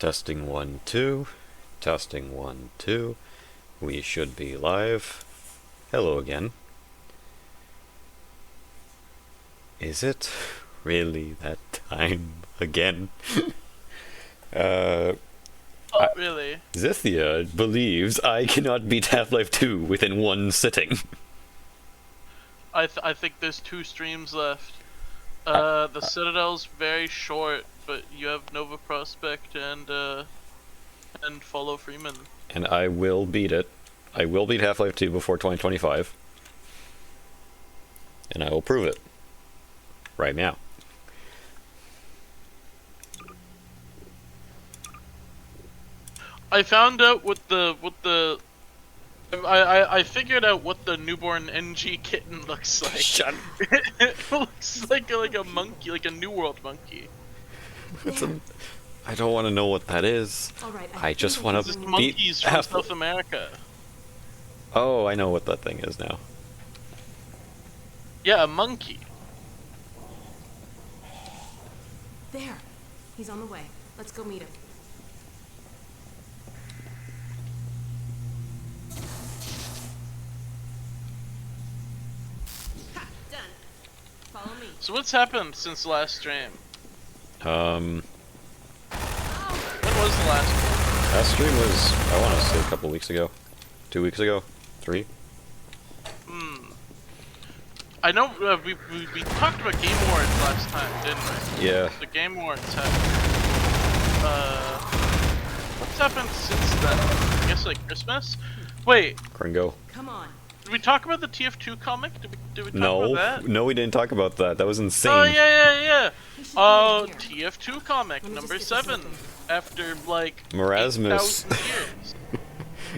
Testing 1, 2. Testing 1, 2. We should be live. Hello again. Is it really that time again? Really? Zythia believes I cannot beat Half-Life 2 within one sitting. I think there's 2 streams left. The Citadel's very short, but you have Nova Prospect and Follow Freeman. And I will beat it. I will beat Half-Life 2 before 2025. And I will prove it. Right now. I found out I figured out what the newborn NG kitten looks like. Shut It looks like a monkey, like a New World monkey. I don't want to know what that is. Right, I just want to beat monkeys from South America. Oh, I know what that thing is now. Yeah, a monkey. There. He's on the way. Let's go meet him. Ha! Done. Follow me. So what's happened since the last stream? When was the last one? That stream was, I want to say, a couple weeks ago. 2 weeks ago? 3? I know we talked about Game Awards last time, didn't we? Yeah. The Game Awards happened. What's happened since then? I guess like Christmas? Wait. Gringo. Come on. Did we talk about the TF2 comic? Did we talk about that? No, we didn't talk about that. That was insane. Oh yeah. Oh, TF2 comic number 7. After like Marasmus. 8,000 years.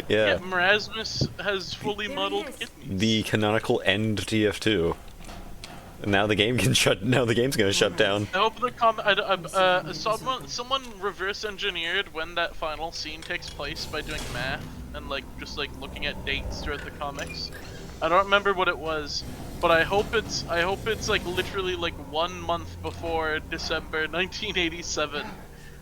Yeah. Marasmus has fully muddled kidneys. The canonical end TF2. And now the game can shut. Now the game's gonna shut down. I hope the someone reverse engineered when that final scene takes place by doing math and just looking at dates throughout the comics. I don't remember what it was, but I hope it's like literally like 1 month before December 1987.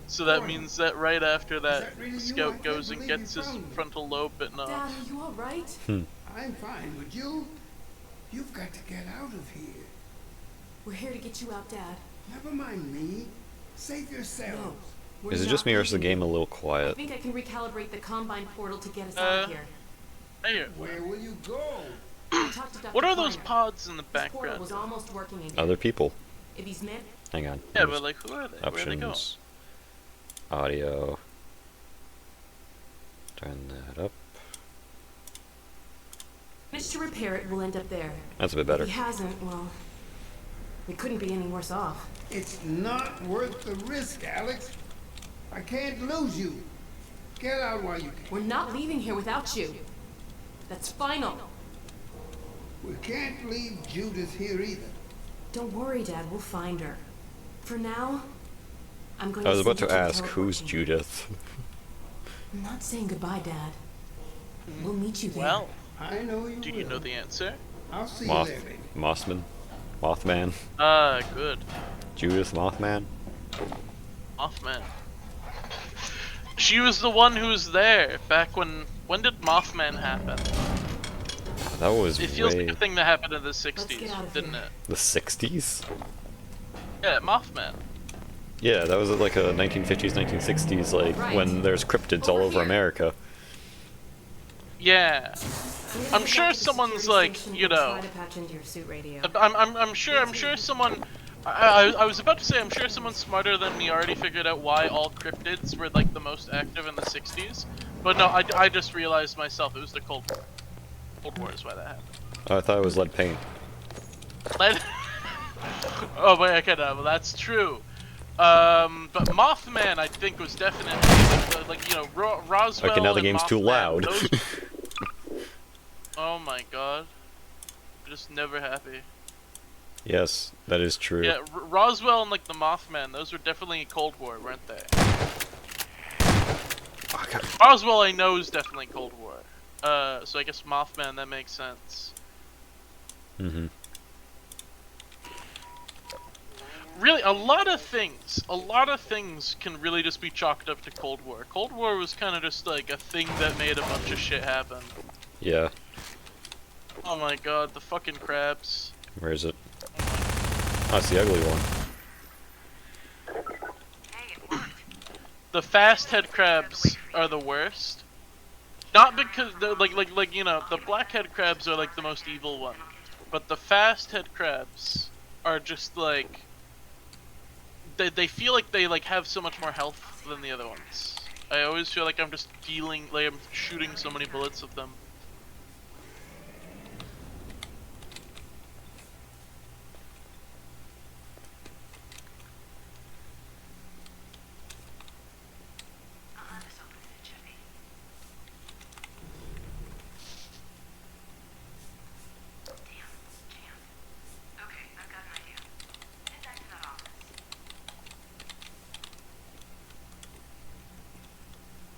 So that means that right after that, Scout goes and gets his frontal lobe bitten off. Dad, are you alright? I'm fine, but you've got to get out of here. We're here to get you out, Dad. Never mind me. Save yourselves. No. we're Is it not just me or is the leaving game a little you. I quiet? think I can recalibrate the Combine portal to get us out of here. Hey, Where will you go? I talked to Dr. what are those Kleiner. pods in the This portal background? was almost working again. Other people. If he's meant, Hang on. Yeah, but like who are they? Where they go? Options. Audio. Turn that up. managed to repair it, we'll end up there. That's a bit better. If he hasn't, well, we couldn't be any worse off. It's not worth the risk, Alex. I can't lose you. Get out while you can. We're not leaving here without you. That's final. We can't leave Judith here either. Don't worry, Dad. We'll find her. For now, I'm going I was to about send to you ask, teleport who's chamber. Judith? I'm not saying goodbye, Dad. We'll meet you there. Well, I know you do will. you know the answer? I'll see Moth, you there, baby. Mothman, Good. Judith Mothman. Mothman. She was the one who was there back when did Mothman happen? That was It feels way like a thing that happened in the Let's get 60s, out of didn't here. it? the 60s. Yeah, Mothman. Yeah, that was like a 1950s, 1960s, like Right. when there's cryptids all Over over here. America. Yeah. I'm gonna I'm get sure back to the someone's security like, station you and know. try to patch into your suit radio. I'm sure someone. I was about to say I'm sure someone smarter than me already figured out why all cryptids were like the most active in the 60s, but no, I just realized myself it was the Cold War. Cold War is why that happened. Oh, I thought it was lead paint. Oh wait, okay, no, well, that's true. But Mothman I think was definitely like you know Roswell. Okay, now the and game's too Mothman, loud. those- Oh my god, I'm just never happy. Yes, that is true. Yeah, Roswell and like the Mothman, those were definitely Cold War, weren't they? Oh, God. Roswell I know is definitely Cold War. So I guess Mothman, that makes sense. Mm-hmm. really, a lot of things can really just be chalked up to Cold War. Cold War was kind of just like a thing that made a bunch of shit happen. Yeah. Oh my god, the fucking crabs. Where is it? Oh, it's the ugly one. The fast head crabs are the worst. Not because they're like you know, the black head crabs are like the most evil one, but the fast head crabs are just like they feel like they like have so much more health than the other ones. I always feel like I'm just dealing like I'm shooting so many bullets of them.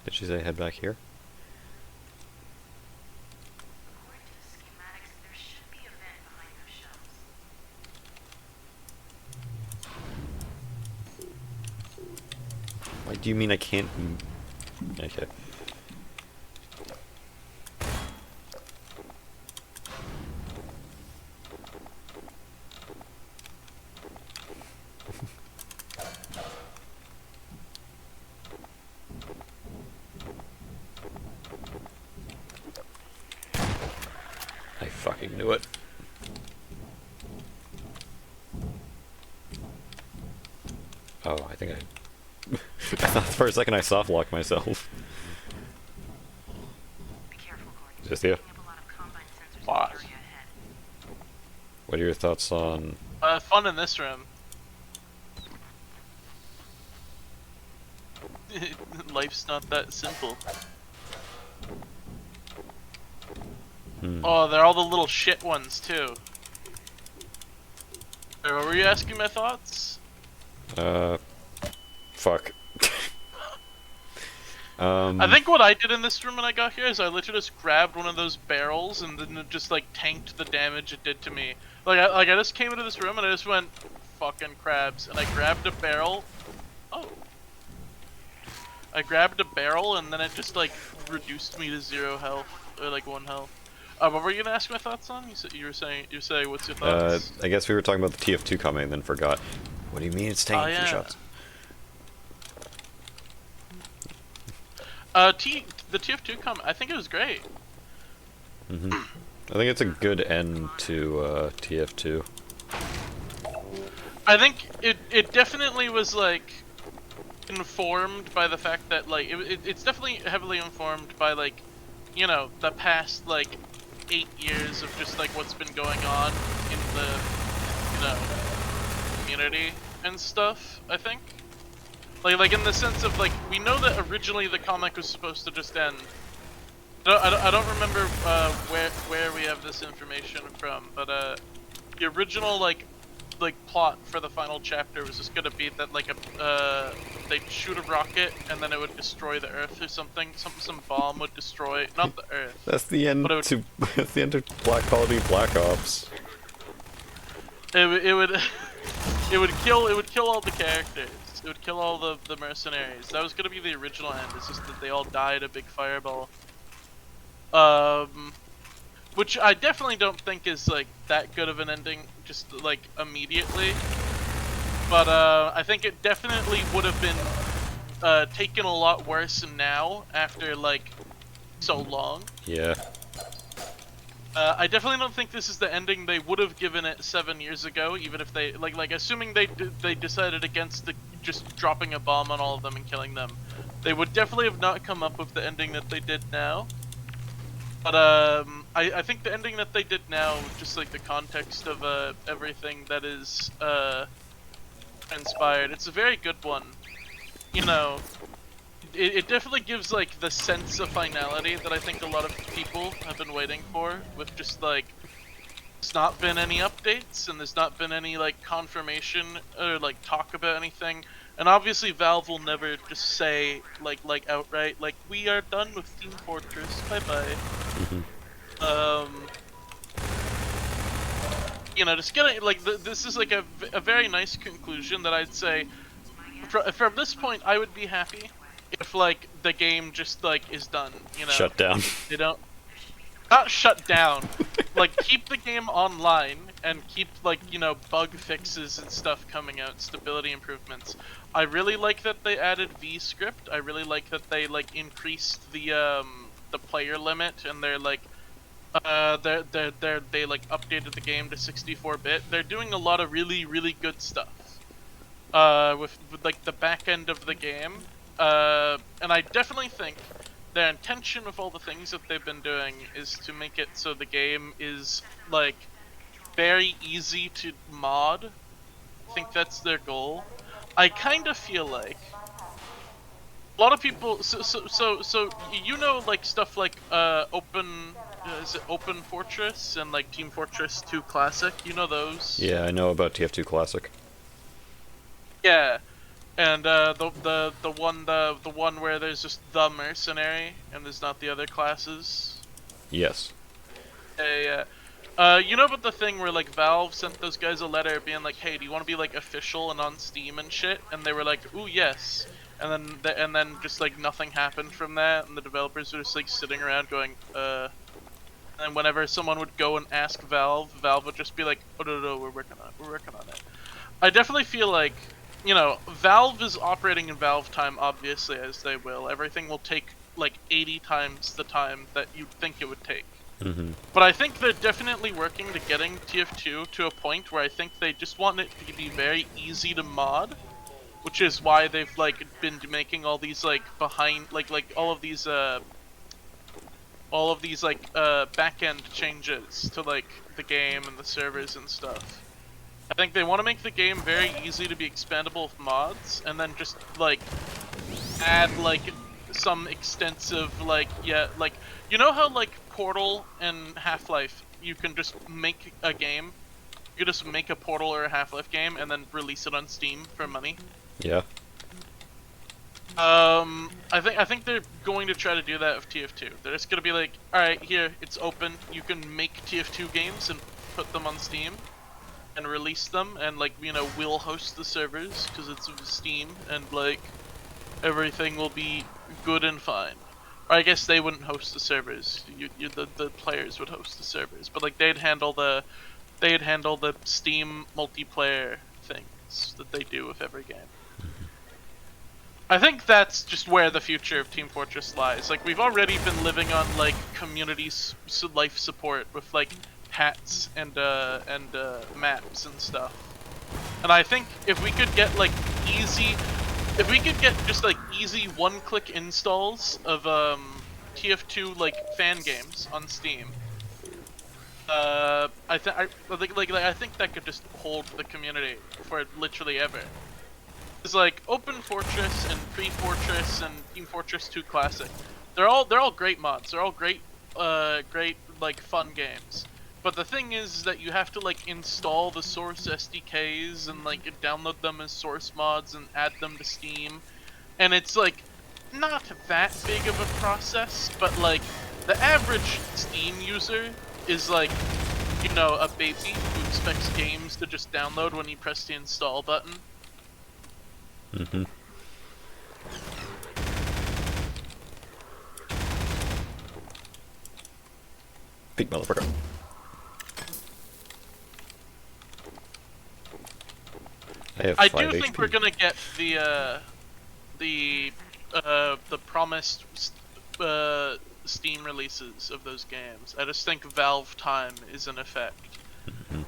Did she say head back here? Why do you mean I can't? Okay. I fucking knew it. Oh, I think I... I thought for a second I soft locked myself. Zythia, What? what are your thoughts on... Fun in this room. Life's not that simple. Oh, they're all the little shit ones too. What were you asking my thoughts? Fuck. I think what I did in this room when I got here is I literally just grabbed one of those barrels and then it just like tanked the damage it did to me. I just came into this room and I just went, fucking crabs, and I grabbed a barrel. Oh. I grabbed a barrel and then it just like reduced me to 0 health, or like 1 health. What were you gonna ask my thoughts on? You were saying what's your thoughts? I guess we were talking about the TF2 coming and then forgot. What do you mean it's taking 2 shots? The TF2 comment, I think it was great. I think it's a good end to TF2. I think it definitely was like informed by the fact that like it's definitely heavily informed by like, you know, the past like 8 years of just like what's been going on in the, you know, community and stuff. I think like in the sense of like we know that originally the comic was supposed to just end. I don't remember where we have this information from, but the original like plot for the final chapter was just gonna be that like they'd shoot a rocket and then it would destroy the Earth or something. Some bomb would destroy, not the Earth. That's the end. That's the end of Call of Duty Black Ops. It would kill all the characters. It would kill all the mercenaries. That was gonna be the original end. It's just that they all died a big fireball. Which I definitely don't think is like that good of an ending, just like immediately. But I think it definitely would have been taken a lot worse now after like so long. Yeah. I definitely don't think this is the ending they would have given it 7 years ago, even if they like assuming they decided against just dropping a bomb on all of them and killing them. They would definitely have not come up with the ending that they did now. But I think the ending that they did now, just like the context of everything that is transpired, it's a very good one. You know, it definitely gives like the sense of finality that I think a lot of people have been waiting for, with just like there's not been any updates and there's not been any like confirmation or like talk about anything. And obviously Valve will never just say like outright like we are done with Team Fortress, bye bye. you know, just getting like this is like a very nice conclusion that I'd say. From this point, I would be happy if like the game just like is done. You know, Shut down. they don't not shut down. Like keep the game online and keep like, you know, bug fixes and stuff coming out, stability improvements. I really like that they added VScript. I really like that they like increased the player limit, and they're like they like updated the game to 64-bit. They're doing a lot of really good stuff with like the back end of the game, and I definitely think their intention with all the things that they've been doing is to make it so the game is like very easy to mod. I think that's their goal. I kind of feel like a lot of people, so you know, like stuff like is it Open Fortress and like Team Fortress 2 Classic? You know those? Yeah, I know about TF2 Classic. Yeah, and the one where there's just the mercenary and there's not the other classes. Yes. Yeah. You know about the thing where like Valve sent those guys a letter being like, "Hey, do you want to be like official and on Steam and shit?" And they were like, "Ooh, yes." And then just like nothing happened from that, and the developers were just like sitting around going, And whenever someone would go and ask Valve, Valve would just be like, "Oh no, we're working on it." I definitely feel like, you know, Valve is operating in Valve time, obviously, as they will. Everything will take like 80 times the time that you'd think it would take. Mm-hmm. But I think they're definitely working to getting TF2 to a point where I think they just want it to be very easy to mod, which is why they've like been making all these like all of these like back-end changes to like the game and the servers and stuff. I think they want to make the game very easy to be expandable with mods, and then just like add like some extensive like, yeah, like, you know how like Portal and Half-Life, you can just make a game, you can just make a Portal or a Half-Life game and then release it on Steam for money. Yeah. I think they're going to try to do that with TF2. They're just gonna be like, alright, here, it's open, you can make TF2 games and put them on Steam and release them, and like, you know, we'll host the servers because it's Steam, and like everything will be good and fine. Or I guess they wouldn't host the servers. The players would host the servers, but like they'd handle the Steam multiplayer things that they do with every game. I think that's just where the future of Team Fortress lies. Like, we've already been living on like community life support with like hats and maps and stuff. And I think if we could get like just like easy one-click installs of TF2 like fan games on Steam, I think that could just hold the community for literally ever. It's like Open Fortress and Pre-Fortress and Team Fortress 2 Classic. They're all great mods. They're all great like fun games. But the thing is that you have to like install the source SDKs and like download them as source mods and add them to Steam. And it's like not that big of a process, but like the average Steam user is like, you know, a baby who expects games to just download when you press the install button. Mm-hmm. Big motherfucker. I do think we're gonna get the promised Steam releases of those games. I just think Valve time is in effect. Mm-hmm.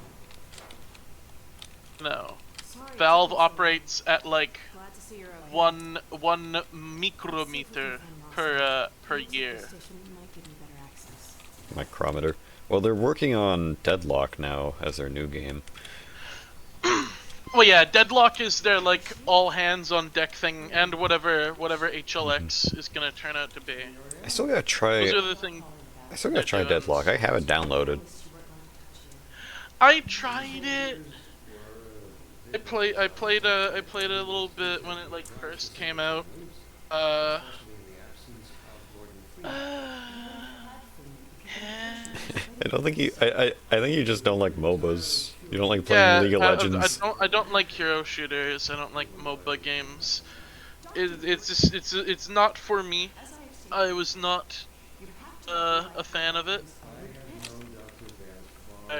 No. Sorry, Valve operates at like Glad to see you're okay. one micrometer per year. Might give you better access. Micrometer. Well, they're working on Deadlock now as their new game. Well, yeah, Deadlock is their like all hands on deck thing, and whatever HLX is gonna turn out to be. I still gotta try. Those are the things. I still gotta try Deadlock. I have it downloaded. I tried it. I played a little bit when it like first came out. I don't think you. I think you just don't like MOBAs. You don't like playing League of I Legends? I don't like hero shooters. I don't like MOBA games. It's just it's not for me. I was not a fan of it.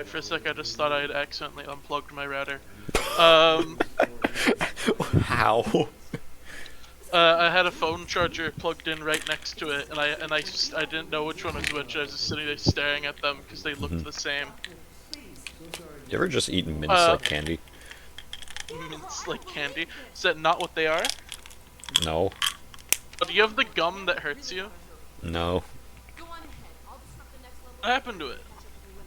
For a sec, I just thought I had accidentally unplugged my router. How? I had a phone charger plugged in right next to it, and I didn't know which one was which. I was just sitting there staring at them because they looked the same. You ever just eat mints like candy? Mints like candy. Is that not what they are? No. But do you have the gum that hurts you? No. What happened to it?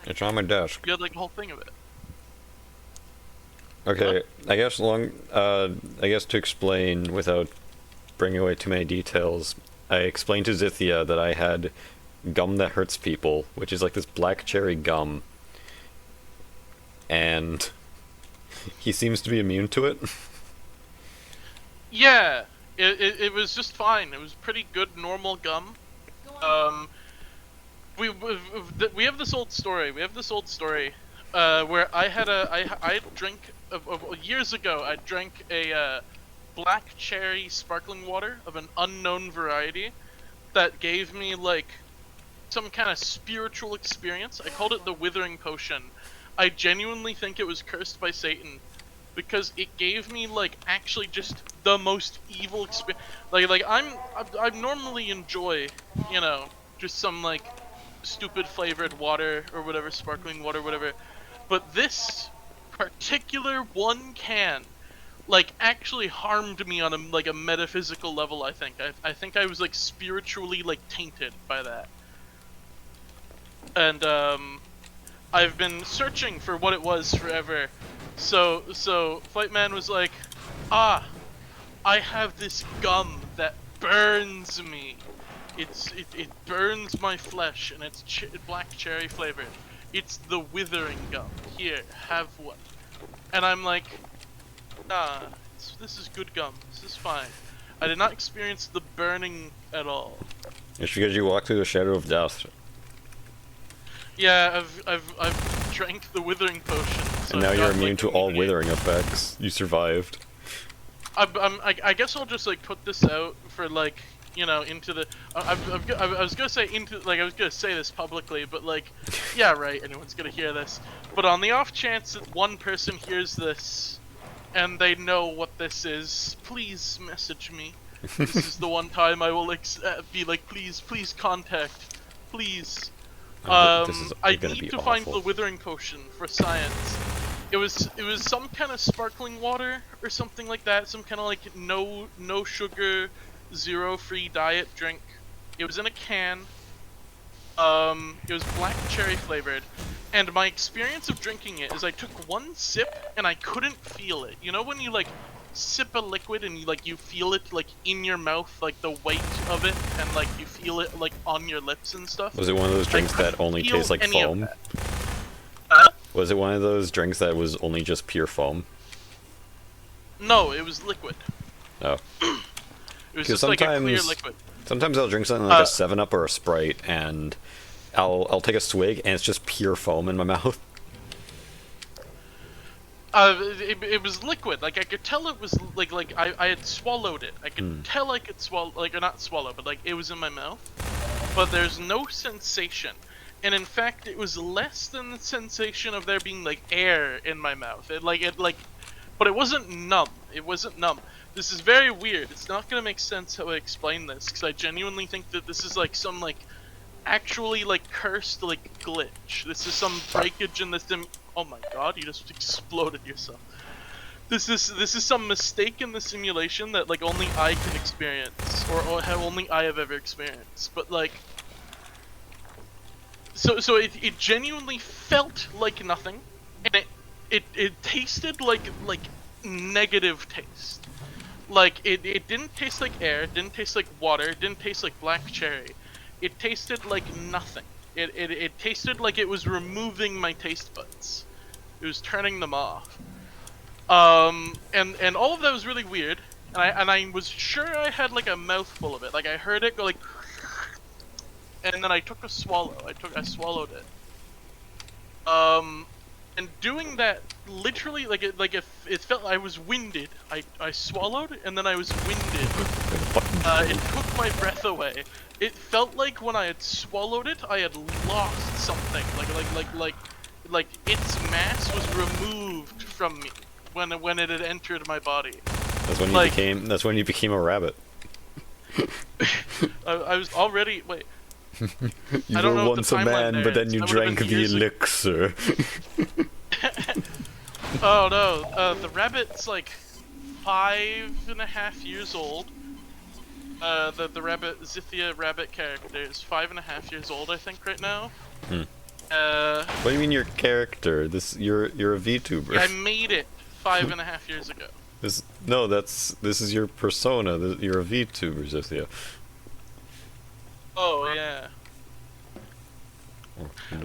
It's on my desk. You had like a whole thing of it. Okay, I guess I guess to explain without bringing away too many details, I explained to Zythia that I had gum that hurts people, which is like this black cherry gum, and he seems to be immune to it. Yeah, it was just fine. It was pretty good normal gum. We have this old story. Where I drank years ago. I drank a black cherry sparkling water of an unknown variety that gave me like some kind of spiritual experience. I called it the Withering Potion. I genuinely think it was cursed by Satan because it gave me like actually just the most evil experience. Like I normally enjoy, you know, just some like stupid flavored water or whatever, sparkling water, whatever. But this particular one can, like, actually harmed me on a metaphysical level. I think I was like spiritually like tainted by that. And I've been searching for what it was forever. So Flightman was like, I have this gum that burns me. It burns my flesh, and it's black cherry flavored. It's the Withering Gum. Here, have one. And I'm like, nah, this is good gum. This is fine. I did not experience the burning at all. It's because you walk through the shadow of death. Yeah, I've drank the Withering Potion. So And now I've you're got, immune like, to all immunity. withering effects. You survived. I guess I'll just like put this out for like, you know, into the. I was gonna say into, like, I was gonna say this publicly, but like, yeah, right. Anyone's gonna hear this. But on the off chance that one person hears this, and they know what this is, please message me. This is the one time I will be like, please contact, please. This is I gonna be need to find awful. the Withering Potion for science. It was some kind of sparkling water or something like that. Some kind of like no sugar, zero free diet drink. It was in a can. It was black cherry flavored, and my experience of drinking it is I took one sip and I couldn't feel it. You know when you like sip a liquid and you feel it like in your mouth, like the weight of it, and like you feel it like on your lips and stuff. Was it one of those drinks that only feel tastes like any of foam? that. Huh? Was it one of those drinks that was only just pure foam? No, it was liquid. No. It was 'Cause just like a clear sometimes- liquid. Sometimes I'll drink something like a 7-Up or a Sprite, and I'll take a swig, and it's just pure foam in my mouth. It was liquid. Like I could tell it was like I had swallowed it. I could tell I could swallow, like, or not swallow, but like it was in my mouth. But there's no sensation. And in fact, it was less than the sensation of there being like air in my mouth. But it wasn't numb. It wasn't numb. This is very weird. It's not gonna make sense how I explain this, because I genuinely think that this is like some like actually like cursed like glitch. This is some breakage in the sim. Oh my god, you just exploded yourself. This is some mistake in the simulation that like only I can experience, or how only I have ever experienced. But like, so it genuinely felt like nothing, and it tasted like negative taste. Like it didn't taste like air, it didn't taste like water, it didn't taste like black cherry. It tasted like nothing. It tasted like it was removing my taste buds. It was turning them off. And all of that was really weird. And I was sure I had like a mouthful of it. Like I heard it go like, and then I took a swallow. I swallowed it. And And doing that, literally, it felt I was winded. I swallowed, and then I was winded. It took my breath away. It felt like when I had swallowed it, I had lost something. Like its mass was removed from me when it had entered my body. That's when you became. That's when you became a rabbit. I was already wait. You I don't were know once a man, but then you drank the elixir. Oh no, the rabbit's like 5.5 years old. The rabbit, Zythia rabbit character is 5.5 years old, I think, right now. Hmm. What do you mean your character? You're a VTuber. I made it 5.5 years ago. This is your persona. You're a VTuber, Zythia. Oh yeah.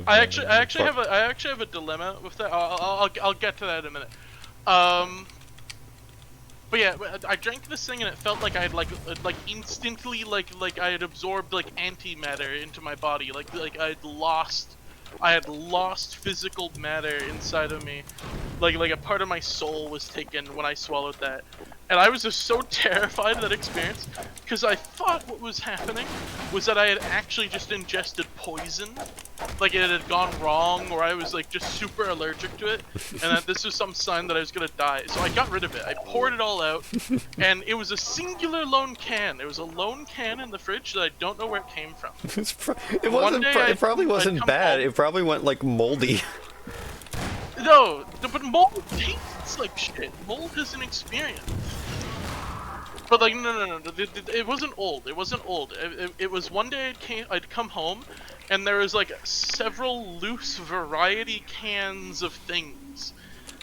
I actually have a dilemma with that. I'll get to that in a minute. But yeah, I drank this thing and it felt like I had instantly like I had absorbed like antimatter into my body. Like I had lost physical matter inside of me. Like a part of my soul was taken when I swallowed that. And I was just so terrified of that experience, because I thought what was happening was that I had actually just ingested poison. Like it had gone wrong, or I was like just super allergic to it, and that this was some sign that I was gonna die. So I got rid of it. I poured it all out, and it was a singular lone can. There was a lone can in the fridge that I don't know where it came from. It probably wasn't bad. It probably went like moldy. No, but mold tastes like shit. Mold is an experience. But like, no. It wasn't old. It wasn't old. It was one day I'd come home, and there was like several loose variety cans of things.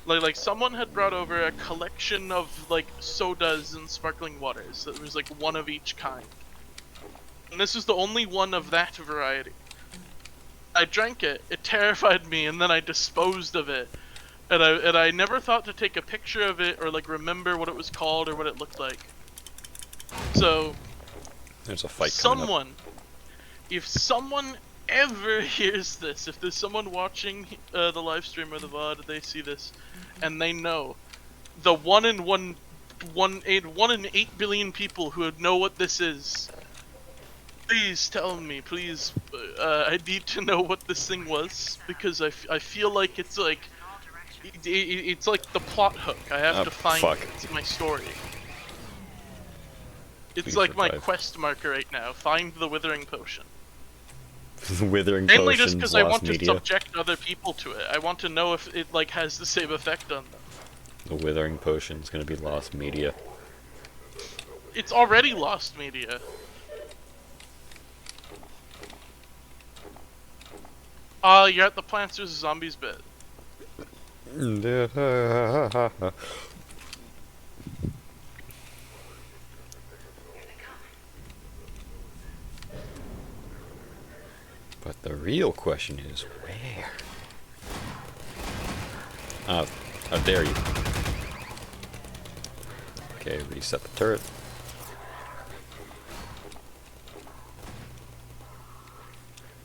Like someone had brought over a collection of like sodas and sparkling waters. That was like one of each kind. And this is the only one of that variety. I drank it, it terrified me, and then I disposed of it. And I never thought to take a picture of it or like remember what it was called or what it looked like. So there's a fight if someone ever hears this, if there's someone watching the live stream or the VOD, they see this and they know the 1 in 8 billion people who would know what this is. Please tell me, please. I need to know what this thing was, because I feel like it's like it's like the plot hook. I have to find it. It's my story. It's Please like my revive. quest marker right now. Find the withering potion. The withering Mainly potion. just because I want to subject other people to it. I want to know if it like has the same effect on them. The withering potion is gonna be lost media. It's already lost media. You're at the Plants vs Zombies bit. But the real question is, where? How dare you? Okay, reset the turret.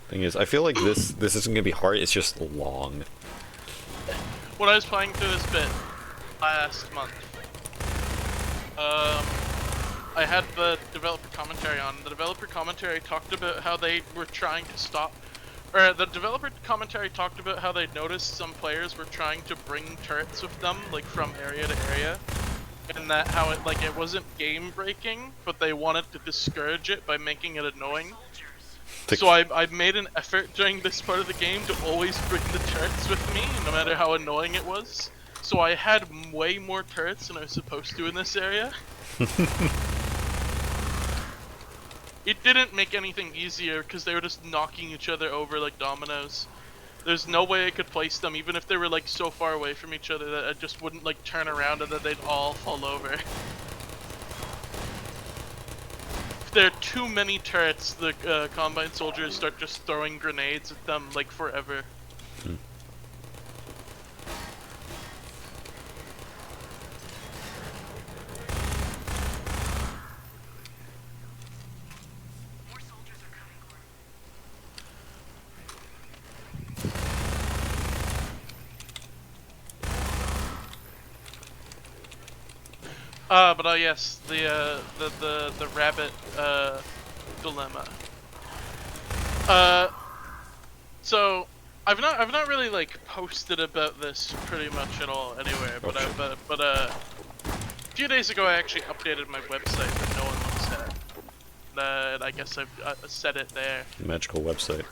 Thing is, I feel like this isn't gonna be hard, it's just long. When I was playing through this bit last month, I had the developer commentary on. The developer commentary talked about how they were trying to stop, or the developer commentary talked about how they noticed some players were trying to bring turrets with them, like from area to area, and that how it wasn't game breaking, but they wanted to discourage it by making it annoying. So I made an effort during this part of the game to always bring the turrets with me, no matter how annoying it was. So I had way more turrets than I was supposed to in this area. It didn't make anything easier, because they were just knocking each other over like dominoes. There's no way I could place them, even if they were like so far away from each other that I just wouldn't like turn around and then they'd all fall over. If there are too many turrets, the Combine soldiers start just throwing grenades at them like forever. Yes, the rabbit dilemma. Uh, so I've not really like posted about this pretty much at all anywhere, but Okay. a few days ago I actually updated my website that no one looks at. And I guess I've said it there. Magical website.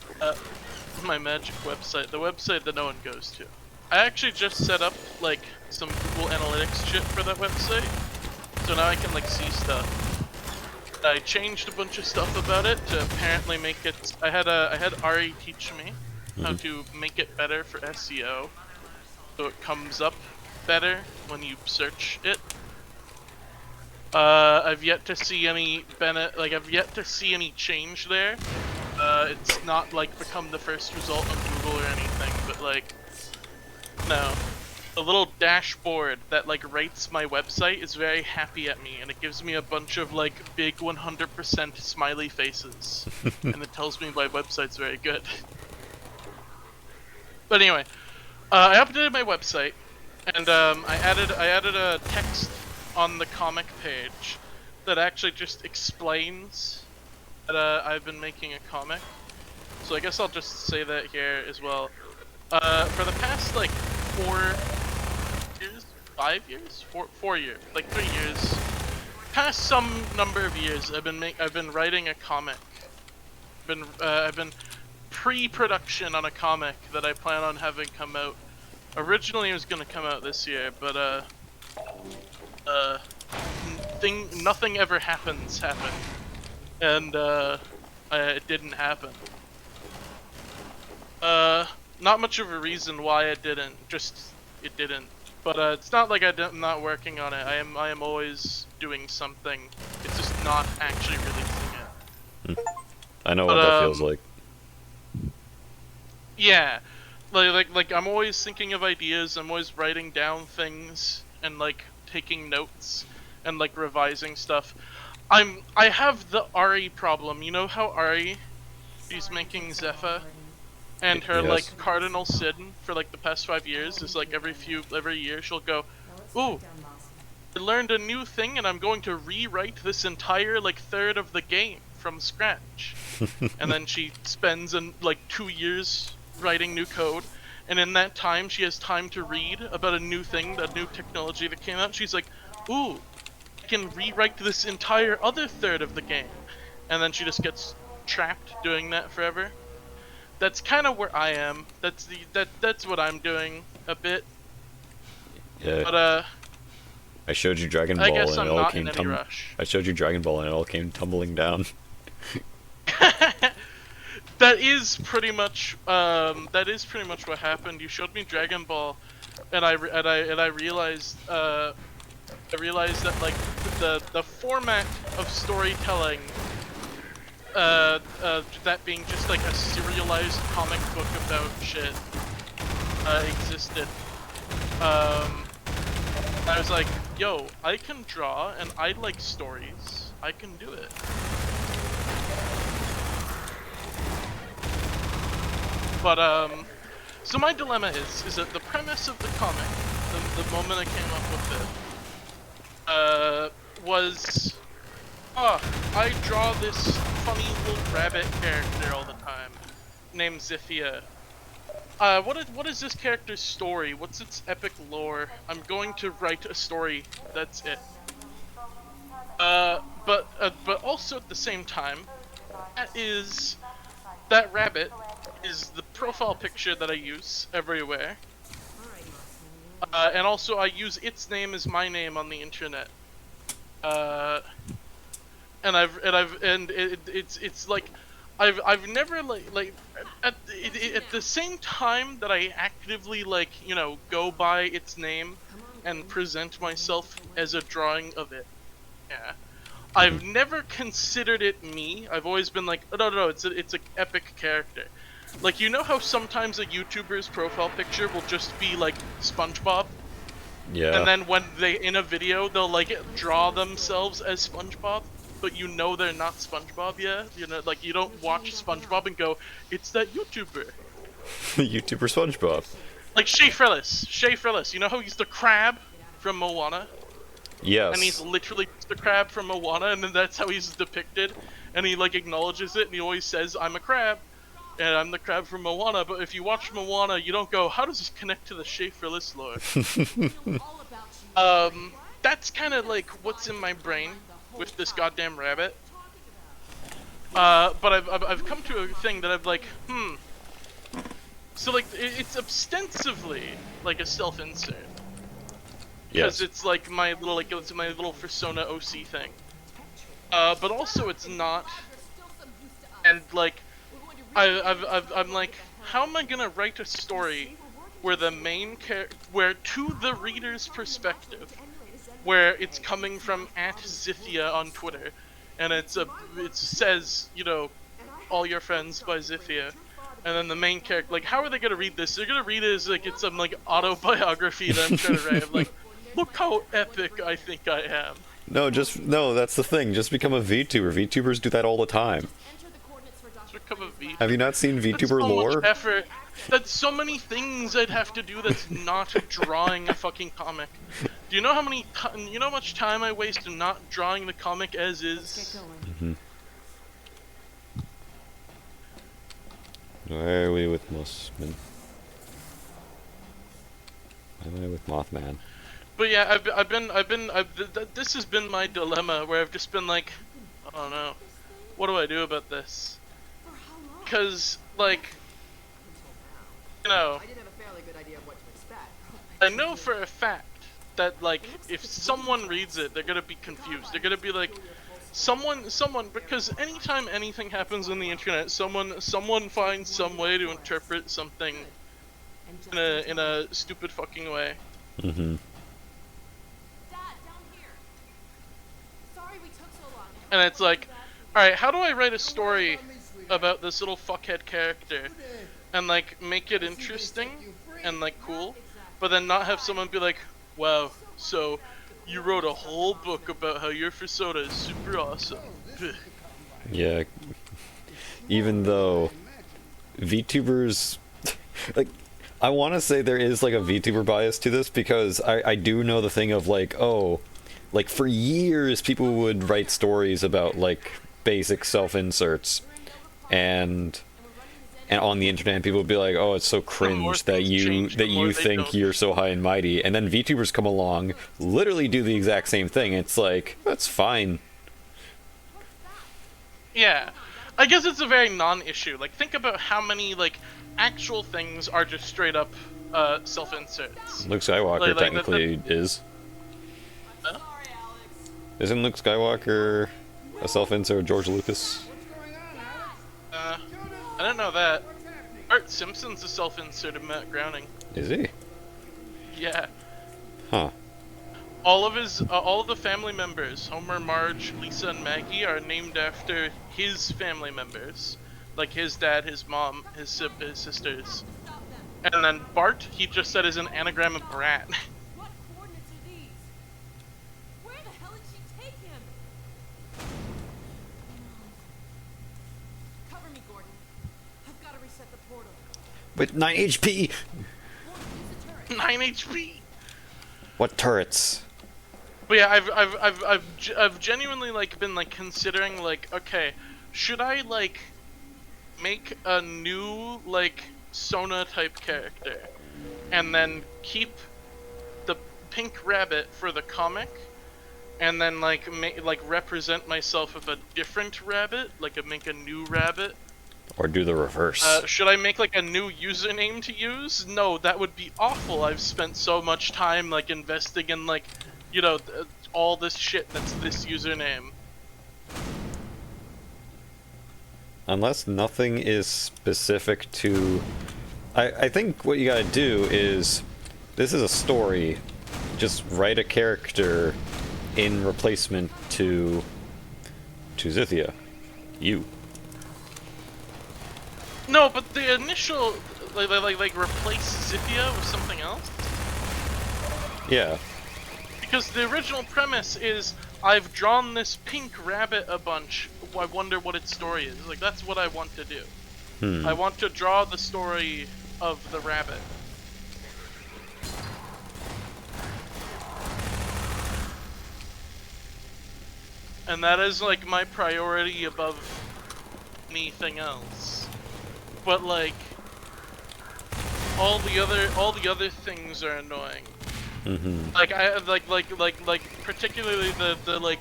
My magic website, the website that no one goes to. I actually just set up like some Google Analytics shit for that website, so now I can like see stuff. I changed a bunch of stuff about it to apparently make it. I had Ari teach me how to make it better for SEO, so it comes up better when you search it. I've yet to see any I've yet to see any change there. It's not like become the first result on Google or anything, but like, no. The little dashboard that like rates my website is very happy at me, and it gives me a bunch of like big 100% smiley faces, and it tells me my website's very good. But anyway, I updated my website, and I added a text on the comic page that actually just explains that I've been making a comic. So I guess I'll just say that here as well. For the past like 5 years, 4 years, like 3 years, past some number of years, I've been writing a comic. I've been pre-production on a comic that I plan on having come out. Originally, it was gonna come out this year, but nothing ever happened, and it didn't happen. Not much of a reason why it didn't, just it didn't. But it's not like I'm not working on it. I am always doing something. It's just not actually releasing it. I know what that feels like. Yeah, like I'm always thinking of ideas. I'm always writing down things and like taking notes and like revising stuff. I have the Ari problem. You know how Ari, she's making Zythia, and her Yes. like cardinal sin for like the past 5 years is like every year she'll go, ooh, I learned a new thing and I'm going to rewrite this entire like third of the game from scratch. And then she spends like 2 years writing new code, and in that time she has time to read about a new thing, a new technology that came out. She's like, ooh, I can rewrite this entire other third of the game. And then she just gets trapped doing that forever. That's kind of where I am. That's what I'm doing a bit. Yeah. But I showed you Dragon Ball I guess and I'm it all not came in any rush. I showed you Dragon Ball and it all came tumbling down. That is pretty much what happened. You showed me Dragon Ball, and I realized that like the format of storytelling, that being just like a serialized comic book about shit, existed. I was like, yo, I can draw and I like stories. I can do it. But so my dilemma is that the premise of the comic, the moment I came up with it, was, I draw this funny little rabbit character all the time, named Zythia. What is this character's story? What's its epic lore? I'm going to write a story. That's it. But also at the same time, that rabbit is the profile picture that I use everywhere. And also I use its name as my name on the internet. It's like I've never like at the same time that I actively like, you know, go by its name and present myself as a drawing of it. Yeah. I've never considered it me. I've always been like, oh, no, it's an epic character. Like, you know how sometimes a YouTuber's profile picture will just be like SpongeBob? Yeah. And then when they, in a video, they'll like draw themselves as SpongeBob, but you know they're not SpongeBob yet. You know, like you don't watch SpongeBob and go, it's that YouTuber. YouTuber SpongeBob. Like Shay Frillis. You know how he's the crab from Moana? Yes. And he's literally just a crab from Moana, and then that's how he's depicted. And he like acknowledges it, and he always says, "I'm a crab, and I'm the crab from Moana." But if you watch Moana, you don't go, "How does this connect to the Schaefer-less lore?" That's kind of like what's in my brain with this goddamn rabbit. But I've come to a thing that I've like, So like it's ostensibly like a self-insert. Because Yes. it's like my little persona OC thing. But also it's not. And like, I'm like, how am I gonna write a story where the main where to the reader's perspective, where it's coming from @Zythia on Twitter, and it says, you know, all your friends by Zythia, and then the main character, like, how are they gonna read this? They're gonna read it as like it's some like autobiography that I'm trying to write. I'm like, look how epic I think I am. No, that's the thing. Just become a VTuber. VTubers do that all the time. Become a V. Have you not seen That's VTuber so lore? much effort. That's so many things I'd have to do that's not drawing a fucking comic. Do you know how much time I waste in not drawing the comic as is? Where are we with Mossman? Why am I with Mothman? But yeah, this has been my dilemma where I've just been like, I don't know, what do I do about this? Because like, you know, I know for a fact that like if someone reads it, they're gonna be confused. They're gonna be like, someone, because anytime anything happens on the internet, someone finds some way to interpret something in a stupid fucking way. Mm-hmm. And it's like, alright, how do I write a story about this little fuckhead character and like make it interesting and like cool, but then not have someone be like, wow, so you wrote a whole book about how your persona is super awesome. Yeah. Even though VTubers, like, I want to say there is like a VTuber bias to this, because I do know the thing of like, oh, like for years people would write stories about like basic self-inserts, and on the internet people would be like, oh, it's so cringe that you think you're so high and mighty, and then VTubers come along, literally do the exact same thing. It's like, that's fine. Yeah, I guess it's a very non-issue. Like, think about how many like actual things are just straight up self-inserts. Luke Skywalker Like, technically is. Huh? Isn't Luke Skywalker a self-insert of George Lucas? I didn't know that. Bart Simpson's a self-insert of Matt Groening. Is he? Yeah. Huh. All of the family members, Homer, Marge, Lisa, and Maggie, are named after his family members. Like his dad, his mom, his sisters. And then Bart, he just said, is an anagram of brat. What coordinates are these? Where the hell did she take him? Cover me, Gordon. I've got to reset the portal. With 9 HP! Gordon, use the turret. 9 HP. What turrets? But yeah, I've genuinely like been like considering like, okay, should I like make a new like Sona type character and then keep the pink rabbit for the comic, and then like represent myself with a different rabbit, like make a new rabbit? Or do the reverse? Should I make like a new username to use? No, that would be awful. I've spent so much time like investing in like, you know, all this shit that's this username. Unless nothing is specific to... I think what you gotta do is... This is a story. Just write a character in replacement to Zythia. You. No, but the initial, like replace Zythia with something else? Yeah. Because the original premise is, I've drawn this pink rabbit a bunch, I wonder what its story is. Like, that's what I want to do. I want to draw the story of the rabbit. and that is like my priority above anything else. But like all the other things are annoying. Like I like particularly the like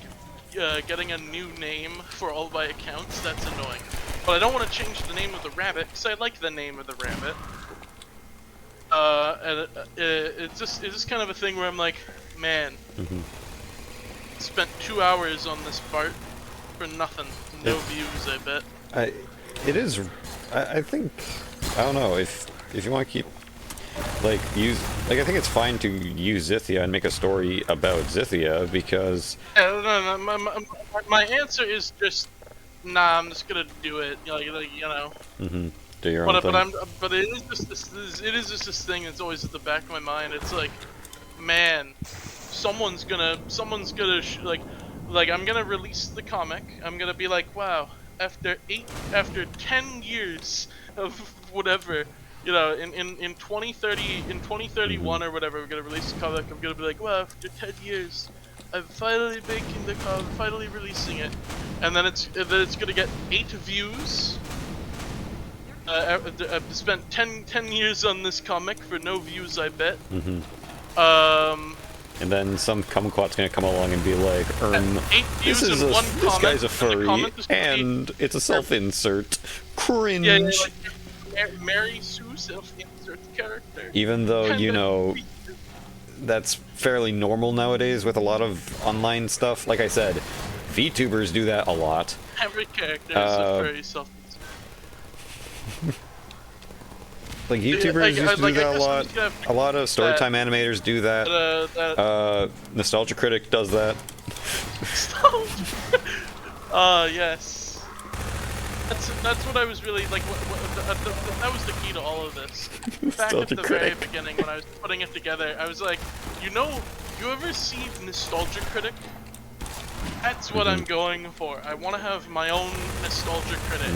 getting a new name for all my accounts. That's annoying. But I don't want to change the name of the rabbit because I like the name of the rabbit. And it's just kind of a thing where I'm like, man, spent 2 hours on this part for nothing, no views. I bet. It is. I think. I don't know if you want to keep like I think it's fine to use Zythia and make a story about Zythia because. No, my answer is just nah. I'm just gonna do it. Like you know. Do your own thing. But it is just this thing that's always at the back of my mind. It's like, man, someone's gonna like I'm gonna release the comic. I'm gonna be like, wow, after 10 years of whatever, you know, in 2031 or whatever, we're gonna release the comic. I'm gonna be like, wow, after 10 years, I'm finally making the comic, finally releasing it, and then it's gonna get 8 views. I've spent 10 years on this comic for no views, I bet. And then some kumquat's gonna come along and be like, 8 views this comment, guy's a furry, and it's a self-insert. Cringe! Yeah, like, Mary Sue self-insert character. Even though, you know, that's fairly normal nowadays with a lot of online stuff. Like I said, VTubers do that a lot. Every character is a furry self-insert. Like YouTubers used to do that a lot. A lot of storytime animators do that. Nostalgia Critic does that. Yes. That's what I was really like. That was the key to all of this. Back at the very beginning when I was putting it together, I was like, you know, you ever see Nostalgia Critic? That's what I'm going for. I want to have my own Nostalgia Critic.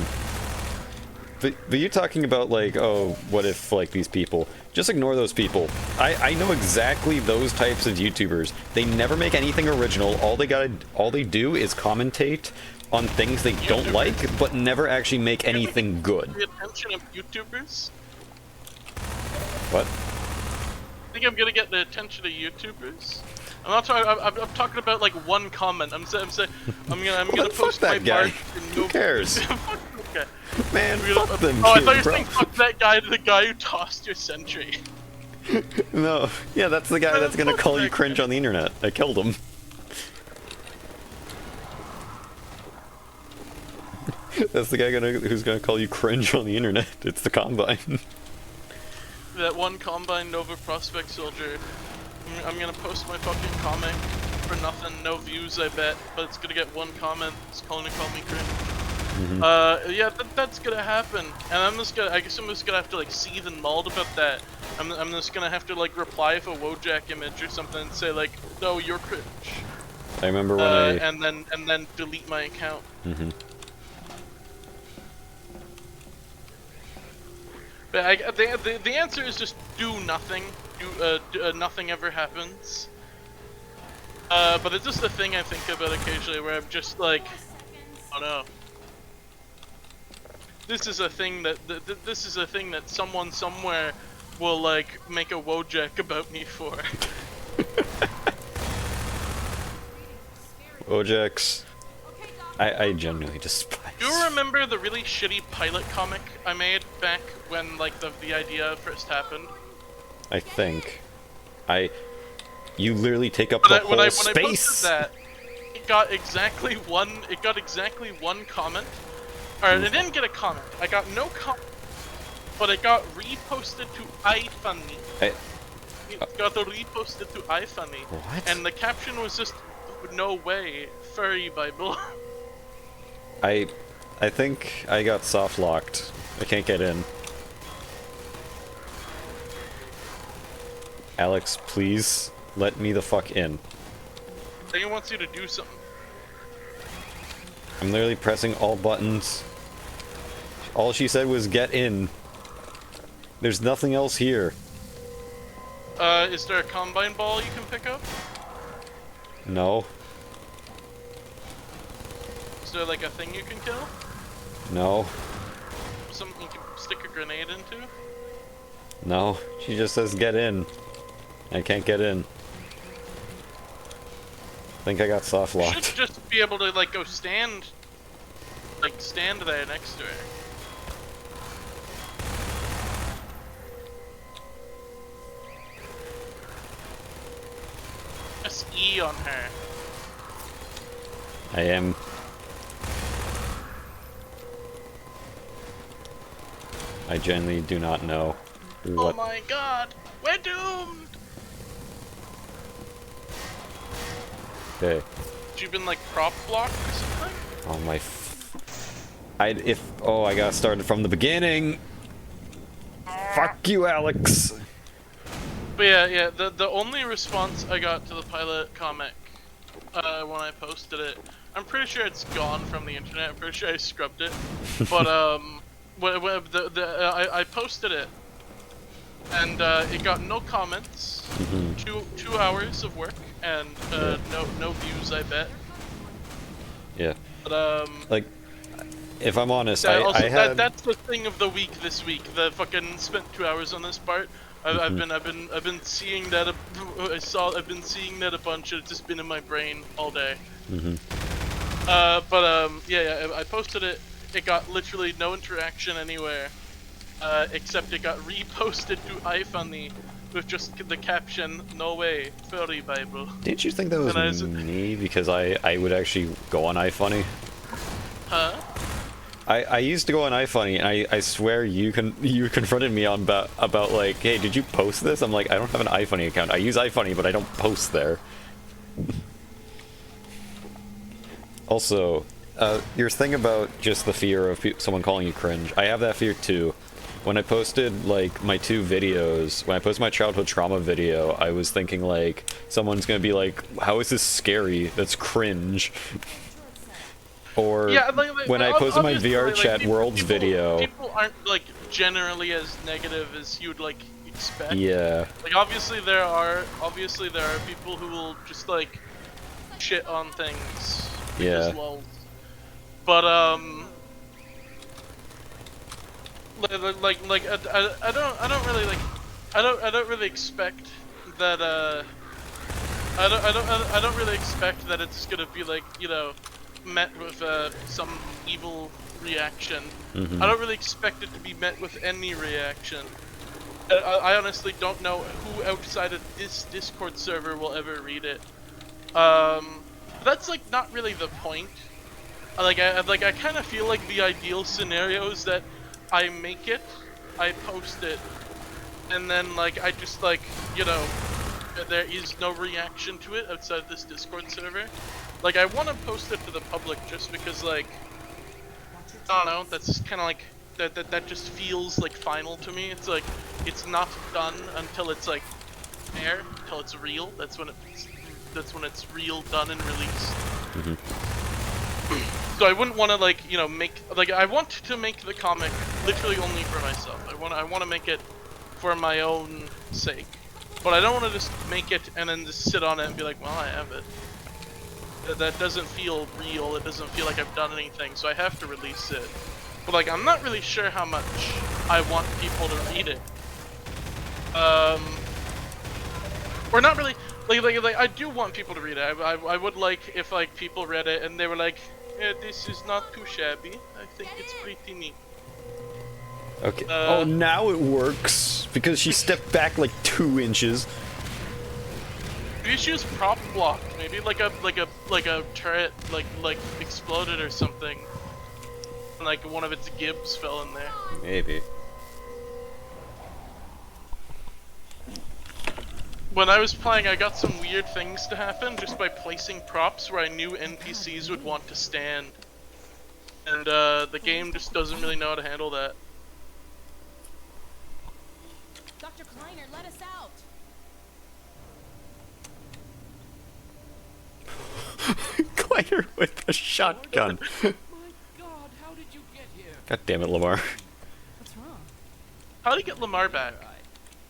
But you're talking about like, oh, what if like these people? Just ignore those people. I know exactly those types of YouTubers. They never make anything original. All they do is commentate on things they don't like, but never actually make anything good. The attention of YouTubers. What? I think I'm gonna get the attention of YouTubers. I'm not talking. I'm talking about like one comment. I'm gonna post my guy. No, who cares? Okay. Man, fuck them. Oh, I thought you were saying fuck that guy, the guy who tossed your sentry. No, yeah, that's the guy that's gonna call you cringe on the internet. I killed him. That's the guy who's gonna call you cringe on the internet. It's the Combine. That one Combine Nova Prospect soldier. I'm gonna post my fucking comic for nothing, no views, I bet, but it's gonna get one comment. It's gonna call me cringe. Yeah, that's gonna happen, and I guess I'm just gonna have to like seethe and mauled about that. I'm just gonna have to like reply with a Wojak image or something and say like, no, you're cringe. I remember when and then delete my account. But the answer is just do nothing. Nothing ever happens. But it's just a thing I think about occasionally where I'm just like, oh no. This is a thing that someone somewhere will like make a Wojak about me for. Wojaks. I genuinely despise. Do you remember the really shitty pilot comic I made back when like the idea first happened? I think. You literally take up the whole space. When I posted that, it got exactly one comment. Or it didn't get a comment. I got no comment, but it got reposted to iFunny. It got reposted to iFunny. What? And the caption was just, "No way, furry Bible." I think I got soft locked. I can't get in. Alex, please let me the fuck in. I think it wants you to do something. I'm literally pressing all buttons. All she said was get in. There's nothing else here. Is there a combine ball you can pick up? No. Is there like a thing you can kill? No. Something you can stick a grenade into? No. She just says get in. I can't get in. I think I got soft You locked. should just be able to like go stand there next to her. Press E on her. I am. I genuinely do not know Oh what. my god, we're doomed! Okay. Have you been like prop blocked or something? Oh my. Oh, I got started from the beginning. Fuck you, Alex. But yeah, the only response I got to the pilot comic when I posted it, I'm pretty sure it's gone from the internet. I'm pretty sure I scrubbed it. But I posted it, and it got no comments. 2 hours of work and no views, I bet. Yeah. But Like, if I'm honest, also, I had. that's the thing of the week this week. The fucking spent 2 hours on this part. I've been seeing that. I've been seeing that a bunch. It's just been in my brain all day. Yeah, I posted it. It got literally no interaction anywhere, except it got reposted to iFunny with just the caption, "No way, furry Bible." Didn't you think that was me? Because I would actually go on iFunny. Huh? I used to go on iFunny, and I swear you confronted me on about like, hey, did you post this? I'm like, I don't have an iFunny account. I use iFunny, but I don't post there. Also, your thing about just the fear of someone calling you cringe, I have that fear too. When I posted like my 2 videos, when I posted my childhood trauma video, I was thinking like, someone's gonna be like, how is this scary? That's cringe. Or Yeah, when I posted my obviously, VR chat worlds video. People aren't like generally as negative as you'd like expect. Yeah. Like obviously there are people who will just like shit on things. Yeah. Lols. But I don't really expect that I don't really expect that it's gonna be like, you know, met with some evil reaction. I don't really expect it to be met with any reaction. I honestly don't know who outside of this Discord server will ever read it. That's like not really the point. I kind of feel like the ideal scenario is that I make it, I post it, and then like I just like, you know, there is no reaction to it outside this Discord server. Like I want to post it to the public just because like, I don't know, that's kind of like that just feels like final to me. It's like it's not done until it's like there, until it's real. That's when it's real, done and released. So I wouldn't want to like, you know, I want to make the comic literally only for myself. I want to make it for my own sake. But I don't want to just make it and then just sit on it and be like, well, I have it. That doesn't feel real. It doesn't feel like I've done anything, so I have to release it. But like, I'm not really sure how much I want people to read it. Or not really. Like I do want people to read it. I would like if like people read it and they were like, yeah, this is not too shabby. I think it's pretty neat. Okay. Oh, now it works because she stepped back like 2 inches. Maybe she was prop blocked. Maybe like a turret like exploded or something. And like one of its gibs fell in there. Maybe. When I was playing, I got some weird things to happen just by placing props where I knew NPCs would want to stand. And the game just doesn't really know how to handle that. Dr. Kleiner, let us out. Kleiner with a shotgun. My God, how did you get here? God damn it, Lamar. What's wrong? How do you get Lamar back?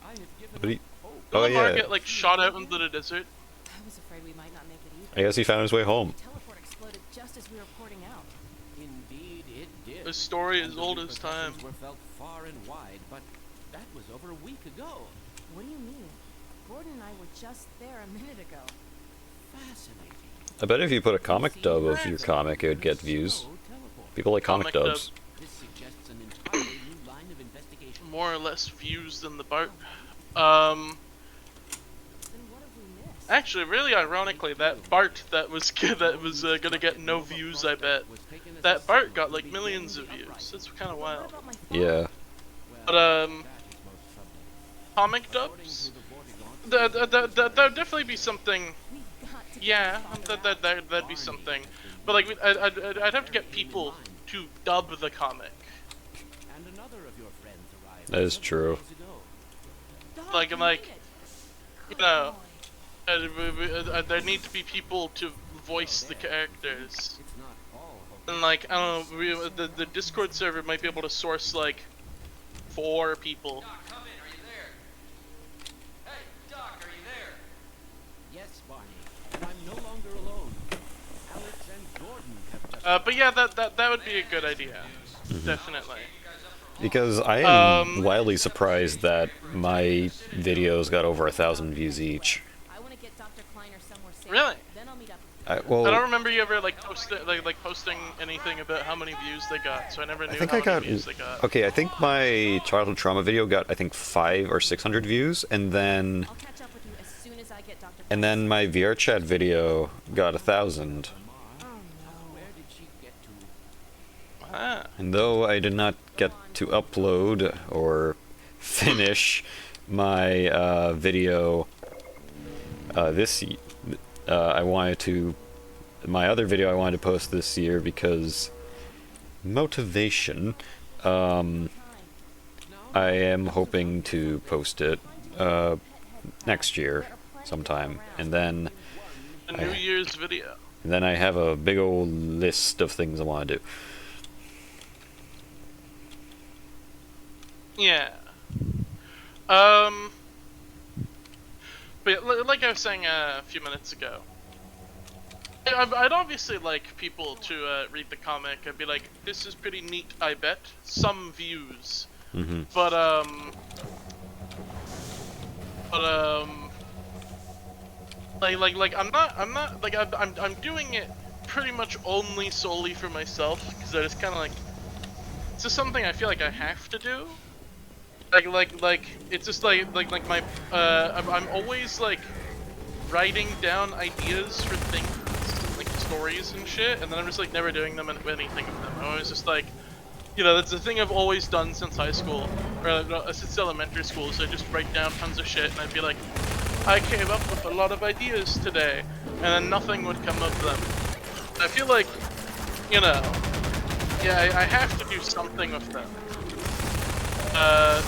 I have given What do you- up hope. Oh, Did Lamar yeah. get like shot out into the desert? I was afraid we might not make it I either. guess he found his way home. The teleport exploded just as we were porting out. a story And as the old as time. repercussions were felt far and wide, but that was over a week ago. What do you mean? Gordon and I were just there a minute ago. Fascinating. I bet if you put a comic dub of your comic, it would get views. People like comic dubs. This suggests an entirely new line of investigation. More or less views than the Bart. Then what have we missed? Actually, really ironically, that Bart that was gonna get no views, I bet. That Bart got like millions of views. That's kind of What wild. about my phone? Yeah. But comic dubs. That would definitely be something. We've got to Yeah, get Father out. that'd be something. But like, I'd have to get people to dub the comic. And another of your friends arrived That is several true. days ago. Dog, Like, you I'm like, did it. you know, there need to be people to voice the characters. It's not all hope. And like, I don't know, the Discord server might be able to source like 4 people. Doc, come in. Are you there? Hey, Doc, are you there? Yes, Barney, and I'm no longer alone. Alex and Gordon have just But yeah, that would be a good idea. Definitely. Because I am wildly surprised that my videos got over 1,000 views each. I want to get Dr. Kleiner somewhere safe. Really? Then I'll meet up. I, I don't well, remember you ever like posting anything about how many views they got, so I never knew I think how I many got. views they got. Okay, I think my childhood trauma video got, I think, 500 or 600 views, and then I'll catch up with you as soon as I get Dr. and then my VR chat video got 1,000. Oh no. Where did she get to? Ah. And though I did not get to upload or finish my video I wanted to. My other video I wanted to post this year because motivation. I am hoping to post it next year sometime, and then A New Year's video. I have a big old list of things I want to do. Yeah. But yeah, like I was saying a few minutes ago, I'd obviously like people to read the comic and be like, "This is pretty neat, I bet." Some views, Mm-hmm. but like I'm not like I'm doing it pretty much only solely for myself because I just kind of like it's just something I feel like I have to do. Like it's just like my I'm always like writing down ideas for things like stories and shit, and then I'm just like never doing them and anything of them. I'm always just like, you know, that's the thing I've always done since high school or no, since elementary school. So I just write down tons of shit and I'd be like, I came up with a lot of ideas today, and then nothing would come of them. I feel like, you know, yeah, I have to do something with them.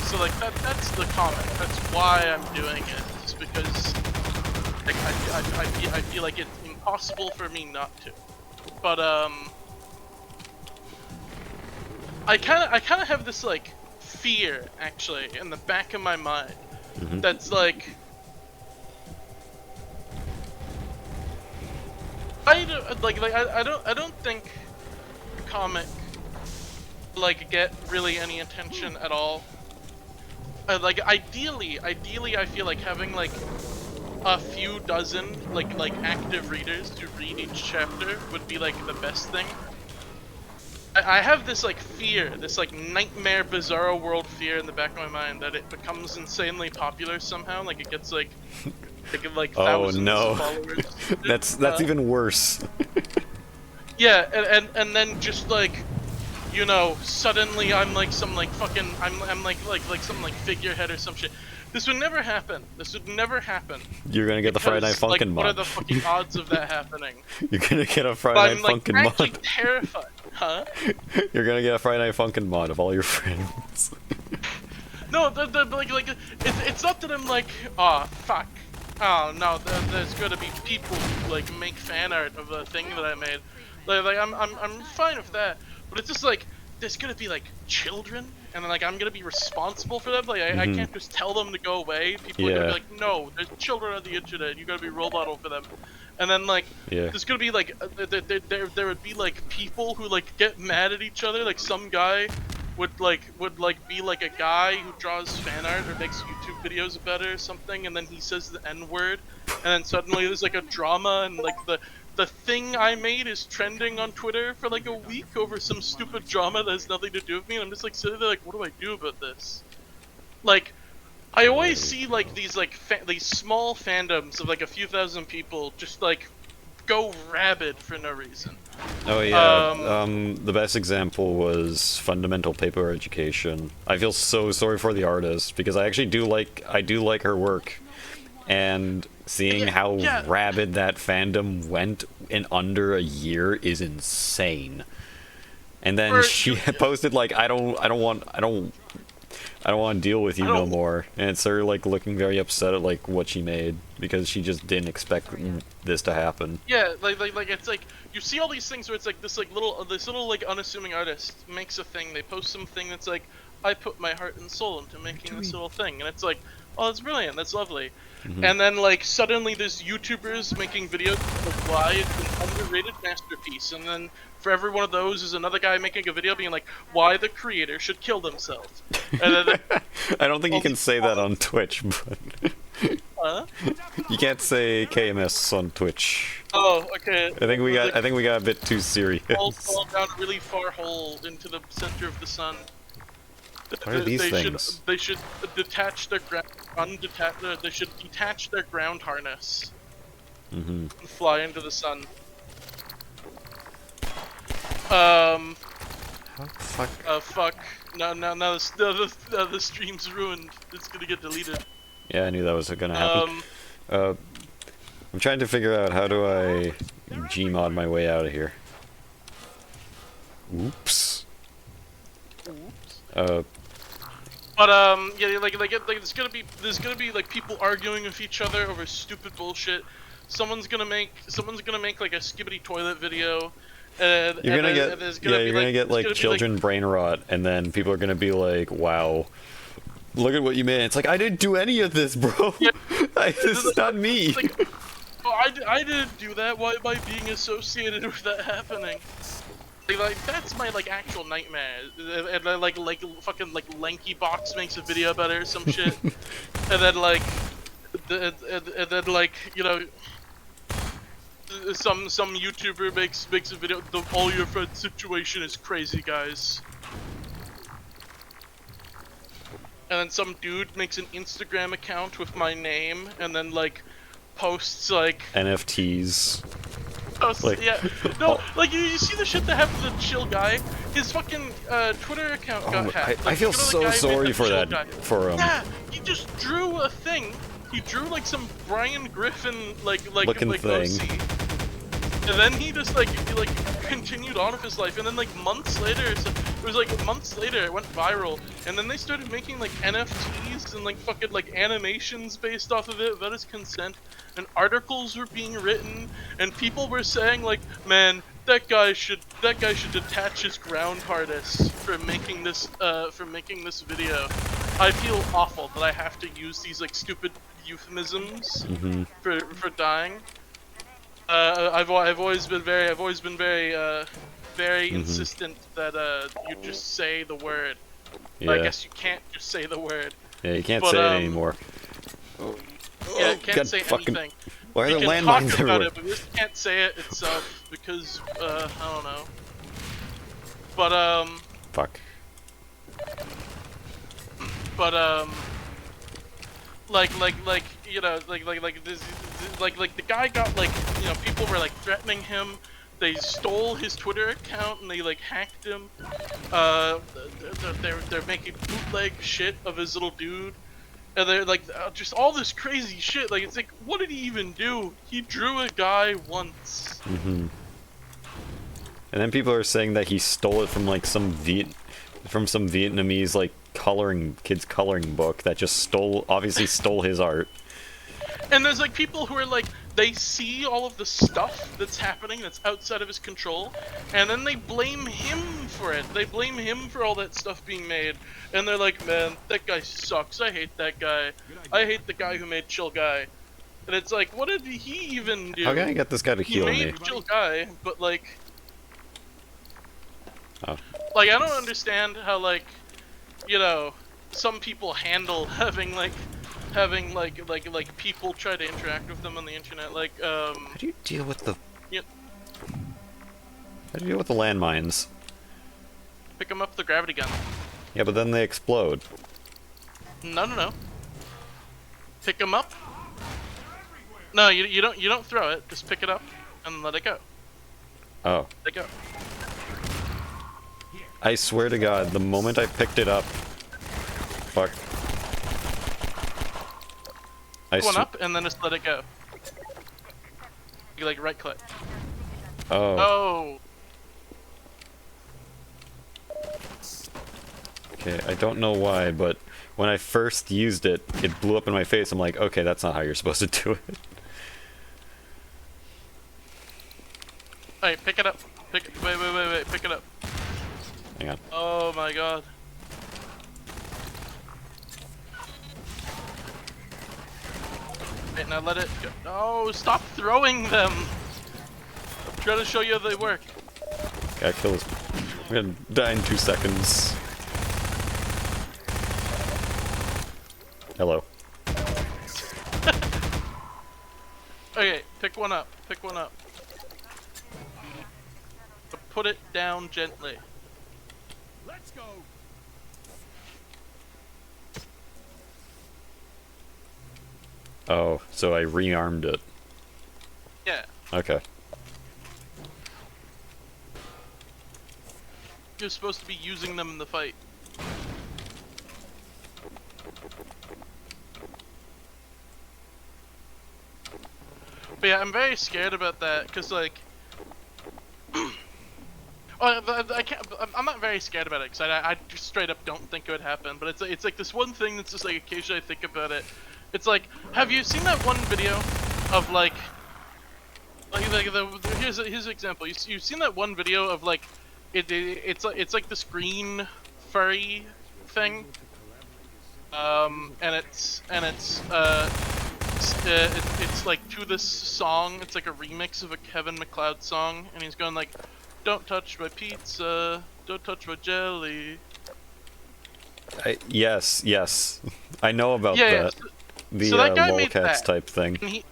So like that's the comic. That's why I'm doing it. Just because like I feel like it's impossible for me not to. But I kind of have this like fear actually in the back of my mind that's like I don't think comic like get really any attention at all. Like ideally I feel like having like a few dozen like active readers to read each chapter would be like the best thing. I have this like fear, this like nightmare bizarro world fear in the back of my mind that it becomes insanely popular somehow, like it gets like Oh thousands no, of followers. that's even worse. Yeah, and then just like, you know, suddenly I'm like some like fucking I'm like some like figurehead or some shit. This would never happen. This would never happen. You're gonna get the Friday Night Because, like, Funkin' what are mod. the fucking odds of that happening? You're gonna get a Friday But Night I'm like Funkin' actually mod. terrified, huh? You're gonna get a Friday Night Funkin' mod of all your friends. No, like it's not that I'm like, oh fuck, oh no, there's gonna be people who like make fan art of the thing that I made. Like I'm fine with that, but it's just like there's gonna be like children, and then like I'm gonna be responsible for them. Like I can't just tell them to go away. People are gonna be like, no, there's children on the internet. You gotta be role model for them. And then like there's gonna be like there would be like people who like get mad at each other. Like some guy would be like a guy who draws fan art or makes YouTube videos about it or something, and then he says the N-word, and then suddenly there's like a drama, and like the thing I made is trending on Twitter for like a week over some stupid drama that has nothing to do with me, and I'm just like sitting there like, what do I do about this? Like, I always see like these like these small fandoms of like a few thousand people just like go rabid for no reason. Oh yeah, the best example was Fundamental Paper Education. I feel so sorry for the artist because I actually do like her work, and seeing how rabid that fandom went in under a year is insane. And then she posted like, I don't want to deal with you no more, and it started like looking very upset at like what she made because she just didn't expect this to happen. Yeah, like it's like you see all these things where it's like this little like unassuming artist makes a thing, they post something that's like, I put my heart and soul into making this little thing, and it's like, oh, that's brilliant, that's lovely. And then like suddenly there's YouTubers making videos of why it's an underrated masterpiece, and then for every one of those is another guy making a video being like, why the creator should kill themselves. And then I don't think you can say that on Twitch, but you can't say KMS on Twitch. Oh, okay. I think we got a bit too serious. Fall down a really far hole into the center of the sun. What are these things? They should detach their they should detach their ground harness and fly into the sun. Fuck. Fuck. Now the stream's ruined. It's gonna get deleted. Yeah, I knew that was gonna happen. I'm trying to figure out how do I Gmod my way out of here. Oops. But yeah, like there's gonna be like people arguing with each other over stupid bullshit. Someone's gonna make like a skibbity toilet video. You're gonna get like children brain rot, and then people are gonna be like, "Wow, look at what you made." It's like, I didn't do any of this, bro. Yeah. This is not me. Like, oh, I didn't do that. Why am I being associated with that happening? Like that's my like actual nightmare. And then like fucking like Lanky Box makes a video about it or some shit, and then like, and then like, you know, some YouTuber makes a video. The all your friends situation is crazy, guys. And then some dude makes an Instagram account with my name, and then like posts like NFTs. Like, yeah, no, like you see the shit that happened to the Chill Guy. His fucking Twitter account got hacked. I feel so sorry for that for him. Yeah, he just drew a thing. He drew like some Brian Griffin looking thing. And then he just like continued on with his life, and then like months later, it went viral, and then they started making like NFTs and like fucking like animations based off of it without his consent, and articles were being written, and people were saying like, man, that guy should detach his ground harness for making this video. I feel awful that I have to use these like stupid euphemisms for dying. I've always been very insistent that you just say the word. Yeah. I guess you can't just say the word. Yeah, you can't say it anymore. Yeah, can't say anything. Why are there landmines talk everywhere? about it, but we just can't say it itself because I don't know. But Fuck. But like you know, like this, like the guy got like, you know, people were like threatening him. They stole his Twitter account and they like hacked him. They're making bootleg shit of his little dude, and they're like just all this crazy shit. Like it's like, what did he even do? He drew a guy once. And then people are saying that he stole it from like some Vietnamese like kids coloring book that just obviously stole his art. And there's like people who are like, they see all of the stuff that's happening that's outside of his control, and then they blame him for it. They blame him for all that stuff being made, and they're like, man, that guy sucks. I hate that guy. I hate the guy who made Chill Guy. And it's like, what did he even do? How can I get this guy to heal He me? made Chill Guy, but like, Oh. like I don't understand how like, you know, some people handle having people try to interact with them on the internet. Like, How do you deal with the... Yep. How do you deal with the landmines? Pick them up with the gravity gun. Yeah, but then they explode. No. Pick them up. No, you don't throw it. Just pick it up and let it go. Oh. Let it go. I swear to God, the moment I picked it up... Fuck. Pick one up and then just let it go. You like right click. Oh. Oh. Okay, I don't know why, but when I first used it, it blew up in my face. I'm like, okay, that's not how you're supposed to do it. Alright, pick it up. Wait, pick it up. Hang on. Oh my god. Okay, now let it go. No, stop throwing them! I'm trying to show you how they work. Gotta kill this. I'm gonna die in 2 seconds. Hello. Okay, pick one up. Pick one up. But put it down gently. Let's go. Oh, so I rearmed it. Yeah. Okay. You're supposed to be using them in the fight. But yeah, I'm very scared about that, because like... I can't, I'm not very scared about it, because I just straight up don't think it would happen, but it's like this one thing that's just like occasionally I think about it. It's like, have you seen that one video of like here's an example. You've seen that one video of like, it's like this green furry thing, and it's like to this song. It's like a remix of a Kevin MacLeod song, and he's going like, "Don't touch my pizza, don't touch my jelly." Yes. I know about Yeah, that. The so that guy made lolcats that. type thing. And he,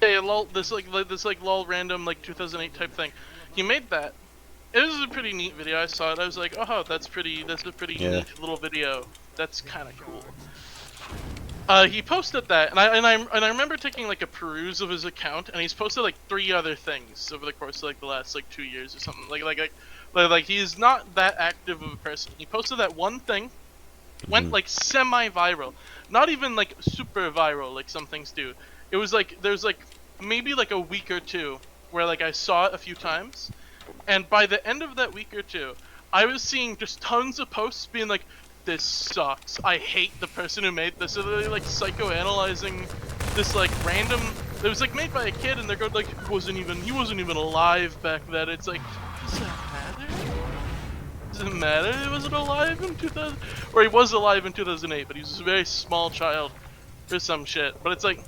yeah, lol, this lol random like 2008 type thing. He made that. It was a pretty neat video. I saw it. I was like, oh, that's a pretty Yeah. neat little video. That's kind of cool. He posted that, and I remember taking like a peruse of his account, and he's posted like 3 other things over the course of like the last like 2 years or something. Like he's not that active of a person. He posted that one thing, went like semi-viral, not even like super viral like some things do. It was like there's like maybe like a week or 2 where like I saw it a few times, and by the end of that week or 2, I was seeing just tons of posts being like, "This sucks. I hate the person who made this." So they're like psychoanalyzing this like random. It was like made by a kid, and they're going like, he wasn't even alive back then. It's like, does that matter? Does it matter he wasn't alive in 2000? Or he was alive in 2008, but he was a very small child or some shit. But it's like,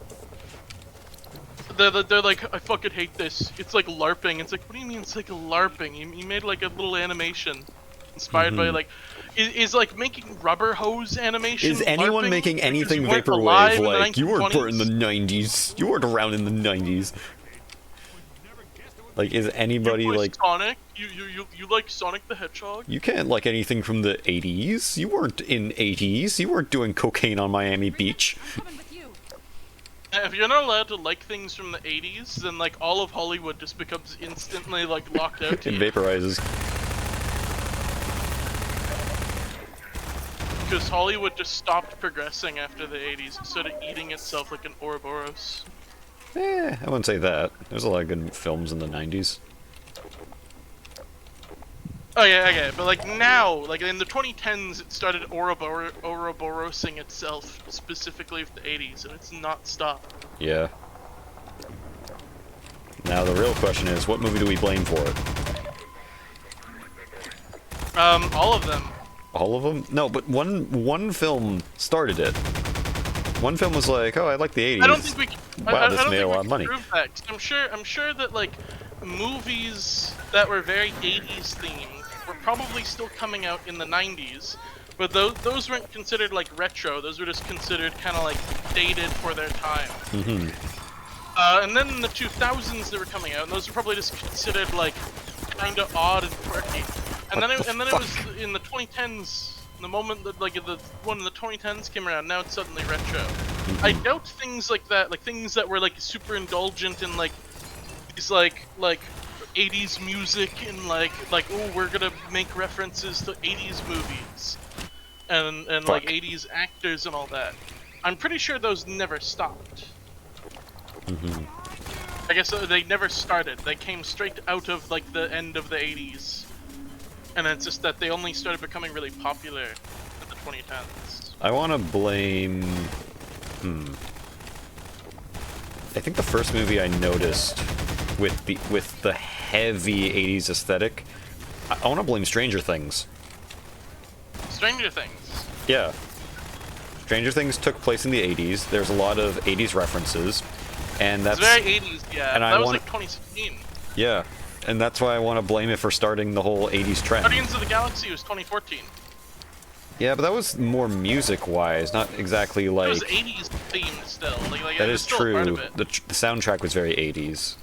they're like, I fucking hate this. It's like LARPing. It's like, what do you mean it's like LARPing? He made like a little animation inspired by like, is like making rubber hose animation. Is anyone LARPing? making anything You weren't alive vaporwave in the like you weren't born in the 1920s? 90s? You weren't around in the 90s. Like, is anybody You play like Sonic? You like Sonic the Hedgehog? you can't like anything from the 80s? You weren't in 80s. You weren't doing cocaine on Miami Beach. I'm coming with you. If you're not allowed to like things from the 80s, then like all of Hollywood just becomes instantly like locked out to It you. vaporizes. Because Hollywood just stopped progressing after the 80s and started eating itself like an Ouroboros. I wouldn't say that. There's a lot of good films in the 90s. Oh yeah, okay, but like now, like in the 2010s, it started Ouroborosing itself specifically with the 80s, and it's not stopped. Yeah. Now the real question is, what movie do we blame for it? All of them. All of them? No, but one film started it. One film was like, oh, I like the 80s. I don't think we can. Wow, I this don't made think a we lot of can money. prove that, 'cause I'm sure that like movies that were very 80s themed were probably still coming out in the 90s, but those weren't considered like retro. Those were just considered kind of like dated for their time. Mm-hmm. And then in the 2000s they were coming out, and those were probably just considered like kind of odd and quirky. And then it was in the 2010s. The moment that like the one in the 2010s came around, now it's suddenly retro. Mm-hmm. I doubt things like that, like things that were like super indulgent in like these like 80s music and like oh, we're gonna make references to 80s movies and like 80s actors and all that. I'm pretty sure those never stopped. Mm-hmm. I guess they never started. They came straight out of like the end of the 80s. And it's just that they only started becoming really popular in the 2010s. I want to blame... I think the first movie I noticed with the heavy 80s aesthetic, I want to blame Stranger Things. Stranger Things. Yeah. Stranger Things took place in the 80s. There's a lot of 80s references, and that's... It's very 80s, yeah. And that I was want... like 2016. Yeah. And that's why I want to blame it for starting the whole 80s trend. Guardians of the Galaxy was 2014. Yeah, but that was more music-wise, not exactly like... It was 80s themed still. Like that it is was still a part true. of it. The soundtrack was very 80s.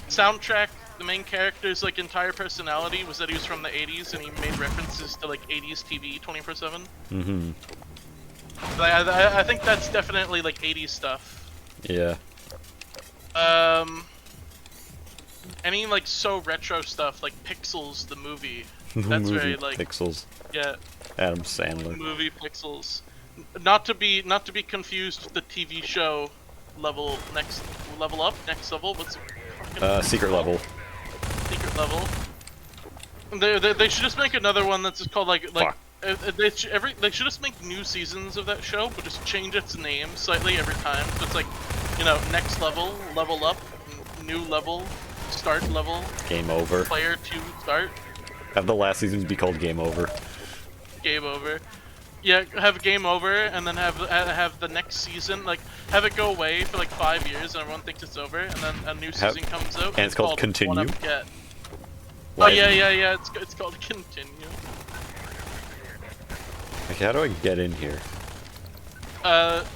Soundtrack, the main character's like entire personality was that he was from the 80s and he made references to like 80s TV 24/7. Mm-hmm. I think that's definitely like 80s stuff. Yeah. Any like so retro stuff like Pixels the movie. The That's movie very like Pixels. yeah. Adam Sandler. Movie Pixels. Not to be confused with the TV show level up next level. What's it Secret Level. Secret Level. They should just make another one that's just called like they should just make new seasons of that show, but just change its name slightly every time. So it's like, you know, next level, level up, new level, start level, Game Over. player 2 start, Have the last seasons be called Game Over. game over. Yeah, have game over, and then have the next season, like have it go away for like 5 years, and everyone thinks it's over, and then a new season comes out, and it's called Continue? One Up Get. Oh Like- yeah, it's called Continue. Okay, how do I get in here?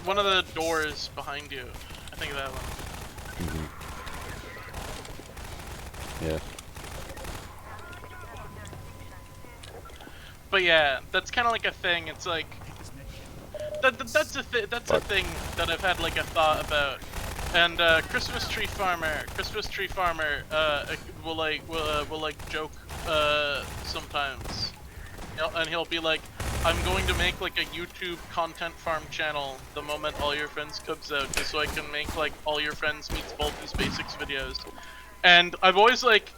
One of the doors behind you. I think that one. Yeah. But yeah, that's kind of like a thing. It's like that's a thing that I've had like a thought about. And Christmas Tree Farmer will like joke sometimes, and he'll be like, "I'm going to make like a YouTube content farm channel the moment All Your Friends comes out, just so I can make like All Your Friends Meets Baldi's Basics videos." And I'm always like,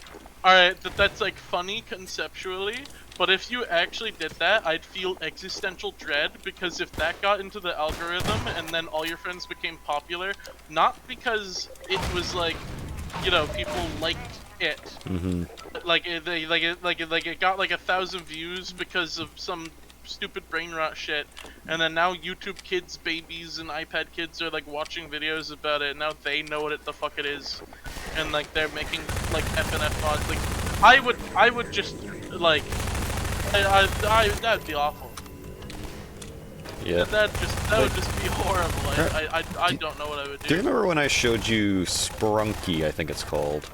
alright, that's like funny conceptually, but if you actually did that, I'd feel existential dread, because if that got into the algorithm and then All Your Friends became popular, not because it was like, you know, people liked it, like it got like 1,000 views because of some stupid brain rot shit, and then now YouTube kids, babies, and iPad kids are like watching videos about it, and now they know what the fuck it is, and like they're making like FNF mods. Like I would just like that'd be awful. Yeah. That would just be horrible. I don't know what I would do. Do you remember when I showed you Sprunky, I think it's called?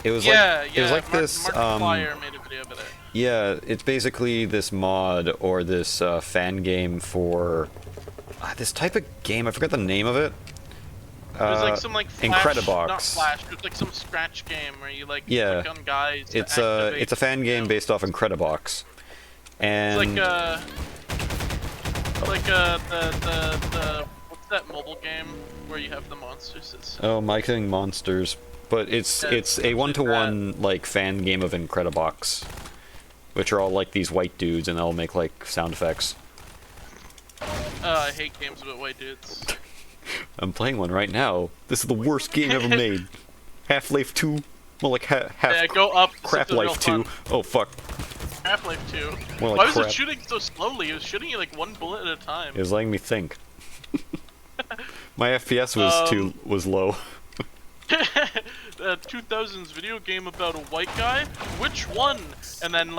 It was it was like this Markiplier made a video about it. Yeah, it's basically this mod or this fan game for this type of game. I forgot the name of it. It was like some like Flash, Incredibox. not Flash, it was like some scratch game where you like Yeah. click on guys. to It's activate a fan game based off Incredibox, and It's like the what's that mobile game where you have the monsters? It's My Killing Monsters, but it's Yeah, it's a one-to-one like fan game of Incredibox, which are all like these white dudes, and they'll make like sound effects. I hate games about white dudes. I'm playing one right now. This is the worst game ever made. Half-Life 2. Well, like half. Yeah, go up. Crap-Life 2. Oh fuck. Half-Life 2. More like Why was crap. it shooting so slowly? It was shooting you like one bullet at a time. It was letting me think. My FPS was low. 2000s video game about a white guy? Which one? And then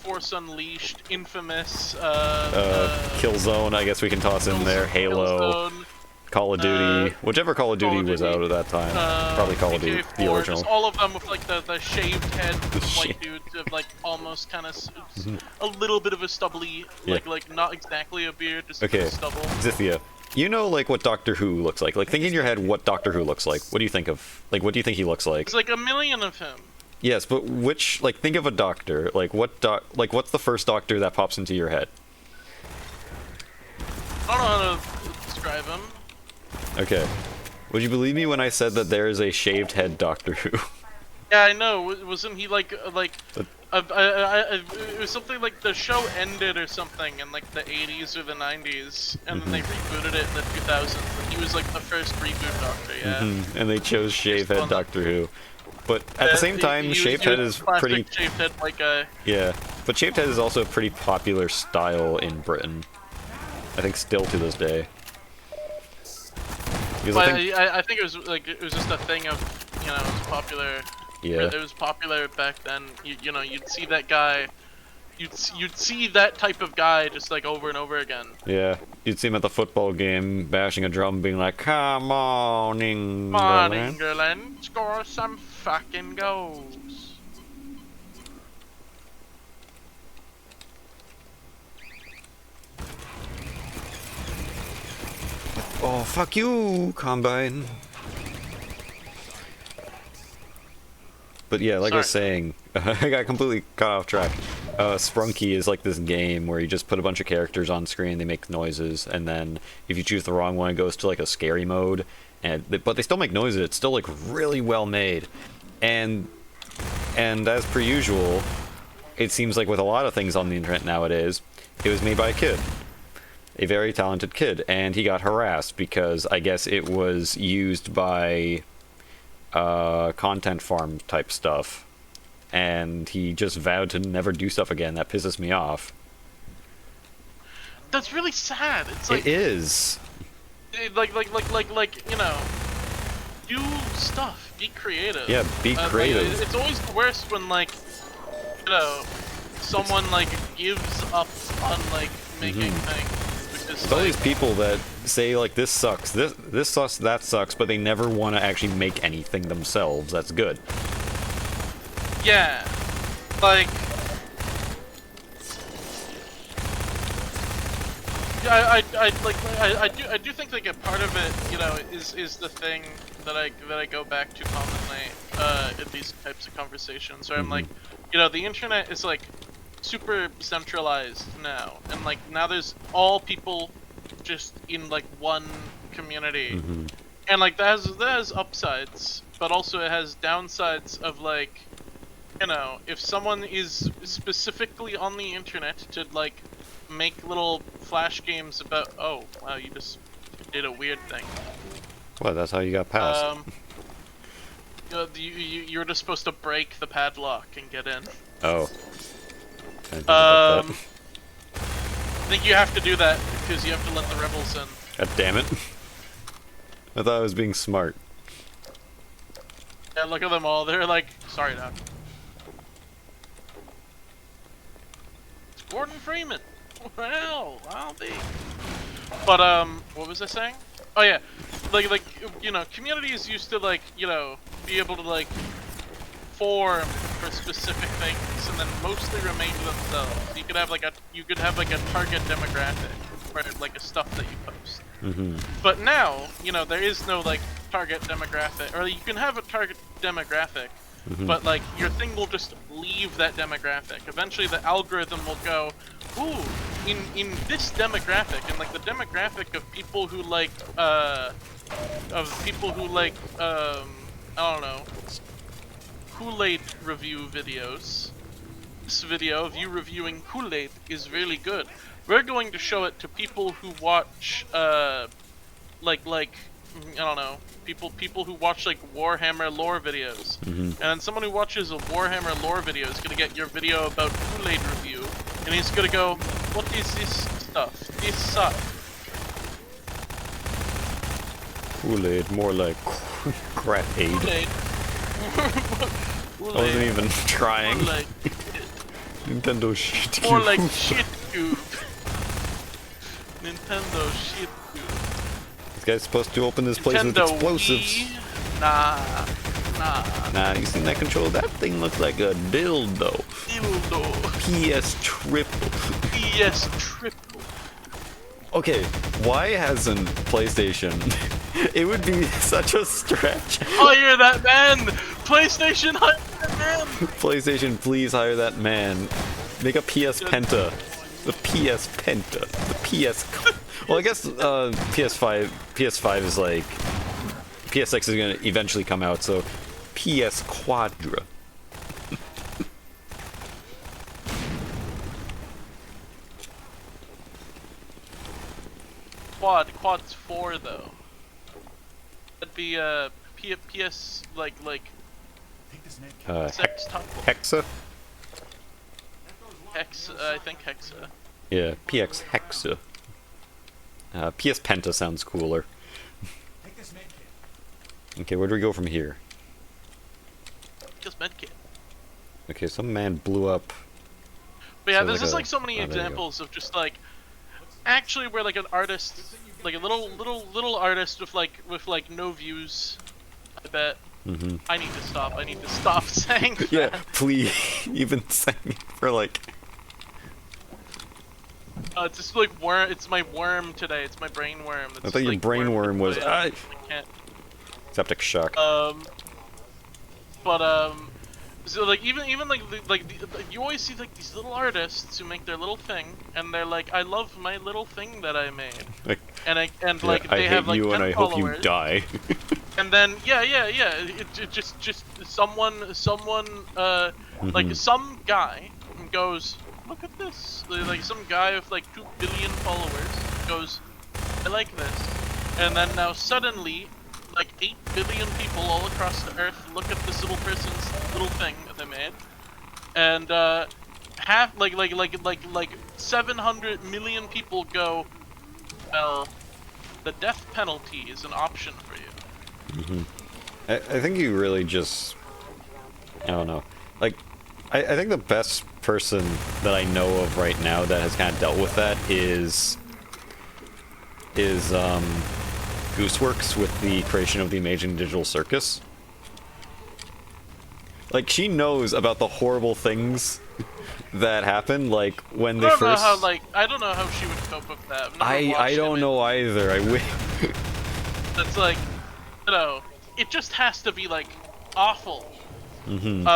Force Unleashed, Infamous, Killzone, I guess we can toss in there. Halo, Killzone, Call of Duty, whichever Call of Call Duty of was Duty, out at that time. Probably Call of Duty, GTA the 4, original. just all of them with like the shaved head white shaved- dudes of like almost kind of a little bit of a stubbly, Yeah. like not exactly a beard, just Okay, a stubble. Zythia, you know like what Doctor Who looks like. Like think in your head what Doctor Who looks like. What do you think of? Like what do you think he looks like? There's like a million of him. Yes, but which like think of a doctor. Like what's the first doctor that pops into your head? I don't know how to describe him. Okay. Would you believe me when I said that there is a shaved head Doctor Who? Yeah, I know. Wasn't he like But- it was something like the show ended or something in like the 80s or the 90s, and then they rebooted it in the 2000s. And he was like the first reboot Doctor. Yeah. And they chose shaved head fun. Doctor Who. But at the same time, he shaved was head is classic pretty. Shaved head white guy. Yeah, but shaved head is also a pretty popular style in Britain. I think still to this day. Because But I think, I think it was just a thing of, you know, it was popular. yeah, It was popular back then. You know, you'd see that guy. You'd see that type of guy just like over and over again. yeah. You'd see him at the football game, bashing a drum, being like, "Come on, England." Come on, England, score some fucking goals. Oh, fuck you, Combine. But yeah, like I was saying, I got completely caught off track. Sprunky is like this game where you just put a bunch of characters on screen, they make noises, and then if you choose the wrong one, it goes to like a scary mode. But they still make noises. It's still like really well made, and as per usual, it seems like with a lot of things on the internet nowadays, it was made by a kid. A very talented kid, and he got harassed because I guess it was used by content farm type stuff, and he just vowed to never do stuff again. That pisses me off. That's really sad. It's like It is. like you know, do stuff. Be creative. Yeah, be creative. It's always the worst when like, you know, someone like gives up on like making things. Because, It's all like, these people that say like this sucks, this sucks, that sucks, but they never want to actually make anything themselves. That's good. yeah, like. Yeah, I do think like a part of it, you know, is the thing that I go back to commonly in these types of conversations where I'm like, you know, the internet is like super centralized now, and like now there's all people just in like one community, and like that has upsides, but also it has downsides of like, you know, if someone is specifically on the internet to like make little flash games about, oh wow, you just did a weird thing. Well, that's how you got passed. You know, you're just supposed to break the padlock and get in. Oh. I didn't think about I that. think you have to do that because you have to let the rebels in. God damn it. I thought I was being smart. Yeah, look at them all. They're like, sorry, Doc. It's Gordon Freeman. Well, I'll be. But what was I saying? Oh yeah, like you know, communities used to like, you know, be able to like form for specific things and then mostly remain to themselves. You could have like a target demographic for like a stuff that you post. But now, you know, there is no like target demographic, or you can have a target demographic, but like your thing will just leave that demographic. Eventually, the algorithm will go, ooh, in this demographic, and like the demographic of people who like I don't know, Kool-Aid review videos. This video of you reviewing Kool-Aid is really good. We're going to show it to people who watch I don't know, people who watch like Warhammer lore videos, and then someone who watches a Warhammer lore video is gonna get your video about Kool-Aid review, and he's gonna go, "What is this stuff? This sucks." Kool-Aid, more like crap-aid. Kool-Aid. I wasn't even trying. More like, Nintendo shit. more like shit cube. Nintendo shit cube. This guy's supposed to open this place with Nintendo explosives. Wii? Nah. Nah, you seen that controller? That thing looks like a dildo. Dildo. PS triple. PS triple. Okay, why hasn't PlayStation? It would be such a stretch. Hire that man! PlayStation, hire that man! PlayStation, please hire that man. Make a PS Penta. The PS Penta. The PS. Well, I guess PS5 is like PS6 is gonna eventually come out, so PS Quadra. Quad's 4 though. That'd be PS like sex top Hexa. Hex. I think Hexa. Yeah, PX Hexa. PS Penta sounds cooler. Okay, where do we go from here? Just medkit. Okay, some man blew up. But yeah, So there's like just a- like so many oh, there you go. examples of just like actually where like an artist, like a little artist with like no views. I bet. Mm-hmm. I need to stop saying that. Yeah, please. Even saying it for like. It's just like worm. It's my worm today. It's my brain worm. I thought your brain worm was. I can't. Septic shock. So like even you always see like these little artists who make their little thing, and they're like, I love my little thing that I made, Like, and yeah, like I they hate have like you 10 and I followers, hope you die. and then it just someone like some guy goes, look at this, like some guy with like 2 billion followers goes, I like this, and then now suddenly like 8 billion people all across the earth look at this little person's little thing that they made, and half like 700 million people go, well, the death penalty is an option for you. I think you really just. I don't know. Like, I think the best person that I know of right now that has kind of dealt with that is Gooseworks with the creation of the Amazing Digital Circus. Like, she knows about the horrible things that happen, like when they first. I don't know how she would cope with that. I've never I watched don't it. know either. I wish. It's like, you know, it just has to be like awful. Mm-hmm.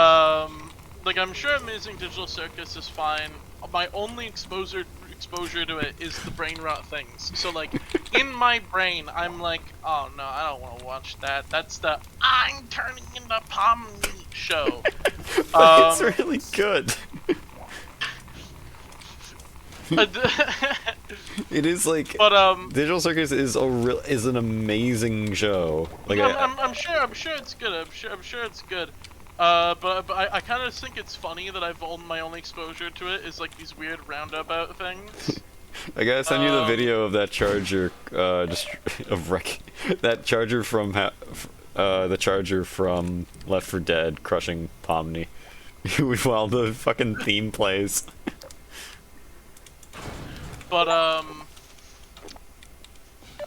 Like I'm sure Amazing Digital Circus is fine. My only exposure to it is the brain rot things. So like, in my brain, I'm like, oh no, I don't want to watch that. That's the I'm turning into Pomni show. But it's really good. It is like. But Digital Circus is an amazing show. Like I'm sure it's good. I'm sure it's good. But I kind of think it's funny that my only exposure to it is like these weird roundabout things. I gotta send you the video of that charger, that charger from the charger from Left 4 Dead crushing Pomni, while the fucking theme plays. But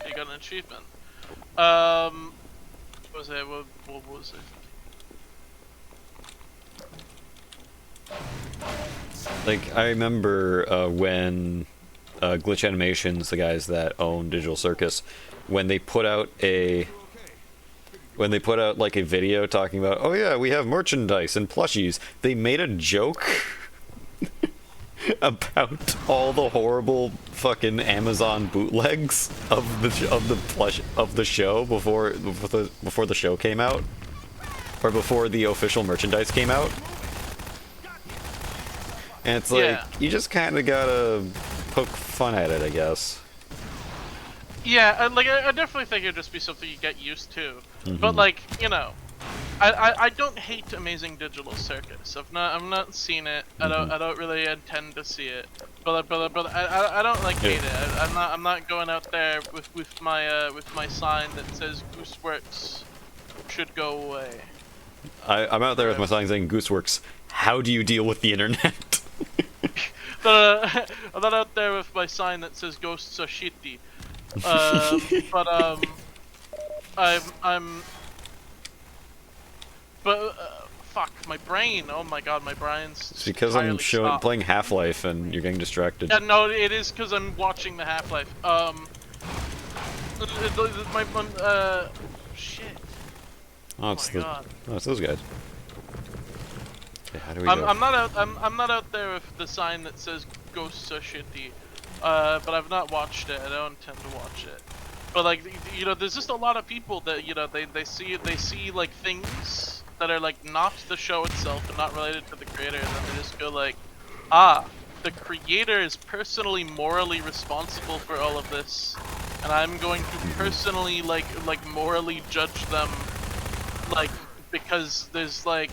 you got an achievement. What was it? What was it? Like, I remember when Glitch Animations, the guys that own Digital Circus, when they put out like a video talking about, oh yeah, we have merchandise and plushies, they made a joke about all the horrible fucking Amazon bootlegs of the show before the show came out, or before the official merchandise came out. And it's like, Yeah. you just kind of gotta poke fun at it, I guess. Yeah, I definitely think it'd just be something you get used to. Mm-hmm. But like, you know, I don't hate Amazing Digital Circus. I've not seen it. I don't really intend to see it. But I don't like hate it. I'm not going out there with my sign that says Gooseworks should go away. I'm out there with my sign saying Gooseworks. How do you deal with the internet? I'm not out there with my sign that says ghosts are shitty. But I'm but fuck my brain. Oh my god, my brain's It's because I'm entirely stopped. playing Half-Life and you're getting distracted. Yeah, no, it is because I'm watching the Half-Life. Shit. Oh, it's my god. it's those guys. Okay, how do we I'm go? I'm not out there with the sign that says ghosts are shitty. But I've not watched it. I don't intend to watch it. But like, you know, there's just a lot of people that, you know, they see like things that are like not the show itself and not related to the creator, and then they just go like, ah, the creator is personally morally responsible for all of this, and I'm going to personally like morally judge them, like, because there's like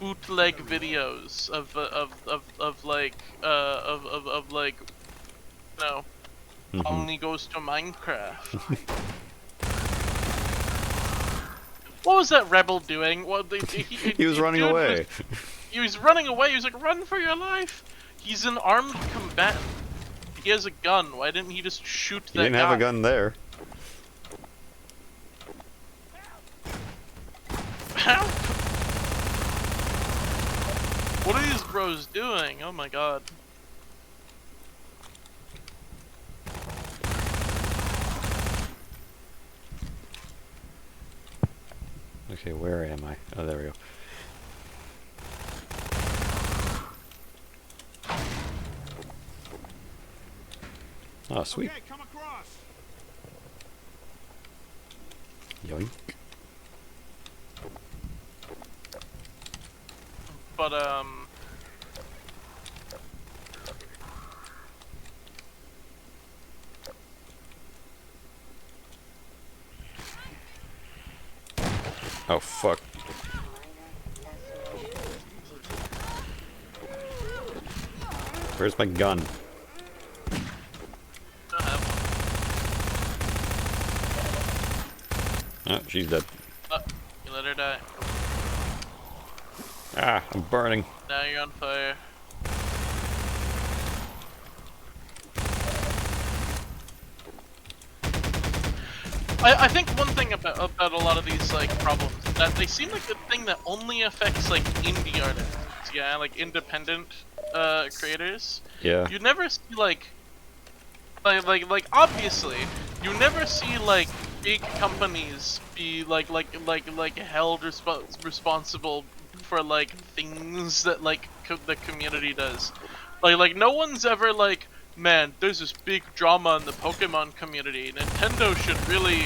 bootleg videos of like you know, only goes to Minecraft. What was that rebel doing? Well, He was running away. He was running away. He was like, "Run for your life!" He's an armed combatant. He has a gun. Why didn't he just shoot that He didn't have a gun there. Help! What are these bros doing? Oh my god. Okay, where am I? Oh, there we go. Oh, sweet. Okay, come across. Yoink. But Oh, fuck. Where's my gun? don't have one. Oh, she's dead. You let her die. Ah, I'm burning. Now you're on fire. I think one thing about a lot of these like problems is that they seem like the thing that only affects like indie artists, yeah, like independent creators. Yeah. You never see like obviously you never see like big companies be like held responsible for like things that like the community does. Like no one's ever like, man, there's this big drama in the Pokemon community. Nintendo should really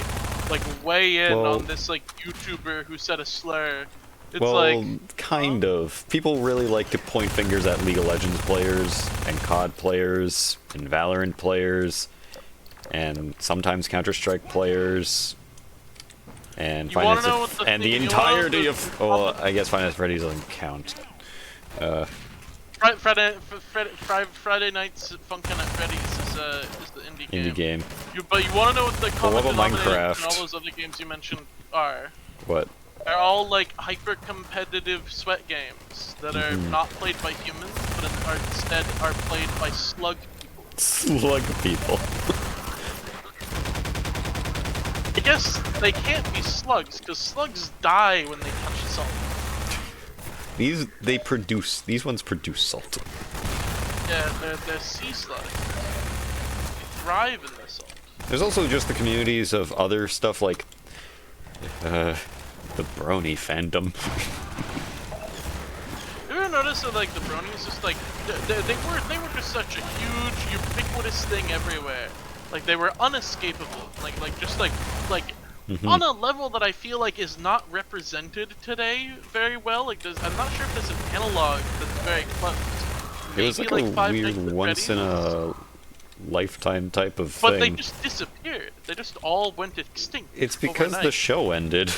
like weigh in Well, on this like YouTuber who said a slur. It's well, like kind of. People really like to point fingers at League of Legends players, and COD players, and Valorant players, and sometimes Counter-Strike players, and You wanna know what the and the thing- you wanna know entirety the of. Well, I guess Final Fantasy Freddy's doesn't count. Friday Nights Funkin' at Freddy's is the indie game. Indie game. But you want to know what the Well, common what about denominator in Minecraft? all those other games you mentioned are? What? They're all like hyper-competitive sweat games that are not played by humans, but instead are played by slug people. Slug people. I guess they can't be slugs, because slugs die when they touch salt. These ones produce salt. Yeah, they're sea slugs. They thrive in the salt. There's also just the communities of other stuff like the brony fandom. You ever notice that like the bronies just like they were just such a huge ubiquitous thing everywhere. Like they were unescapable. Like just like on a level that I feel like is not represented today very well. Like I'm not sure if there's an analog that's very close. It was Maybe, like a Five weird Nights at once in Freddy's. a lifetime type of But they thing. just disappeared. They just all went extinct. It's because the overnight. show ended.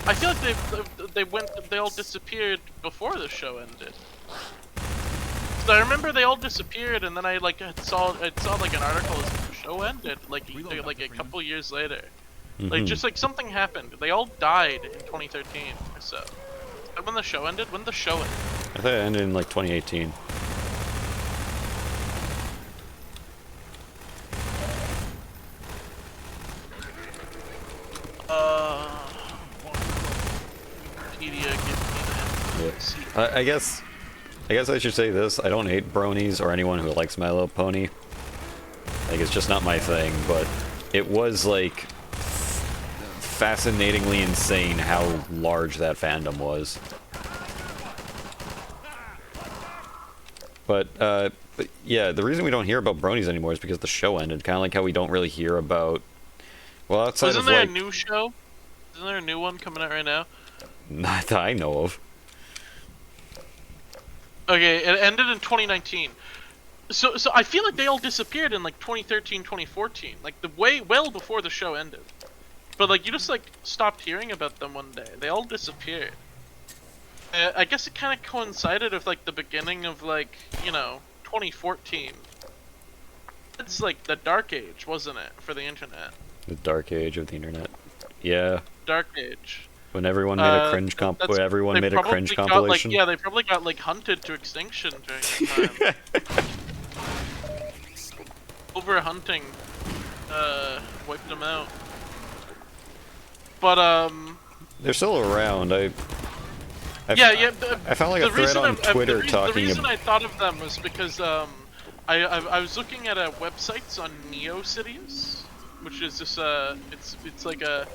I feel like they all disappeared before the show ended. So I remember they all disappeared, and then I saw like an article as the show ended like a couple years later. Like just like something happened. They all died in 2013 or so. And when the show ended? When the show ended? I thought it ended in like 2018. Wikipedia give me Yeah. that. See. I guess I should say this. I don't hate bronies or anyone who likes My Little Pony. Like, it's just not my thing, but it was like fascinatingly insane how large that fandom was. But yeah, the reason we don't hear about bronies anymore is because the show ended. Kind of like how we don't really hear about. Well, outside Wasn't of there like, a new show? Isn't there a new one coming out right now? not that I know of. Okay, it ended in 2019. So I feel like they all disappeared in like 2013, 2014, like well before the show ended. But like you just like stopped hearing about them one day. They all disappeared. I guess it kind of coincided with like the beginning of like 2014. It's like the dark age, wasn't it, for the internet? The dark age of the internet. Yeah, Dark age. when everyone made a cringe when everyone they made a cringe probably got, compilation. Like, yeah, they probably got like hunted to extinction during that time. Overhunting wiped them out. But They're still around. I found like a thread on Twitter talking The reason about. I thought of them was because I was looking at websites on NeoCities, which is just it's like a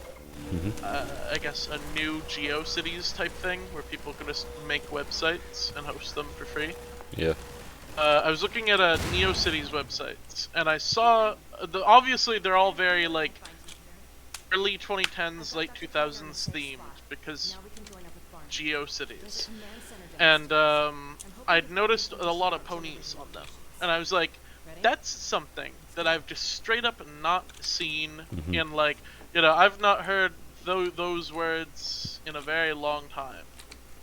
I guess a new GeoCities type thing where people can just make websites and host them for free. Yeah. I was looking at NeoCities websites, and I saw obviously they're all very like early 2010s, late 2000s themed because GeoCities, and I'd noticed a lot of ponies on them, and I was like, that's something that I've just straight up not seen in like I've not heard those words in a very long time.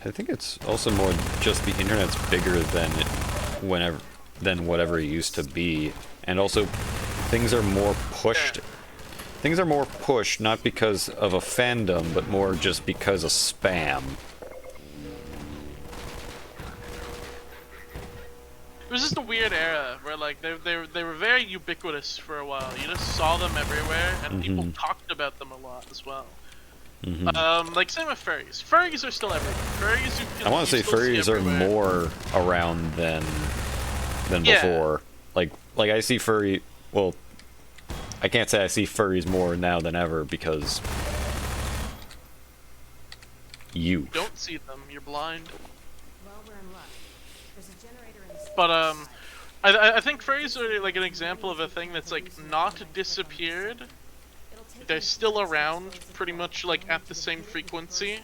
I think it's also more just the internet's bigger than whatever it used to be, and also things are more pushed. Things are more pushed not because of a fandom, but more just because of spam. It was just a weird era where like they were very ubiquitous for a while. You just saw them everywhere, and people talked about them a lot as well. Like same with furries. Furries are still everywhere. Furries you can. I want to say you still see furries are everywhere. more around than Yeah. before. Like I see furry. Well, I can't say I see furries more now than ever because you. Don't see them. You're blind. Well, we're in luck. There's a generator in the But I think furries are like an example of a thing that's like not disappeared. They're still around, pretty much like at the same frequency.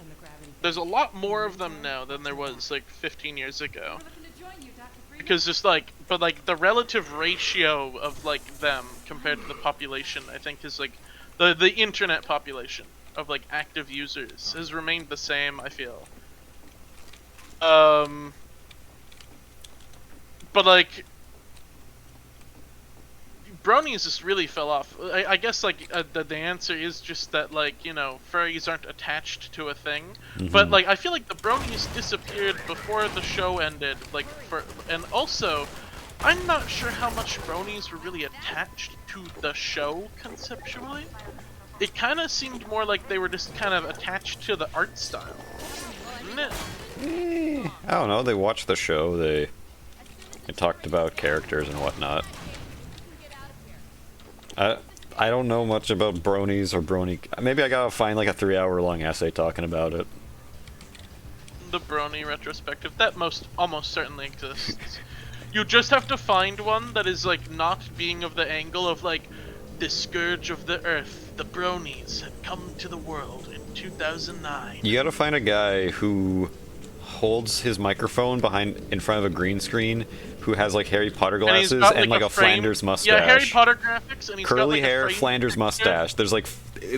There's a lot more of them now than there was like 15 years ago. Looking to join you, Dr. Freeman. Because just like, but like the relative ratio of like them compared to the population, I think is like the internet population of like active users has remained the same. I feel. But like, bronies just really fell off. I guess like the answer is just that like furries aren't attached to a thing. But like I feel like the bronies disappeared before the show ended. And also, I'm not sure how much bronies were really attached to the show conceptually. It kind of seemed more like they were just kind of attached to the art style. Didn't it? I don't know. They watched the show. They talked about characters and whatnot. I don't know much about bronies or brony. Maybe I gotta find like a 3-hour-long essay talking about it. The brony retrospective that almost certainly exists. You just have to find one that is like not being of the angle of like the scourge of the earth. The bronies had come to the world in 2009. You gotta find a guy who holds his microphone in front of a green screen, who has like Harry Potter And he's glasses got, and like a frame- Flanders mustache. Yeah, Harry Potter graphics, and he's got, Curly like, a hair, framed Flanders picture. mustache. There's like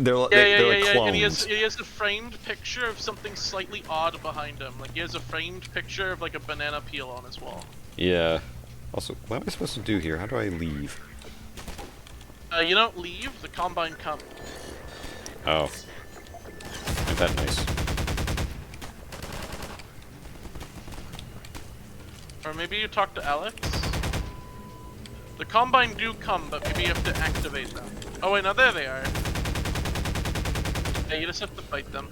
they're like And clones. he has a framed picture of something slightly odd behind him. Like he has a framed picture of like a banana peel on his wall. Yeah. Also, what am I supposed to do here? How do I leave? You don't leave, the Combine come. Oh. Isn't that nice? Or maybe you talk to Alex? The Combine do come, but maybe you have to activate them. Oh wait, no, there they are. Yeah, you just have to fight them.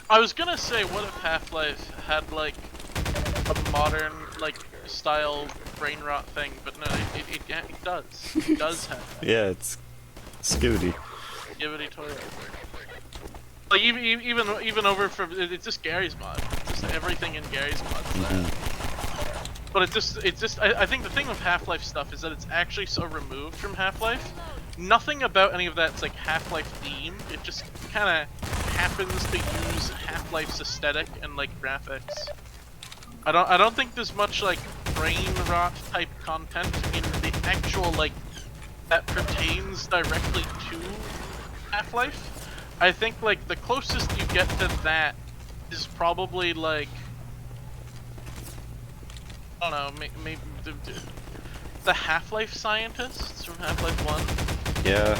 I was gonna say, what if Half-Life had like a modern like style brain rot thing, but no, it does. It does have that. Yeah, it's Scooty. Skibidi toilet. Like even over from it's just Gary's mod. It's just everything in Gary's mod. But it's just I think the thing with Half-Life stuff is that it's actually so removed from Half-Life. Nothing about any of that's like Half-Life themed. It just kind of happens to use Half-Life's aesthetic and like graphics. I don't think there's much like brain rot type content in the actual like that pertains directly to Half-Life. I think like the closest you get to that is probably like I don't know, maybe the Half-Life scientists from Half-Life 1. Yeah.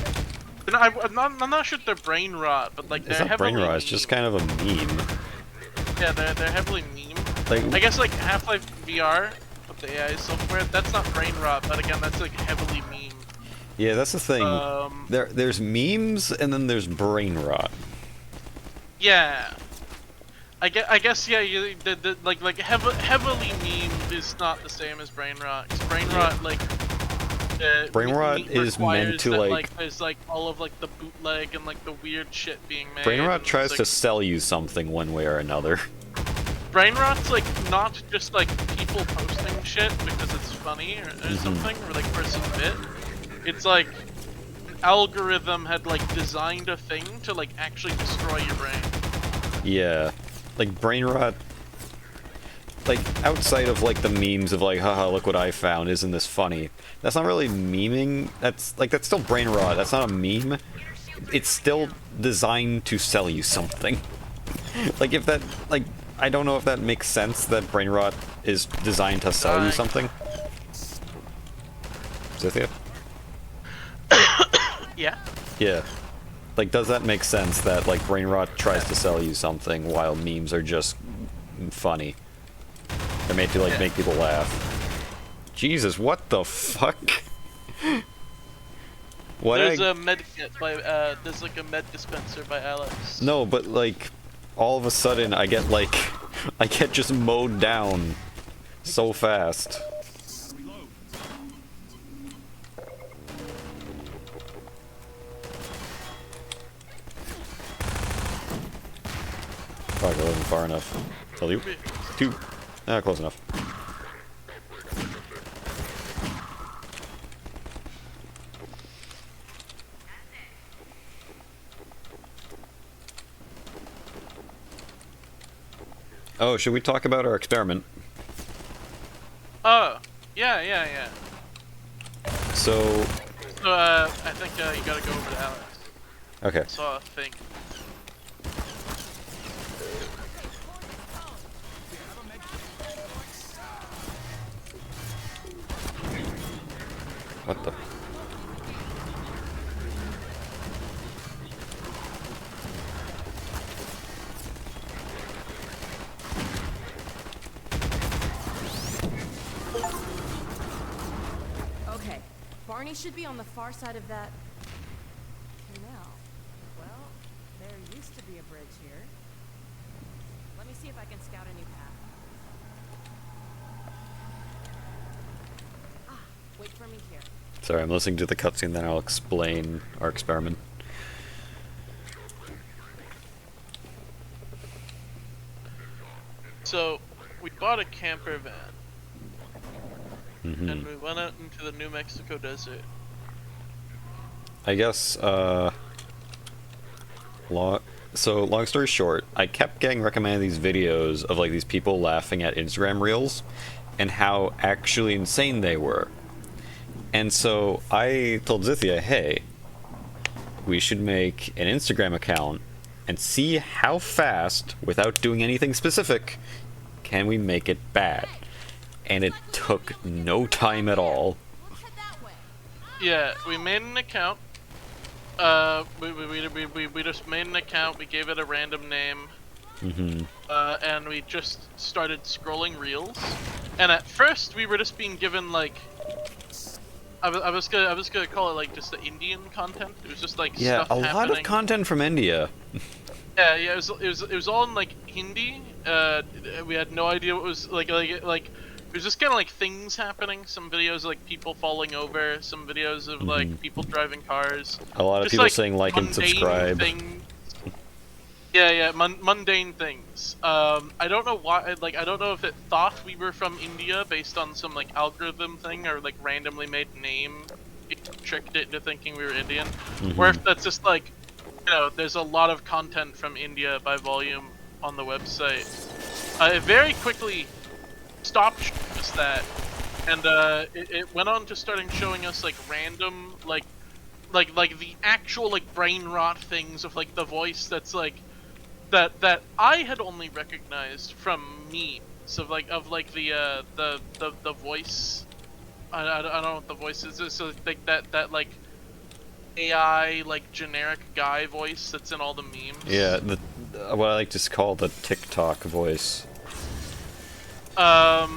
No, I'm not sure if they're brain rot, but like It's they're not brain heavily rot, it's just kind of a meme. Yeah, they're heavily meme. Like, I guess like Half-Life VR with the AI software, that's not brain rot, but again, that's like heavily meme. yeah, that's the thing. There's memes and then there's brain rot. Yeah. I guess yeah. Like heavily memed is not the same as brain rot. 'Cause brain rot like. Brain rot is meant to that, like there's like all of like the bootleg and like the weird shit being made. brain rot and tries like, to sell you something one way or another. Brain rot's like not just like people posting shit because it's funny or something, or like for some bit. It's like an algorithm had like designed a thing to like actually destroy your brain. Yeah, like brain rot. Like outside of like the memes of like, haha, look what I found, isn't this funny? That's not really memeing. That's still brain rot. That's not a meme. It's still designed to sell you something. Like if that, like, I don't know if that makes sense that brain rot is designed to sell you something. Zythia? Yeah. Yeah. Like, does that make sense that like brain rot tries to sell you something while memes are just funny? They're made to like make people laugh. Jesus, what the fuck? What? There's a med kit by there's like a med dispenser by Alex. No, but like all of a sudden I get just mowed down so fast. Fuck, I wasn't far enough. Tell you? Two. Ah, close enough. Oh, should we talk about our experiment? Oh, yeah. So, I think you gotta go over to Alex. okay. I saw a thing. What the? Okay, Barney should be on the far side of that canal. Well, there used to be a bridge here. Let me see if I can scout a new path. Ah, wait for me here. Sorry, I'm listening to the cutscene, then I'll explain our experiment. So we bought a camper van Hmm. and we went out into the New Mexico desert. I guess, long story short, I kept getting recommended these videos of like these people laughing at Instagram reels and how actually insane they were. And so I told Zythia, hey, we should make an Instagram account and see how fast, without doing anything specific, can we make it bad. And it took no time at all. Let's head that way. Yeah, we made an account. We just made an account. We gave it a random name. Mm-hmm. And we just started scrolling reels. And at first, we were just being given like, I was gonna call it like just the Indian content. It was just like Yeah, stuff a lot happening. of content from India. Yeah, it was all in like Hindi. We had no idea what was like it was just kind of like things happening. Some videos of, like people falling over. Some videos of like people driving cars. A lot of Just, people like, saying like and mundane subscribe. things. Yeah, mundane things. I don't know why. Like, I don't know if it thought we were from India based on some like algorithm thing or like randomly made name. It tricked it into thinking we were Indian, or if that's just like, you know, there's a lot of content from India by volume on the website. It very quickly stopped showing us that, and it went on to starting showing us like random like the actual like brain rot things of like the voice that's like that I had only recognized from memes of like the voice. I don't know what the voice is. So like that like AI like generic guy voice that's in all the memes. Yeah, what I like to call the TikTok voice. I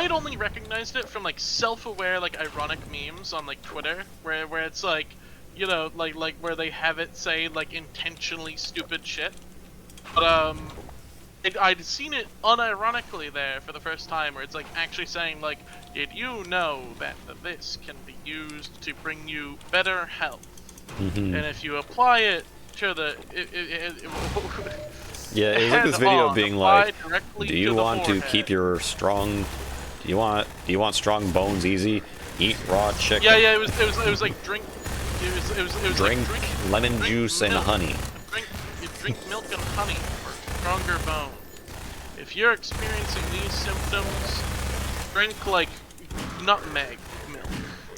had only recognized it from like self-aware like ironic memes on like Twitter where it's like, you know, like where they have it say like intentionally stupid shit. But I'd seen it unironically there for the first time, where it's like actually saying like, did you know that this can be used to bring you better health? Mm-hmm. And if you apply it to the Yeah, it was like this video on, being apply like, directly do you to the want to forehead. keep your strong? Do you want strong bones easy? Eat raw chicken. Yeah, it was like drink. It was Drink like lemon drink juice and milk. honey. Drink milk and honey for stronger bones. If you're experiencing these symptoms, drink like nutmeg milk.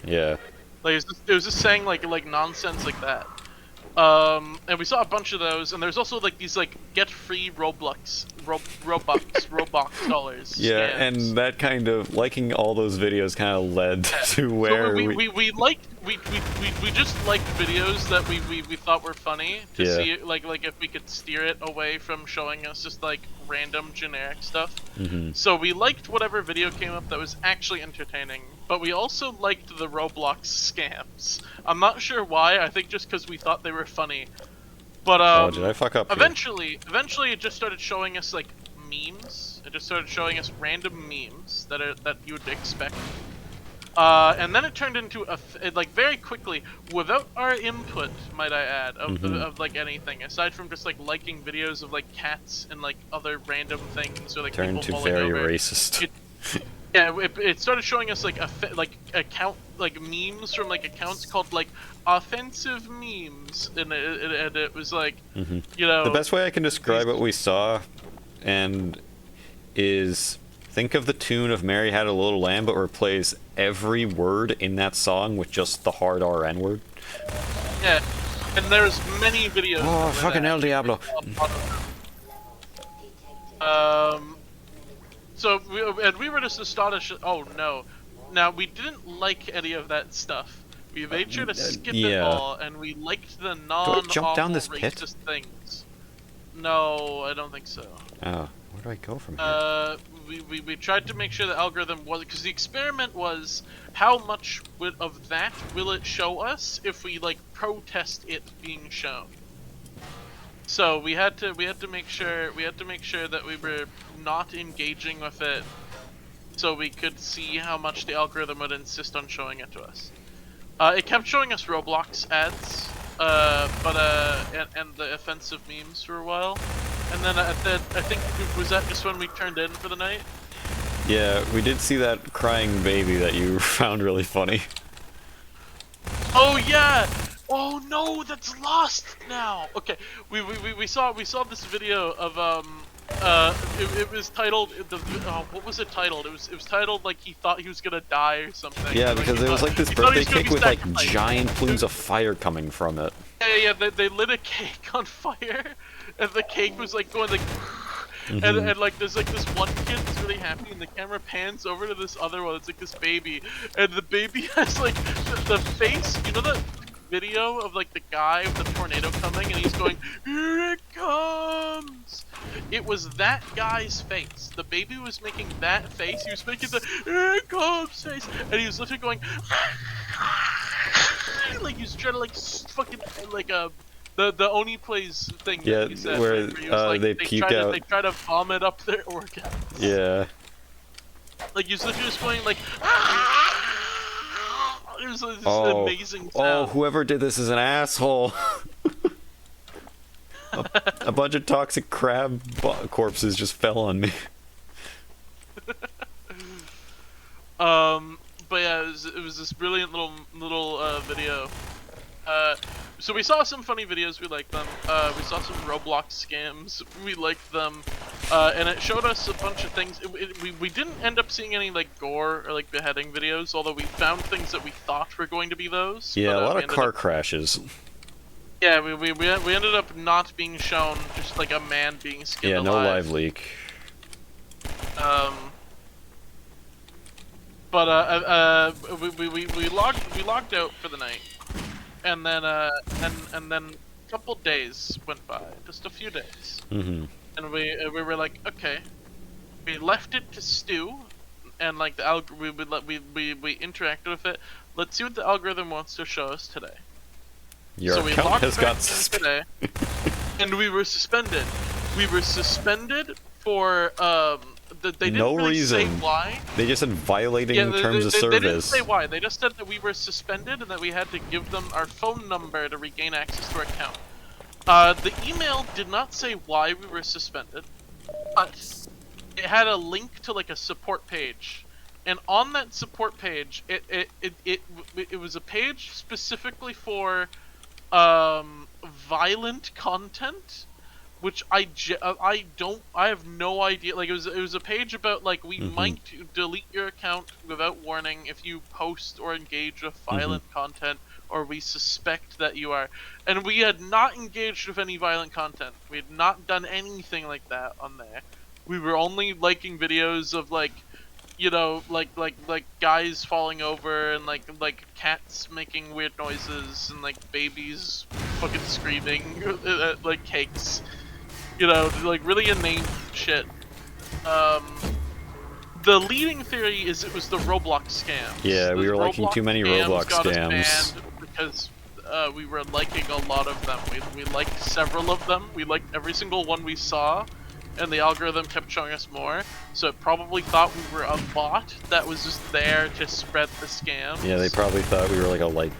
Yeah. Like it was just saying like nonsense like that. And we saw a bunch of those, and there's also like these like get free Robux dollars. Yeah, scams. and that kind of liking all those videos kind of led to where So we just liked videos that we thought were funny to Yeah. see like if we could steer it away from showing us just like random generic stuff. Mhm. So we liked whatever video came up that was actually entertaining, but we also liked the Roblox scams. I'm not sure why. I think just because we thought they were funny. But Oh, did I fuck up here? eventually it just started showing us like memes. It just started showing us random memes that you would expect. And then it turned into like very quickly, without our input, might I add, of like anything aside from just like liking videos of like cats and like other random things or like Turned people to falling very over. racist. It started showing us like account like memes from like accounts called like offensive memes, and it was like, you know, The best way I can describe what we saw, and is think of the tune of Mary Had a Little Lamb, but replace every word in that song with just the hard RN word. yeah. And there's many videos. Oh, where fucking that- El Diablo. So we were just astonished. Oh no! Now we didn't like any of that stuff. We made sure to skip it yeah. all, and we liked the non-awful jump down this pit? racist things. No, I don't think so. Oh, where do I go from here? We tried to make sure the algorithm was, because the experiment was how much of that will it show us if we like protest it being shown. So we had to make sure that we were not engaging with it, so we could see how much the algorithm would insist on showing it to us. It kept showing us Roblox ads, and the offensive memes for a while. And then I think was that just when we turned in for the night? Yeah, we did see that crying baby that you found really funny. Oh yeah! Oh no, that's lost now. Okay, we saw this video of it was titled what was it titled? It was titled like he thought he was gonna die or something. Yeah, Like, because he there was thought- like this he thought he birthday was gonna cake be with like sacrificed. giant plumes of fire coming from it. Yeah, they lit a cake on fire, and the cake was like going like, Mm-hmm. and like there's like this one kid that's really happy, and the camera pans over to this other one. It's like this baby, and the baby has like the face. You know that video of like the guy with the tornado coming, and he's going, "Here it comes." It was that guy's face. The baby was making that face. He was making the "Here it comes" face, and he was literally going. Like he was trying to like fucking like the Oni plays thing. Yeah, that you said, where, right? He was, like, they puke out. They try to vomit up their organs. Yeah. Like he was literally just going like. It was this amazing sound. Oh, whoever did this is an asshole. a bunch of toxic crab corpses just fell on me. But yeah, it was this brilliant little video. So we saw some funny videos, we liked them. We saw some Roblox scams, we liked them. And it showed us a bunch of things. We didn't end up seeing any like gore or like beheading videos, although we found things that we thought were going to be those. Yeah, but, a lot of car crashes. Yeah, we ended up not being shown just like a man being skinned alive. Yeah, no live leak. But we logged out for the night, and then and then a couple days went by, just a few days, Mm-hmm. and we were like, okay, we left it to stew, and like the we interacted with it. Let's see what the algorithm wants to show us today. Your So we account logged has back got in suspended. today, and we were suspended. We were suspended for they didn't No really say reason. why. They just said violating terms of they service. didn't say why. They just said that we were suspended and that we had to give them our phone number to regain access to our account. The email did not say why we were suspended, but it had a link to like a support page, and on that support page, it was a page specifically for violent content. Which I have no idea. Like it was a page about like we might delete your account without warning if you post or engage with violent content, or we suspect that you are. And we had not engaged with any violent content. We had not done anything like that on there. We were only liking videos of like, you know, like guys falling over and like cats making weird noises and like babies fucking screaming at like cakes. You know, like really inane shit. The leading theory is it was the Roblox scams. Yeah, we were liking too many Roblox got us scams. banned because we were liking a lot of them. We liked several of them. We liked every single one we saw, and the algorithm kept showing us more. So it probably thought we were a bot that was just there to spread the scams. Yeah, they probably thought we were like a light.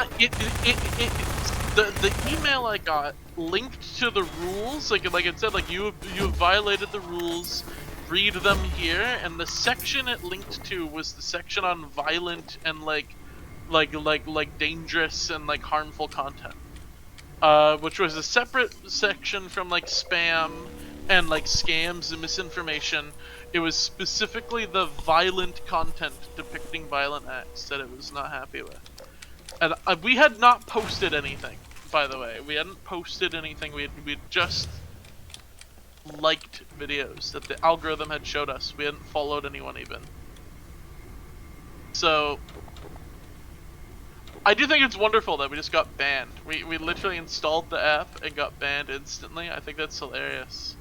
The email I got linked to the rules, like it said, like you have violated the rules, read them here, and the section it linked to was the section on violent and like dangerous and like harmful content, which was a separate section from like spam and like scams and misinformation. It was specifically the violent content depicting violent acts that it was not happy with. And we had not posted anything, by the way. We hadn't posted anything. We had just liked videos that the algorithm had showed us. We hadn't followed anyone even. So I do think it's wonderful that we just got banned. We literally installed the app and got banned instantly. I think that's hilarious.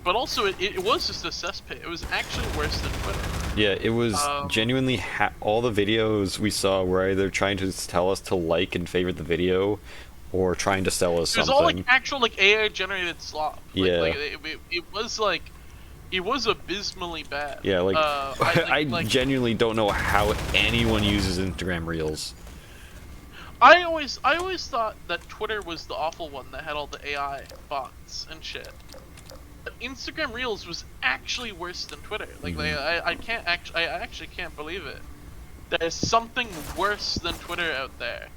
But also, it was just a cesspit. It was actually worse than Twitter. Yeah, it was genuinely all the videos we saw were either trying to tell us to like and favorite the video, or trying to sell us It was something. all like actual like AI generated slop. Yeah. It was abysmally bad. Yeah, like I like, genuinely don't know how anyone uses Instagram Reels. I always thought that Twitter was the awful one that had all the AI bots and shit. But Instagram Reels was actually worse than Twitter. Like, I actually can't believe it. There's something worse than Twitter out there.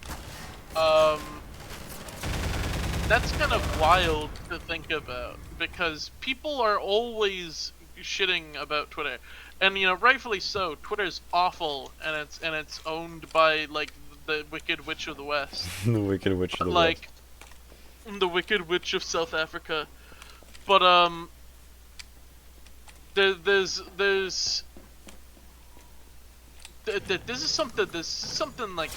That's kind of wild to think about because people are always shitting about Twitter, and you know, rightfully so. Twitter's awful, and it's owned by like the Wicked Witch of the West, The Wicked Witch of the like the Wicked Witch of South Africa. But there's this is something like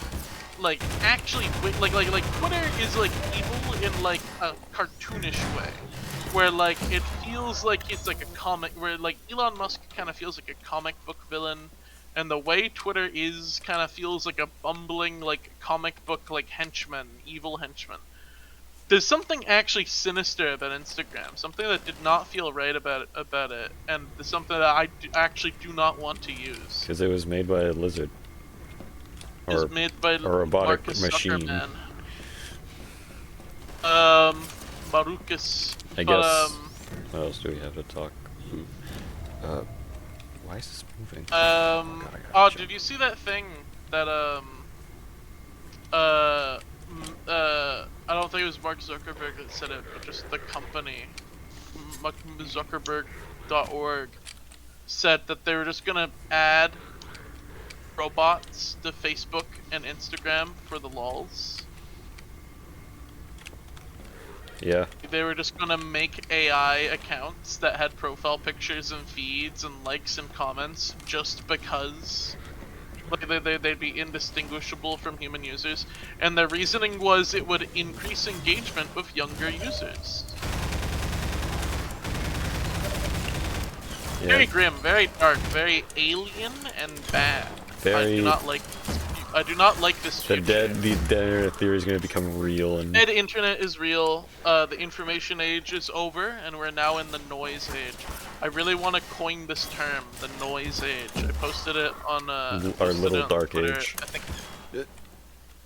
actually like Twitter is like evil in like a cartoonish way, where like it feels like it's like a comic, where like Elon Musk kind of feels like a comic book villain, and the way Twitter is kind of feels like a bumbling like comic book like henchman, evil henchman. There's something actually sinister about Instagram, something that did not feel right about it, and something that I actually do not want to use. Because it was made by a lizard. Is made by a robotic Marcus machine. Zuckerman. Marucus. I guess. What else do we have to talk? Why is this moving? Did you see that thing that I don't think it was Mark Zuckerberg that said it, but just the company, Zuckerberg.org, said that they were just gonna add robots to Facebook and Instagram for the lols. Yeah. They were just gonna make AI accounts that had profile pictures and feeds and likes and comments just because. Like they'd be indistinguishable from human users, and the reasoning was it would increase engagement with younger users. Yeah. Very grim, very dark, very alien and bad. Very. I do not like this future. The dead internet theory is going to become real, and Dead internet is real. The information age is over, and we're now in the noise age. I really want to coin this term, the noise age. I posted it on our little dark Twitter. age. I think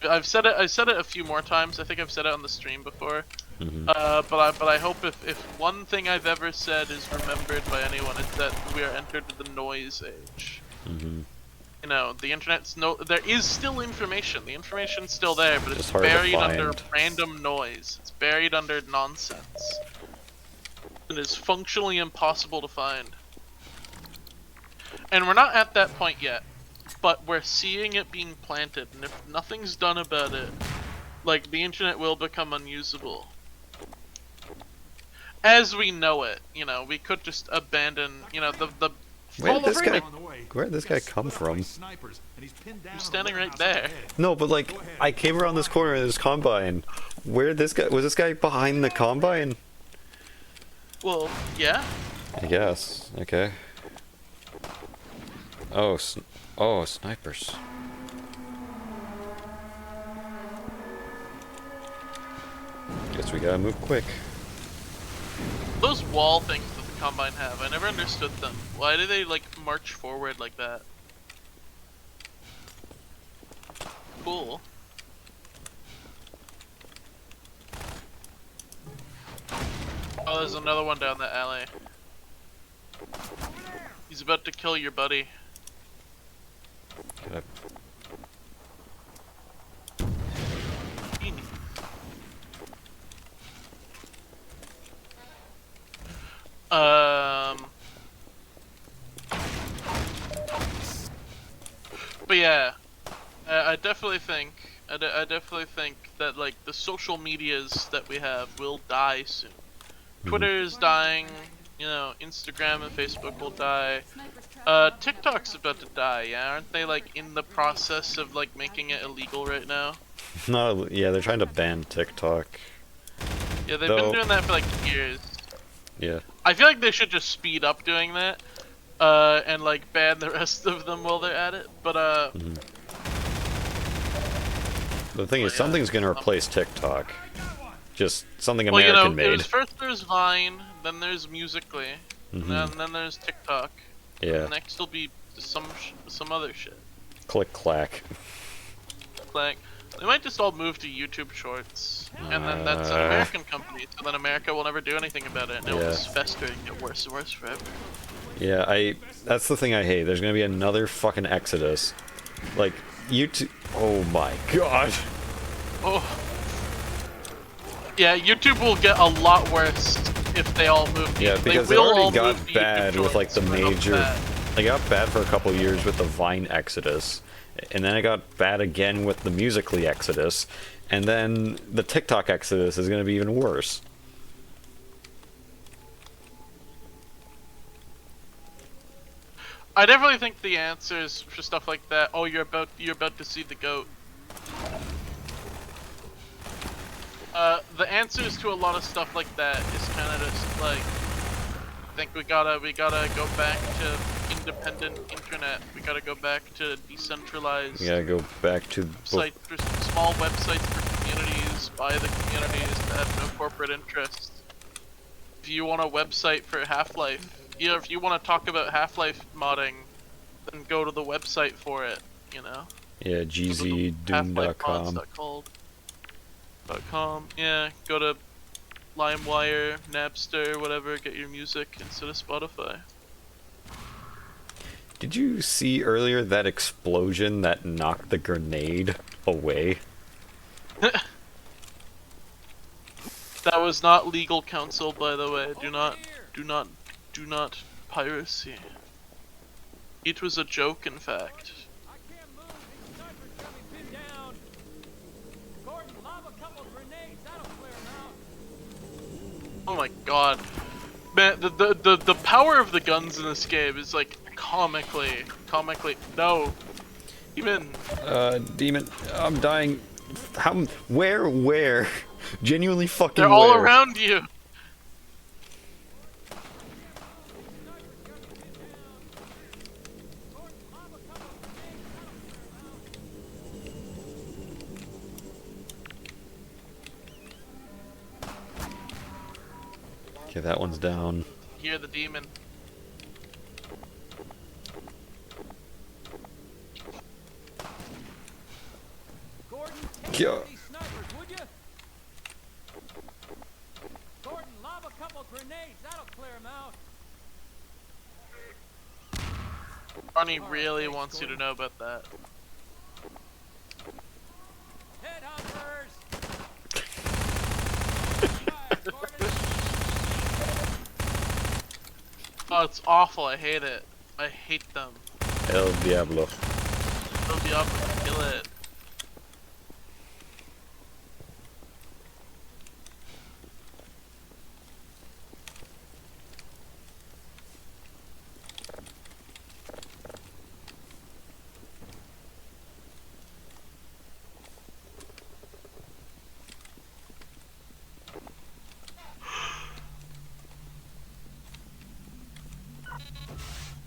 I've said it. I said it a few more times. I think I've said it on the stream before. But I hope if one thing I've ever said is remembered by anyone, it's that we are entered the noise age. You know, the internet's there is still information. The information's still there, but it's buried under random noise. It's buried under nonsense. It is functionally impossible to find. And we're not at that point yet, but we're seeing it being planted, and if nothing's done about it, like, the internet will become unusable. As we know it, you know, we could just abandon, you know, the Where did this guy come from? He's standing right there. No, but like, I came around this corner in this combine. Where did this guy? Was this guy behind the combine? Well, yeah. I guess. Okay. Oh, snipers. Guess we gotta move quick. Those wall things that the Combine have, I never understood them. Why do they, like, march forward like that? Cool. Oh, there's another one down the alley. He's about to kill your buddy. Get up. But yeah, I definitely think that like the social medias that we have will die soon. Twitter is dying, you know, Instagram and Facebook will die. TikTok's about to die, yeah, aren't they like in the process of like making it illegal right now? No, yeah, they're trying to ban TikTok. Yeah, they've been doing that for like years. Yeah. I feel like they should just speed up doing that, and like ban the rest of them while they're at it. But The thing is, something's gonna replace TikTok. Just something well, American you know, made. first there's Vine, then there's Musical.ly, and then there's TikTok. Yeah. And next will be some other shit. Click clack. Like, They might just all move to YouTube Shorts, and then that's an American company, so then America will never do anything about it, and it'll just fester and get worse and worse forever. Yeah, that's the thing I hate. There's gonna be another fucking exodus. Like, YouTube... Oh my god. Oh. Yeah, YouTube will get a lot worse if they all move. Yeah, because they it will all already got move to bad YouTube with, like, the Shorts, but not major... bad. It got bad for a couple years with the Vine exodus. And then it got bad again with the Musical.ly exodus. And then the TikTok exodus is gonna be even worse. I definitely think the answers for stuff like that. Oh, you're about to see the goat. The answers to a lot of stuff like that is kind of just like, I think we gotta go back to independent internet. We gotta go back to decentralized. We gotta go back to... Site for small websites for communities by the communities that have no corporate interests. If you want a website for Half-Life, if you want to talk about Half-Life modding, then go to the website for it, you know? Yeah, gzdoom.com. .com. Yeah, go to LimeWire, Napster, whatever, get your music instead of Spotify. Did you see earlier that explosion that knocked the grenade away? That was not legal counsel, by the way. Do not piracy. It was a joke, in fact. I can't move. These snipers got me pinned down. Gordon, lob a couple grenades. That'll clear them out. Oh my god. Man, the power of the guns in this game is like comically no. Demon, I'm dying. How? Where? Genuinely fucking They're all where? around you. Okay, that one's down. Hear the demon. Gordon, take Yeah. out these snipers, would you? Gordon, lob a couple grenades. That'll clear them out. Barney really wants you to know about that. Headhunters. Oh, it's awful. I hate it. I hate them. El Diablo. They'll be up and kill it.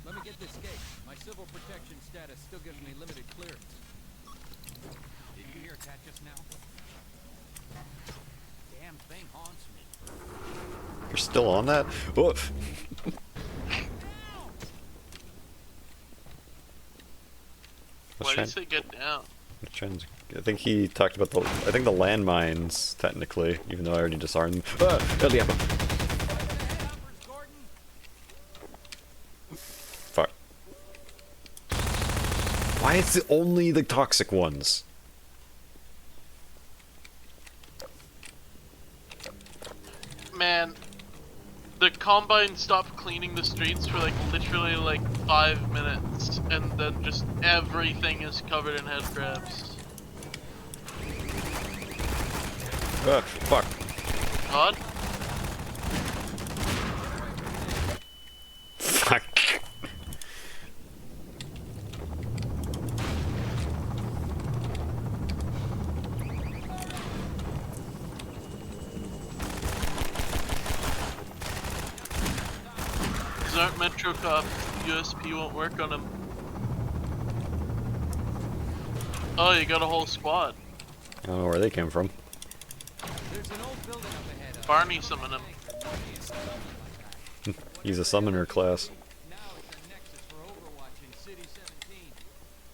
Let me get this straight. My civil protection status still gives me limited clearance. Did you hear a cat just now? Damn thing haunts me. You're still on that? Oh. Why did you say get down? I think he talked about I think the landmines, technically, even though I already disarmed them. Ah! El Diablo. Fuck. Why is it only the toxic ones? Man, the Combine stopped cleaning the streets for like literally like 5 minutes, and then just everything is covered in head crabs. Ah, fuck. God? Fuck. These aren't Metro Cop. USP won't work on them. Oh, you got a whole squad. I don't know where they came from. There's an old building up ahead. Barney summoned them. He's a summoner class. Now it's a nexus for Overwatch in City 17.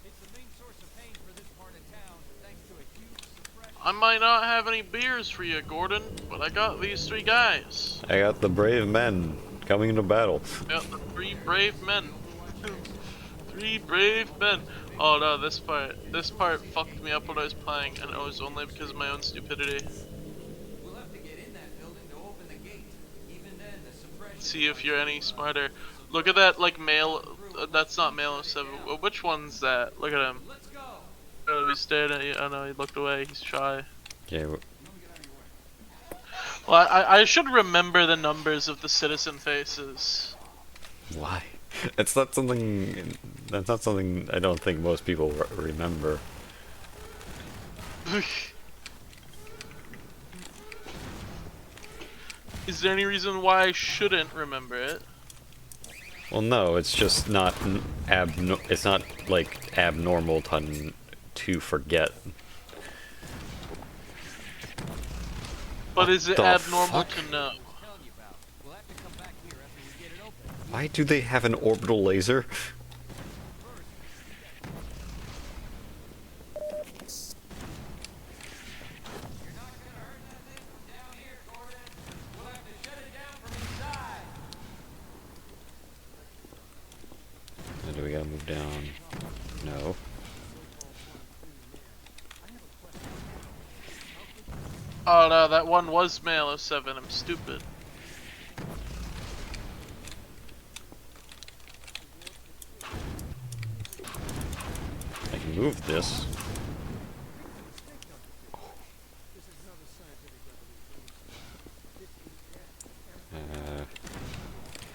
It's the main source of pain for this part of town, thanks to a huge have any beers for you, Gordon, but I got these 3 guys. I got the brave men coming into battle. Got the 3 brave men. 3 brave men. Oh no, this part fucked me up when I was playing, and it was only because of my own stupidity. We'll have to get in that building to open the gate. Even then, the suppression. See if you're any smarter. Look at that, like, male. That's not male 07. Which one's that? Look at him. Let's go. Oh, he stared at you. Oh no, he looked away. He's shy. Okay, Well, I should remember the numbers of the citizen faces. why? It's not something. That's not something I don't think most people remember. Is there any reason why I shouldn't remember it? Well, no, it's just not it's not like abnormal to forget. But What is it the abnormal fuck? to know? Telling you about. We'll have to come back here after we get it open. Why do they have an orbital laser? You're not gonna hurt that thing from down here, Gordon. We'll have to shut it down from inside. And do we gotta move down? No. Oh no, that one was male 07. I'm stupid. I can move this.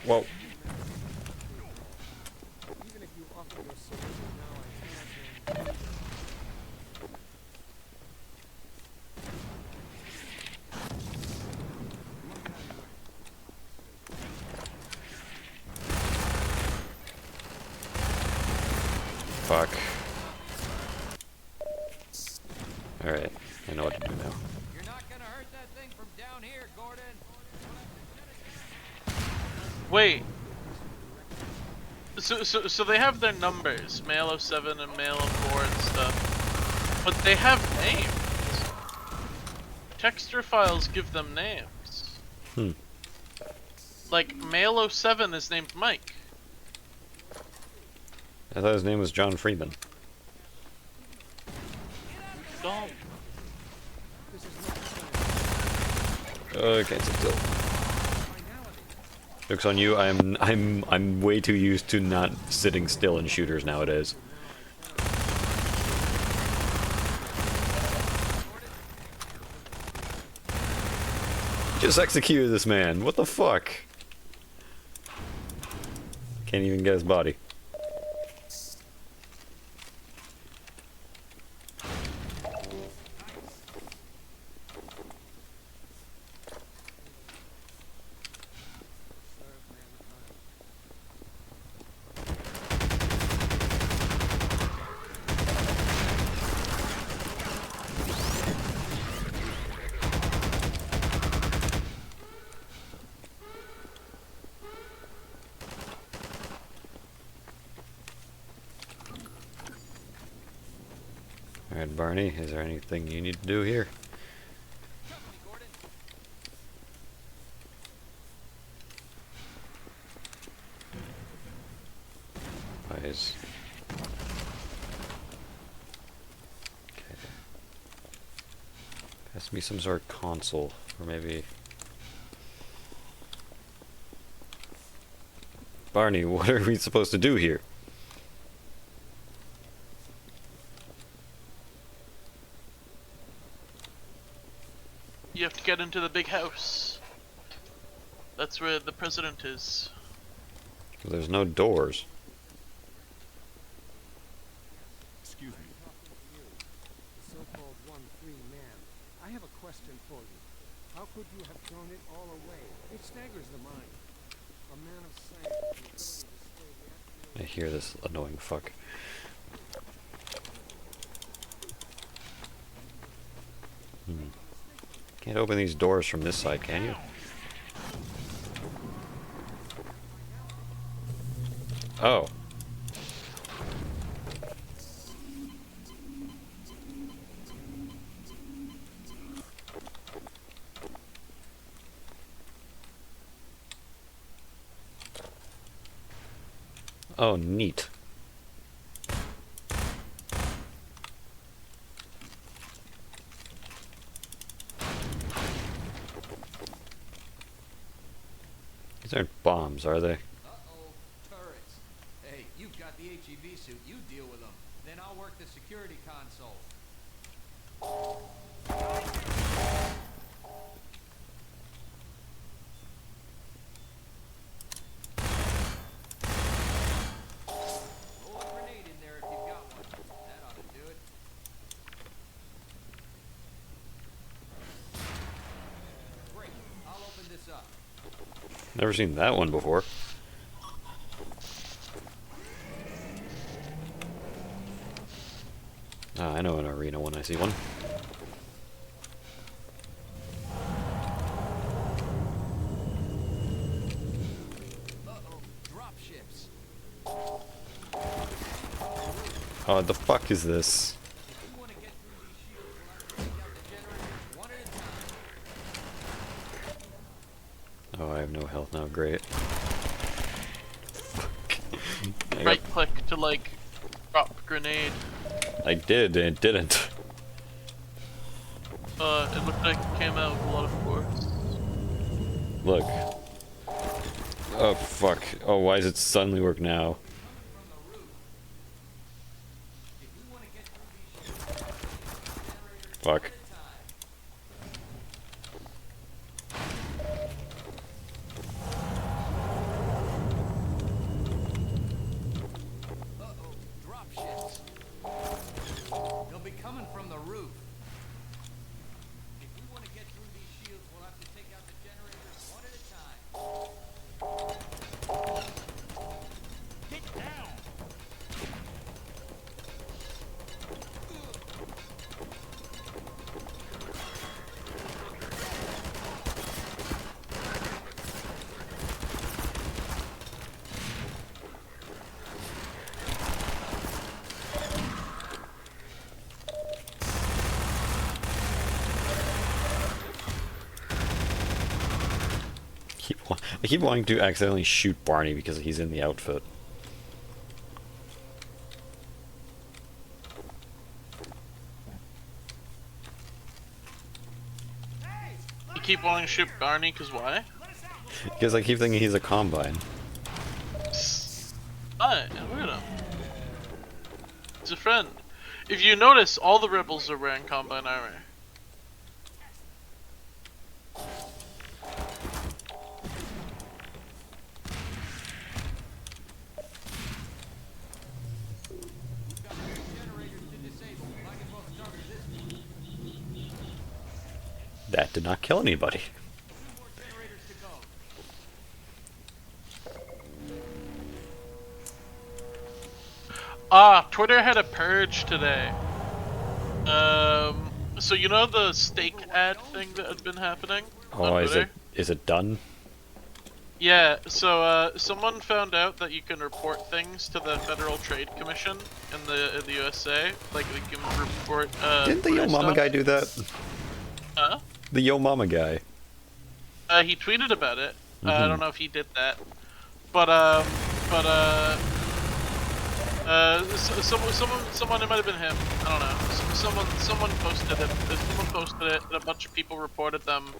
Whoa. Even if you offer your services now, I can't. Fuck. Alright, I know what to do now. You're not gonna hurt that thing from down here, Gordon. Wait. So they have their numbers, male 07 and male 04 and stuff, but they have names. Texture files give them names. Hmm. Like male 07 is named Mike. I thought his name was John Freeman. Dumb. Okay, sit still. Joke's on you. I'm way too used to not sitting still in shooters nowadays. Just executed this man. What the fuck? Can't even get his body. Alright, Barney, is there anything you need to do here? Eyes. Okay. Has to be some sort of console, or maybe... Barney, what are we supposed to do here? You have to get into the big house. That's where the president is. There's no doors. Excuse me. The so-called 1-3 man. I have a question for you. How could you have thrown it all away? It staggers the mind. A man of science with the ability to stay the I hear this annoying fuck. Can't open these doors from this side, can you? Oh. Oh, neat. These aren't bombs, are they? Uh-oh, turrets. Hey, you've got the HEV suit. You deal with them. Then I'll work the security console. Roll a grenade in there if you've got one. That ought to do it. Great. I'll open this up. Never seen that one before. Ah, I know an arena when I see one. Uh-oh, drop ships. Oh, the fuck is this? If you want to get through these shields, we'll have to take out the generators one at a time. Oh, I have no health now. Great. I got- Right click to like drop grenade. I did, and it didn't. It looked like it came out with a lot of force. Look. Oh, fuck. Oh, why does it suddenly work now? If we want to get through these shields, we'll have to take out the generators Fuck. one at a time. Uh-oh, drop ships. They'll be coming from the roof. If we want to get through these shields, we'll have to take out the generators one at a time. Get down! I keep wanting to accidentally shoot Barney because he's in the outfit. You keep wanting to shoot Barney, cause why? Because I keep thinking he's a Combine. Look at him. He's a friend. If you notice, all the rebels are wearing Combine armor. Got two generators to disable. Might as well start with this one. That did not kill anybody. Two more generators to go. Twitter had a purge today. So you know the steak ad thing that had been happening Oh, on is Twitter? it done? Yeah, so someone found out that you can report things to the Federal Trade Commission in the USA. Like you can report. Didn't the Yo for Mama stuff. guy do that? Huh? The Yo Mama guy. He tweeted about it. I Mhm. don't know if he did that, but someone, it might have been him. I don't know. Someone posted it. Someone posted it, and a bunch of people reported them,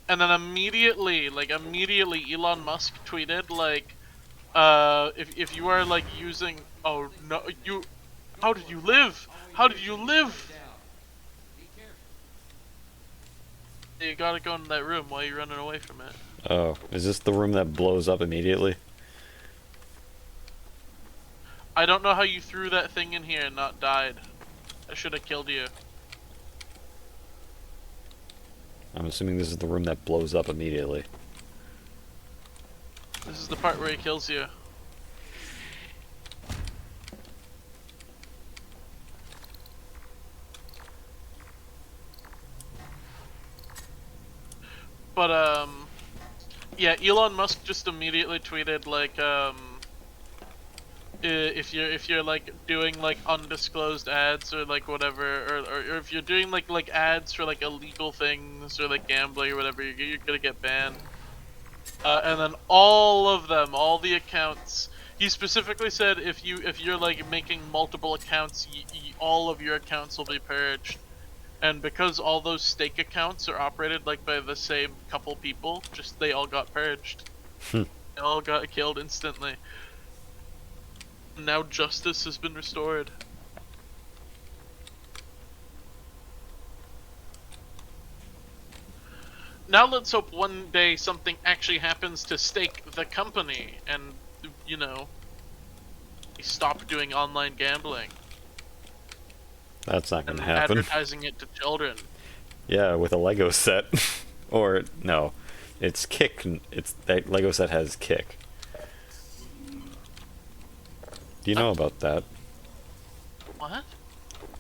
and then immediately, Elon Musk tweeted like, if you are like using, oh no, how did you live? How did you live? Down. Be careful. You gotta go in that room while you're running away from it. Oh, is this the room that blows up immediately? I don't know how you threw that thing in here and not died. I should have killed you. I'm assuming this is the room that blows up immediately. This is the part where he kills you. But yeah, Elon Musk just immediately tweeted like if you're like doing like undisclosed ads or like whatever, or if you're doing like ads for like illegal things or like gambling or whatever, you're gonna get banned. And then all of them, all the accounts, He specifically said if you're like making multiple accounts, all of your accounts will be purged. And because all those stake accounts are operated like by the same couple people, just they all got purged. They all got killed instantly. Now justice has been restored. Now let's hope one day something actually happens to Stake the company and, you know, stop doing online gambling That's not and gonna happen. advertising it to children. Yeah, with a Lego set. Or, no. It's Kick. It's that Lego set has Kick. Do you know about that? What?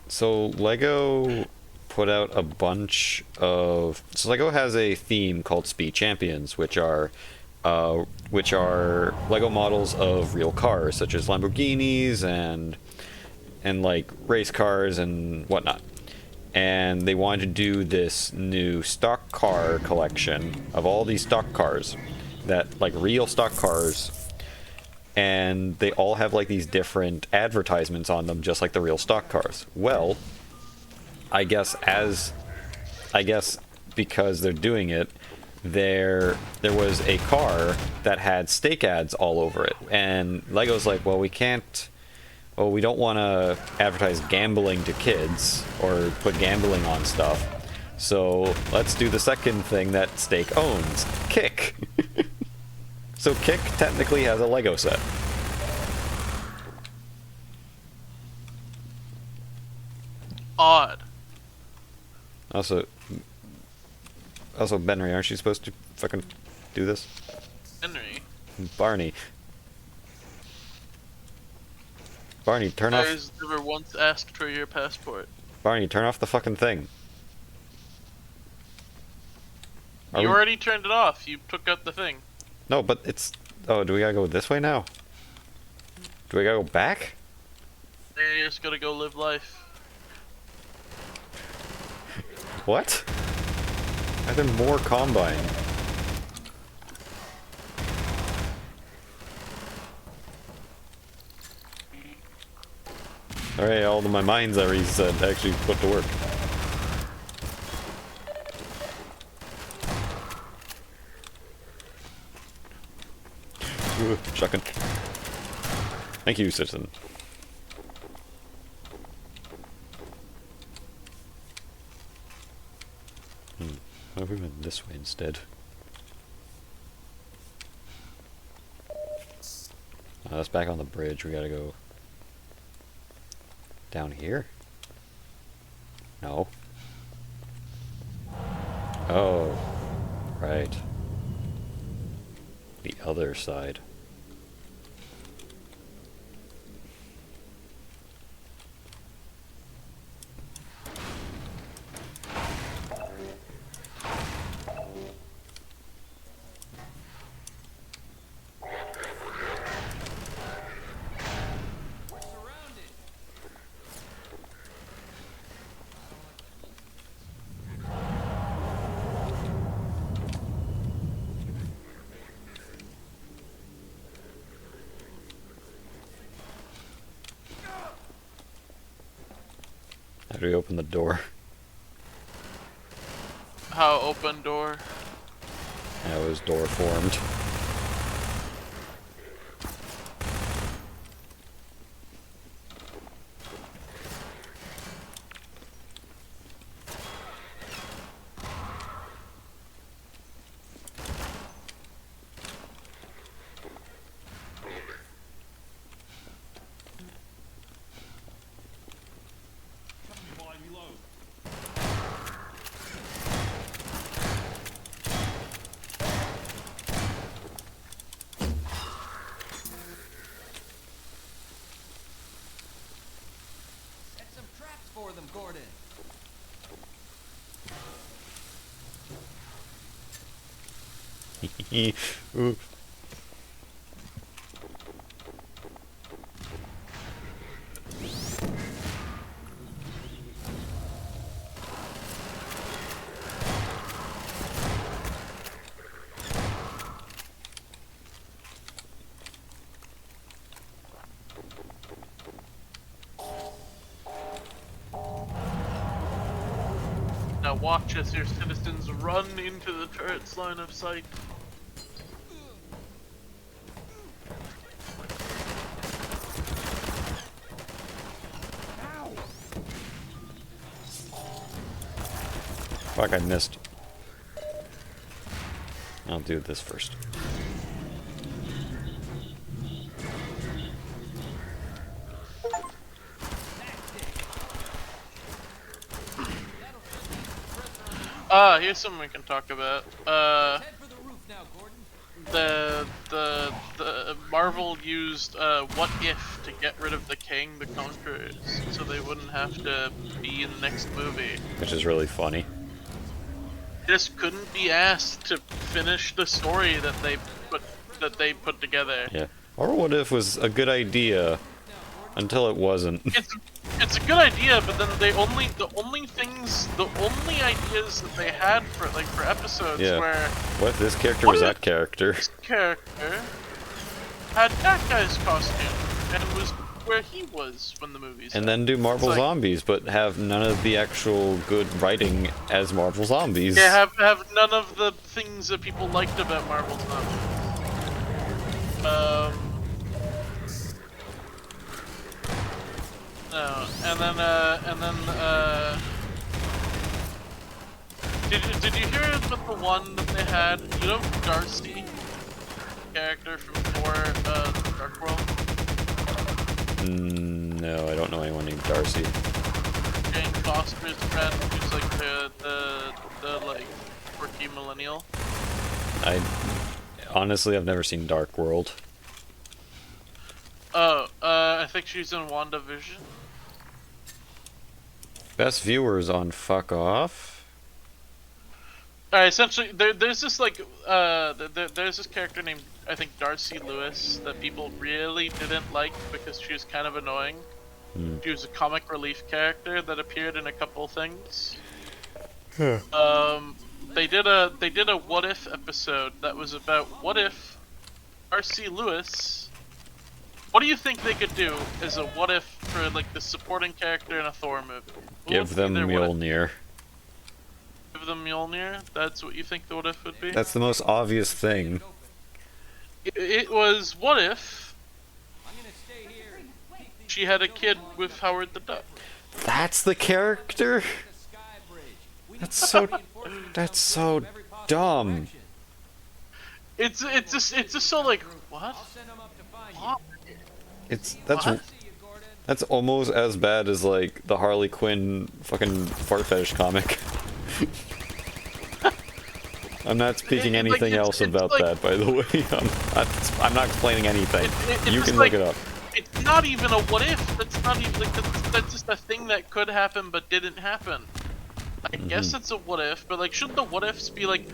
So Lego put out a bunch of. So Lego has a theme called Speed Champions, which are Lego models of real cars, such as Lamborghinis and like race cars and whatnot. And they wanted to do this new stock car collection of all these stock cars, that like real stock cars. And they all have like these different advertisements on them, just like the real stock cars. Well, I guess because they're doing it, there was a car that had stake ads all over it, and Lego's like, well, we don't want to advertise gambling to kids or put gambling on stuff, so let's do the second thing that Stake owns, Kick. So Kick technically has a Lego set. Odd. Also, Benry, aren't you supposed to fucking do this? Henry. Barney, turn I off. was never once asked for your passport. Barney, turn off the fucking thing. You already turned it off. You took out the thing. No, but it's. Oh, do we gotta go this way now? Do we gotta go back? You just gotta go live life. What? Are there more Combine? Alright, all of my mines I reset actually put to work. Ooh, shotgun. Thank you, citizen. Why have we went this way instead? That's back on the bridge. We gotta go down here? No. Oh, right. The other side. We're surrounded. How do we open the door? How open door? How is door formed? Set some traps for them, Gordon. Ooh. Now watch as your citizens run into the turret's line of sight. Fuck, I missed. I'll do this first. Here's something we can talk about. Head for the roof now, Gordon. The Marvel used What If to get rid of the King the Conquerors, so they wouldn't have to be in the next movie. Which is really funny. Just couldn't be asked to finish the story that they put together. Yeah. Or what if was a good idea until it wasn't. It's a good idea, but then the only ideas that they had for episodes Yeah. where What if this character was that character? this character had that guy's costume and was where he was when the movie's And then do Marvel It's like- Zombies, but have none of the actual good writing as Marvel Zombies. Yeah, have none of the things that people liked about Marvel Zombies. No, and then did you hear about the one that they had? You know Darcy, character from Thor, Dark World. No, I don't know anyone named Darcy. Jane Foster's friend, who's like the like quirky millennial. Honestly, I've never seen Dark World. Oh, I think she's in WandaVision. Best viewers on Fuck Off. Alright, essentially, there's this like, there's this character named, I think, Darcy Lewis that people really didn't like because she was kind of annoying. She was a comic relief character that appeared in a couple things. They did a What If episode that was about what if Darcy Lewis. What do you think they could do as a what if for like the supporting character in a Thor movie? What Give would them be their what if? Mjolnir. Give them Mjolnir? That's what you think the what if would be? That's the most obvious thing. It was what if I'm gonna stay here. Keep these she had a kid with Howard the Duck. That's the character? the sky bridge. We That's need so- reinforcements that's from so every possible dumb. direction. It's just so like what? I'll send them up to find you. What? That's What? See you, Gordon. that's almost as bad as like the Harley Quinn fucking fart fetish comic. I'm not speaking Like, anything else it's about like- that, by the way. I'm not explaining anything. It's You just can like- look it up. It's not even a what if. That's not even like that's just a thing that could happen but didn't happen. I guess it's a what if, but like shouldn't the what ifs be like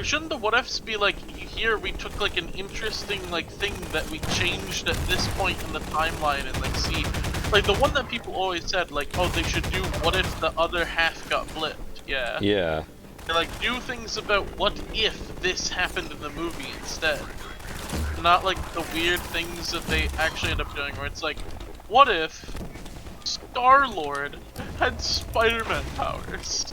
shouldn't the what ifs be like here we took like an interesting like thing that we changed at this point in the timeline and like see like the one that people always said like oh they should do what if the other half got blipped. Yeah. Yeah. And, like do things about what if this happened in the movie instead. Not like the weird things that they actually end up doing where it's like, what if Star-Lord had Spider-Man powers?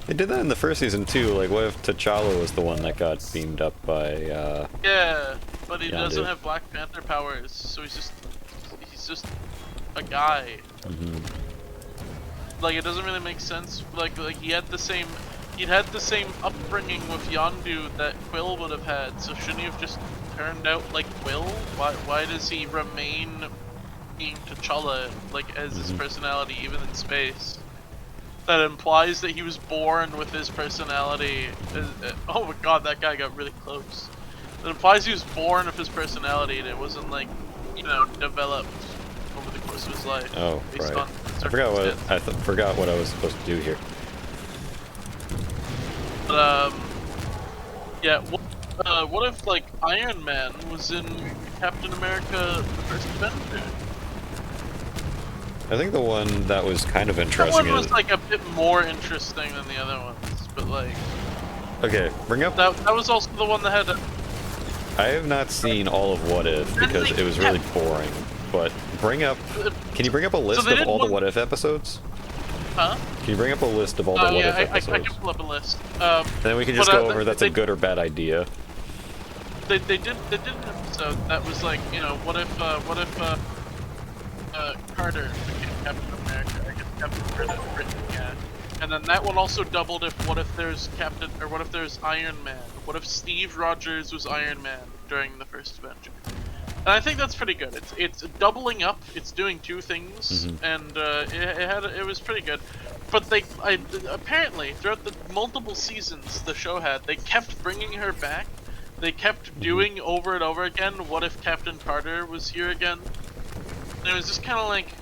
They did that in the first season too. Like, what if T'Challa was the one that got beamed up by, Yeah, but he Yeah, doesn't dude. have Black Panther powers, so he's just a guy. Like it doesn't really make sense. Like he had the same upbringing with Yondu that Quill would have had. So shouldn't he have just turned out like Quill? Why does he remain being T'Challa like as his personality even in space? That implies that he was born with his personality. Oh my god, that guy got really close. That implies he was born with his personality and it wasn't like, you know, developed over the course of his life. oh, based right. on I forgot what circumstance. forgot what I was supposed to do here. But, yeah, what if, like, Iron Man was in Captain America the First Avenger? I think the one that was kind of That interesting one was, is like, a bit more interesting than the other ones, but, like, okay. Bring up. that was also the one that had, I have not seen all of What If because it was really boring. But bring up. Can you bring up a list they of did all the one- What If episodes? Huh? Can you bring up a list of all the what Yeah, if I episodes? can pull up a list. And then we can just but, go over that's a good or bad idea. They did an episode that was like, you know, what if Carter became Captain America? I guess Captain Britain, yeah. And then that one also doubled if what if there's Iron Man? What if Steve Rogers was Iron Man during the first Avenger? And I think that's pretty good. It's doubling up. It's doing two things, and it was pretty good. But apparently throughout the multiple seasons the show had, they kept bringing her back. They kept doing over and over again. What if Captain Carter was here again? And it was just kind of like,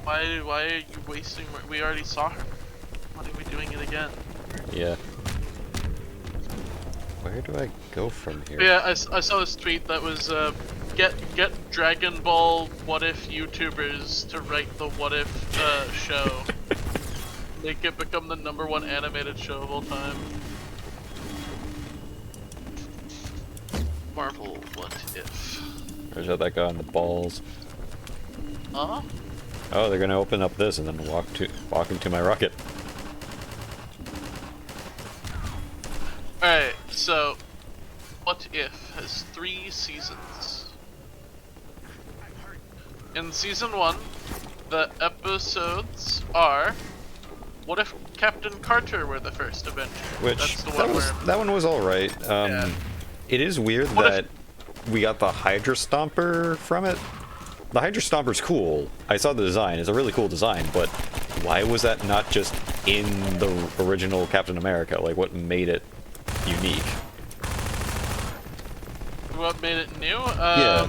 why are you wasting? We already saw her. Why are we doing it again? Yeah. Where do I go from here? Yeah, I saw this tweet that was get Dragon Ball What If YouTubers to write the What If show. Make it become the #1 animated show of all time. Marvel What If. Where's that guy on the balls? Huh? Oh, they're gonna open up this and then walk into my rocket. Alright, so What If has 3 seasons. In season 1, the episodes are what if Captain Carter were the first Avenger? Which That's the one that one was all right. Yeah. It is weird What that we got the Hydra Stomper from it. The Hydra Stomper's cool. I saw the design. It's a really cool design, but why was that not just in the original Captain America? Like, what made it unique? What made it new? Yeah.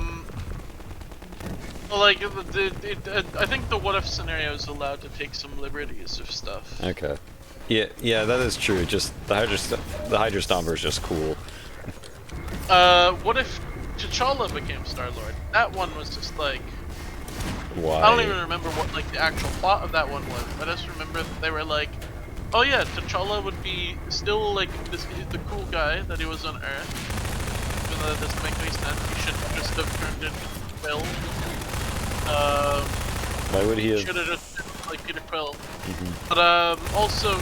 Like, I think the what if scenario is allowed to take some liberties of stuff. Okay. Yeah, that is true. Just the Hydra Stomper is just cool. What if T'Challa became Star-Lord? That one was just like, Why? I don't even remember what like the actual plot of that one was. I just remember that they were like, oh yeah, T'Challa would be still like the cool guy that he was on Earth. Even though that doesn't make any sense. He should just have turned into Quill. Why would he have? Should have just been like Peter Quill. But also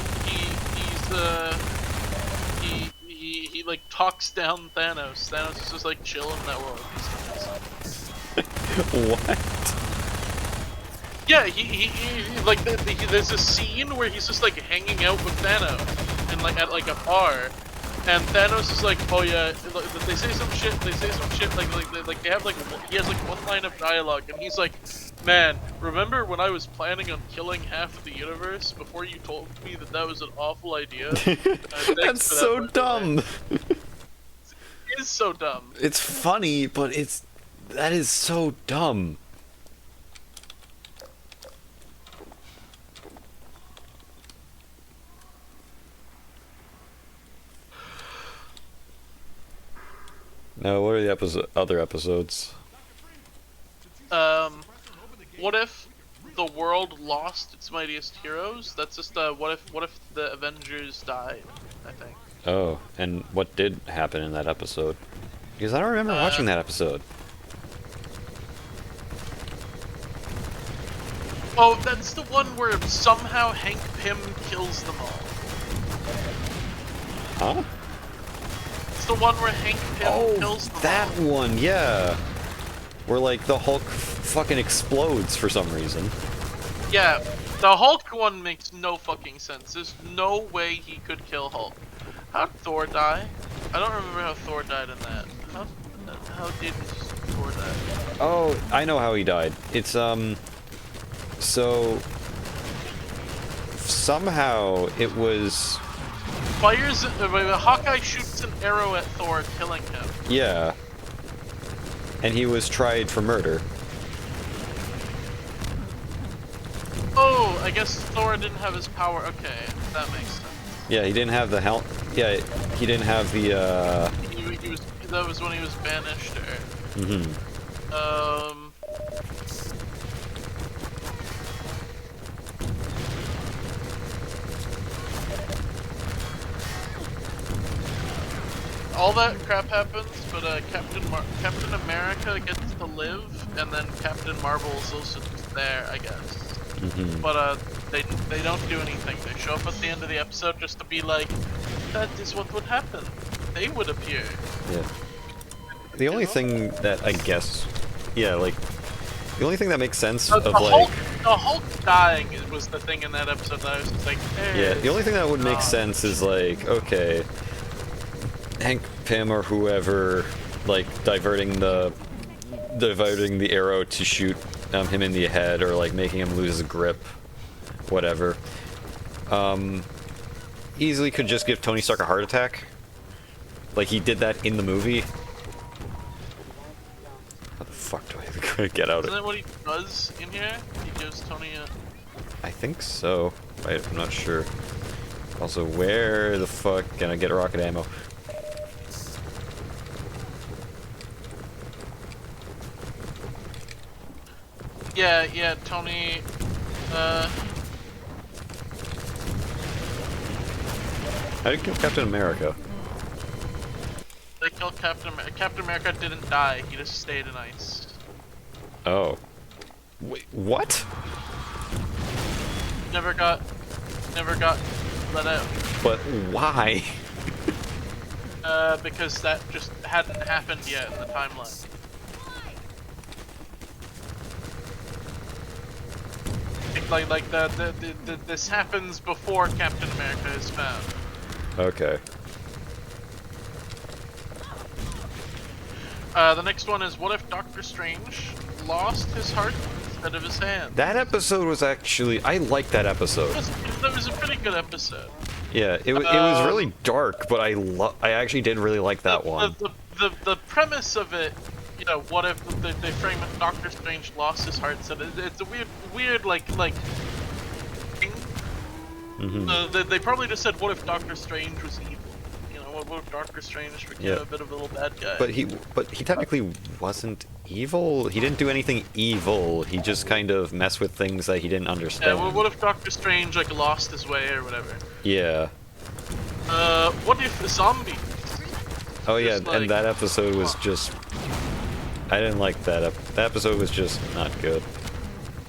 he like talks down Thanos. Thanos is just like chilling in that world. What? Yeah, he like there's a scene where he's just like hanging out with Thanos and like at like a bar, and Thanos is like, oh yeah, they say some shit, like they have like he has like one line of dialogue, and he's like, man, remember when I was planning on killing half of the universe before you told me that that was an awful idea? That's so dumb. It is so dumb. It's funny, but that is so dumb. Now, what are the other episodes? What if the world lost its mightiest heroes? That's just what if the Avengers died, I think. Oh, and what did happen in that episode? Because I don't remember watching that episode. Oh, that's the one where somehow Hank Pym kills them all. Huh? It's the one where Hank Pym kills them that all. one, yeah. Where, like, the Hulk fucking explodes for some reason. Yeah, the Hulk one makes no fucking sense. There's no way he could kill Hulk. How'd Thor die? I don't remember how Thor died in that. How did Thor die? Oh, I know how he died. It's, so... somehow it was... Hawkeye shoots an arrow at Thor, killing him. Yeah. And he was tried for murder. Oh, I guess Thor didn't have his power. Okay, that makes sense. Yeah, he didn't have the helm. Yeah, he didn't have the, He was. That was when he was banished, or... All that crap happens, but Captain America gets to live, and then Captain Marvel is also just there, I guess. but they don't do anything. They show up at the end of the episode just to be like, that is what would happen. They would appear. Yeah. The only thing that I guess, yeah, like, the only thing that makes sense of like, the Hulk dying was the thing in that episode that I was just like, hey. yeah, the only thing that would make sense is like, okay, Hank Pym or whoever, like, diverting the arrow to shoot him in the head, or like making him lose his grip, whatever. Easily could just give Tony Stark a heart attack. Like he did that in the movie. How the fuck do I get out of it? Isn't that what he does in here? He gives Tony a... I think so. I'm not sure. Also, where the fuck can I get rocket ammo? Yeah, Tony, How did you kill Captain America? they killed Captain America. Captain America didn't die, he just stayed in ice. Oh. Wait, what? Never got let out. But why? Because that just hadn't happened yet in the timeline. Like this happens before Captain America is found. Okay. The next one is, what if Doctor Strange lost his heart instead of his hand? That episode was actually... I liked that episode. That was a pretty good episode. Yeah, it was really dark, but I actually did really like that one. The premise of it, you know, what if they frame it, Doctor Strange lost his heart, so it's a weird like thing. They probably just said, what if Doctor Strange was evil? You know, what if Doctor Strange became a bit of a little bad guy? But he technically wasn't evil. He didn't do anything evil. He just kind of messed with things that he didn't understand. Yeah, well, what if Doctor Strange like lost his way or whatever? Yeah. What if zombies? Oh yeah, Just, like, and that episode was just... I didn't like that. That episode was just not good.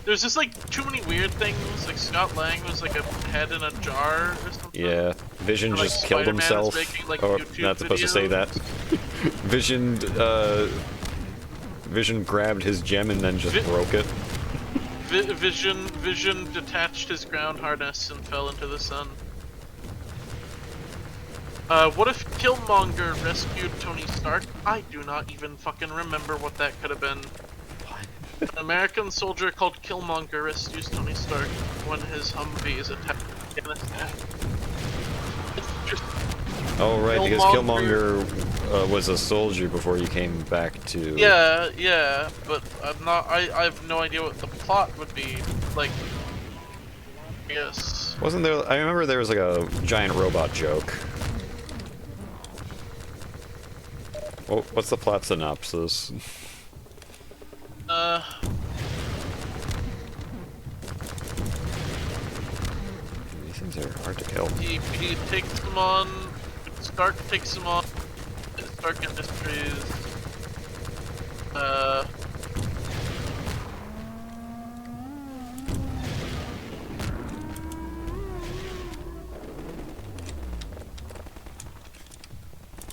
There's just like too many weird things. Like Scott Lang was like a head in a jar or something. Yeah, Vision Or, like, just killed Spider-Man is himself. making, like, Oh, YouTube not supposed to say that. Vision, Vision grabbed his gem and then just broke it. Vision detached his ground harness and fell into the sun. What if Killmonger rescued Tony Stark? I do not even fucking remember what that could have been. An American soldier called Killmonger rescues Tony Stark when his Humvee is attacked in Afghanistan. It's just... Oh right, because Killmonger was a soldier before he came back to... Yeah, but I have no idea what the plot would be, like... Yes. Wasn't there... I remember there was like a giant robot joke. Well, what's the plot synopsis? These things are hard to kill. He takes them on. Stark takes them on. Stark Industries.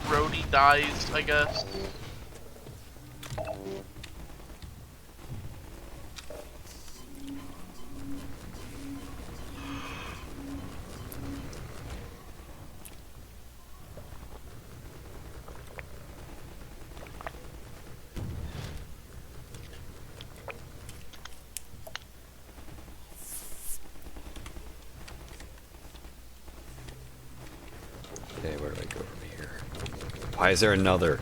Rhodey dies, I guess. Okay, where do I go from here? Why is there another?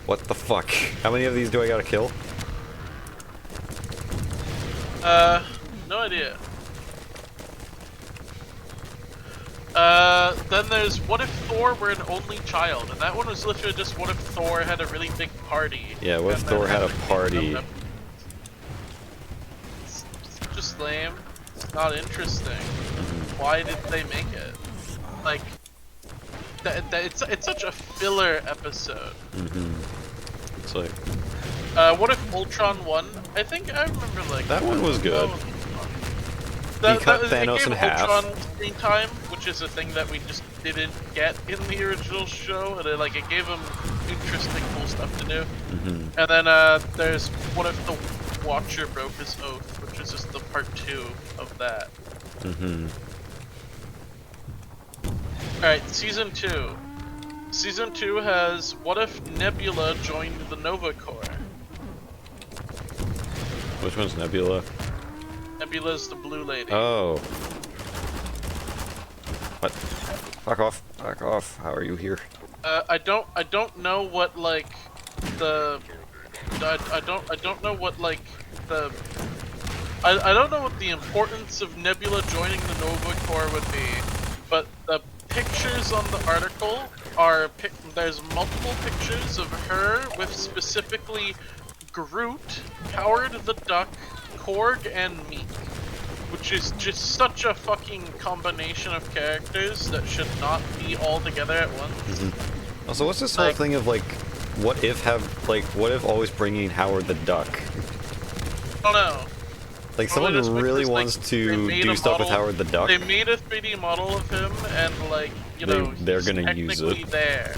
What the fuck? How many of these do I gotta kill? No idea. Then there's what if Thor were an only child, and that one was literally just what if Thor had a really big party. Yeah, what if and then Thor had a to make party? up- It's just lame. It's not interesting. Why did they make it? Like, it's such a filler episode. It's like... What if Ultron won? I think I remember like That one was good. He cut it Thanos gave in half. Ultron screen time, which is a thing that we just didn't get in the original show, and it gave him interesting, cool stuff to do. And then there's what if the Watcher broke his oath, which is just the part 2 of that. Alright, season 2. Season 2 has what if Nebula joined the Nova Corps? Which one's Nebula? Nebula's the blue lady. Oh. What? Fuck off. Fuck off. How are you here? I don't know what like the I don't know what like the I don't know what the importance of Nebula joining the Nova Corps would be, but the pictures on the article are there's multiple pictures of her with specifically Groot, Howard the Duck, Korg, and Meek, which is just such a fucking combination of characters that should not be all together at once. Also, what's this whole thing of like, what if always bringing Howard the Duck? I don't know. Like, someone Probably just really because, wants like, to they made do a stuff with model- Howard the Duck. They made a 3D model of him, and like, you know, They're he's gonna use technically it. there.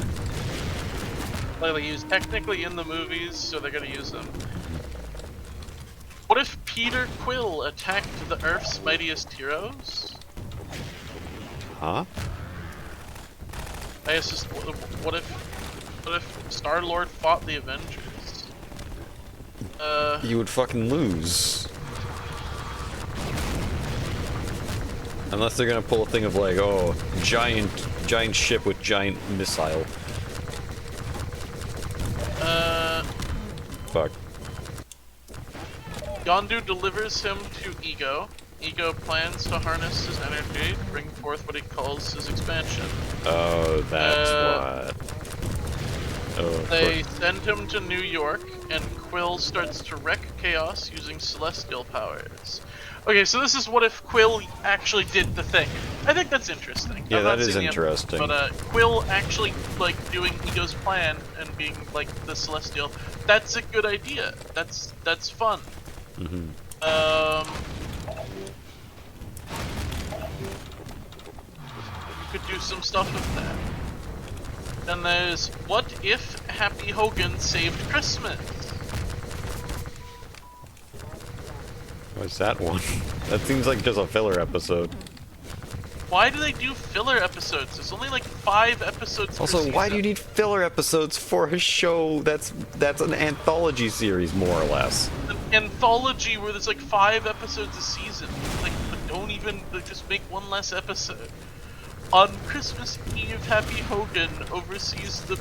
Like, he was technically in the movies, so they're gonna use him. What if Peter Quill attacked the Earth's mightiest heroes? Huh? I guess just what if Star-Lord fought the Avengers? You would fucking lose. Unless they're gonna pull a thing of like, oh, giant ship with giant missile. Fuck. Yondu delivers him to Ego. Ego plans to harness his energy, bring forth what he calls his expansion. Oh, that's what. Oh, of They course. send him to New York, and Quill starts to wreak chaos using celestial powers. Okay, so this is what if Quill actually did the thing. I think that's interesting. Yeah, I've not that is seen the interesting. episode, but Quill actually like doing Ego's plan and being like the celestial. That's a good idea. That's fun. You could do some stuff with that. Then there's what if Happy Hogan saved Christmas? What's that one? That seems like just a filler episode. Why do they do filler episodes? There's only like 5 episodes per Also, why do you season. need filler episodes for a show that's an anthology series, more or less? An anthology where there's like 5 episodes a season? Like, don't even just make one less episode. On Christmas Eve, Happy Hogan oversees the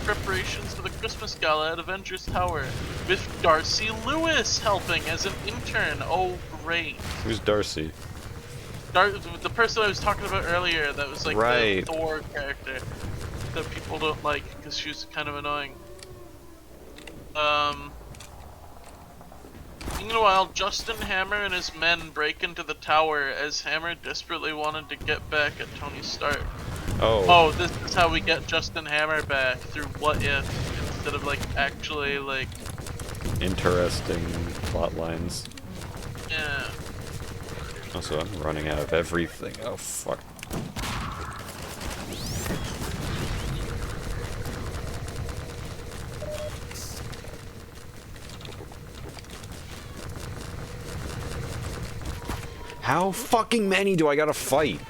preparations for the Christmas Gala at Avengers Tower, with Darcy Lewis helping as an intern. Oh, great. Who's Darcy? The person I was talking about earlier that was like Right. the Thor character that people don't like because she's kind of annoying. Meanwhile, Justin Hammer and his men break into the tower as Hammer desperately wanted to get back at Tony Stark. Oh, this is how we get Justin Hammer back, through what if, instead of like actually like, Interesting plot lines. yeah. Also, I'm running out of everything. Oh, fuck. How fucking many do I gotta fight?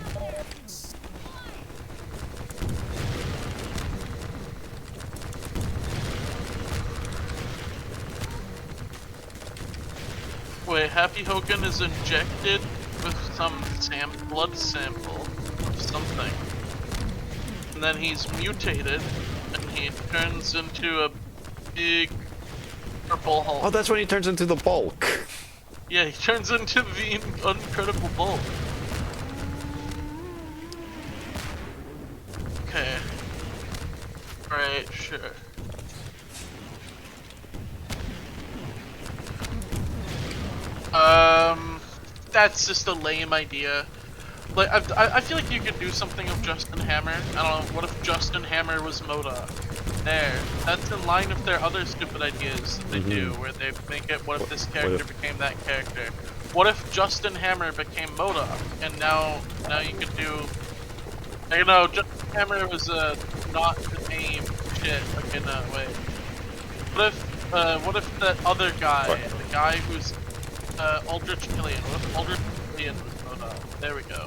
Wait, Happy Hogan is injected with some blood sample of something. And then he's mutated, and he turns into a big purple Hulk. Oh, that's when he turns into the bulk. Yeah, he turns into the Incredible Bulk. Okay. Alright, sure. That's just a lame idea. Like, I feel like you could do something with Justin Hammer. I don't know, what if Justin Hammer was MODOK? There. That's in line with their other stupid ideas that they do, where they make it, what if this character became that character? what if Justin Hammer became MODOK, and now you could do, you know, Justin Hammer was not the name shit. Okay, no, wait. What if that other guy, the guy who's Aldrich Killian, what if Aldrich Killian was MODOK? There we go.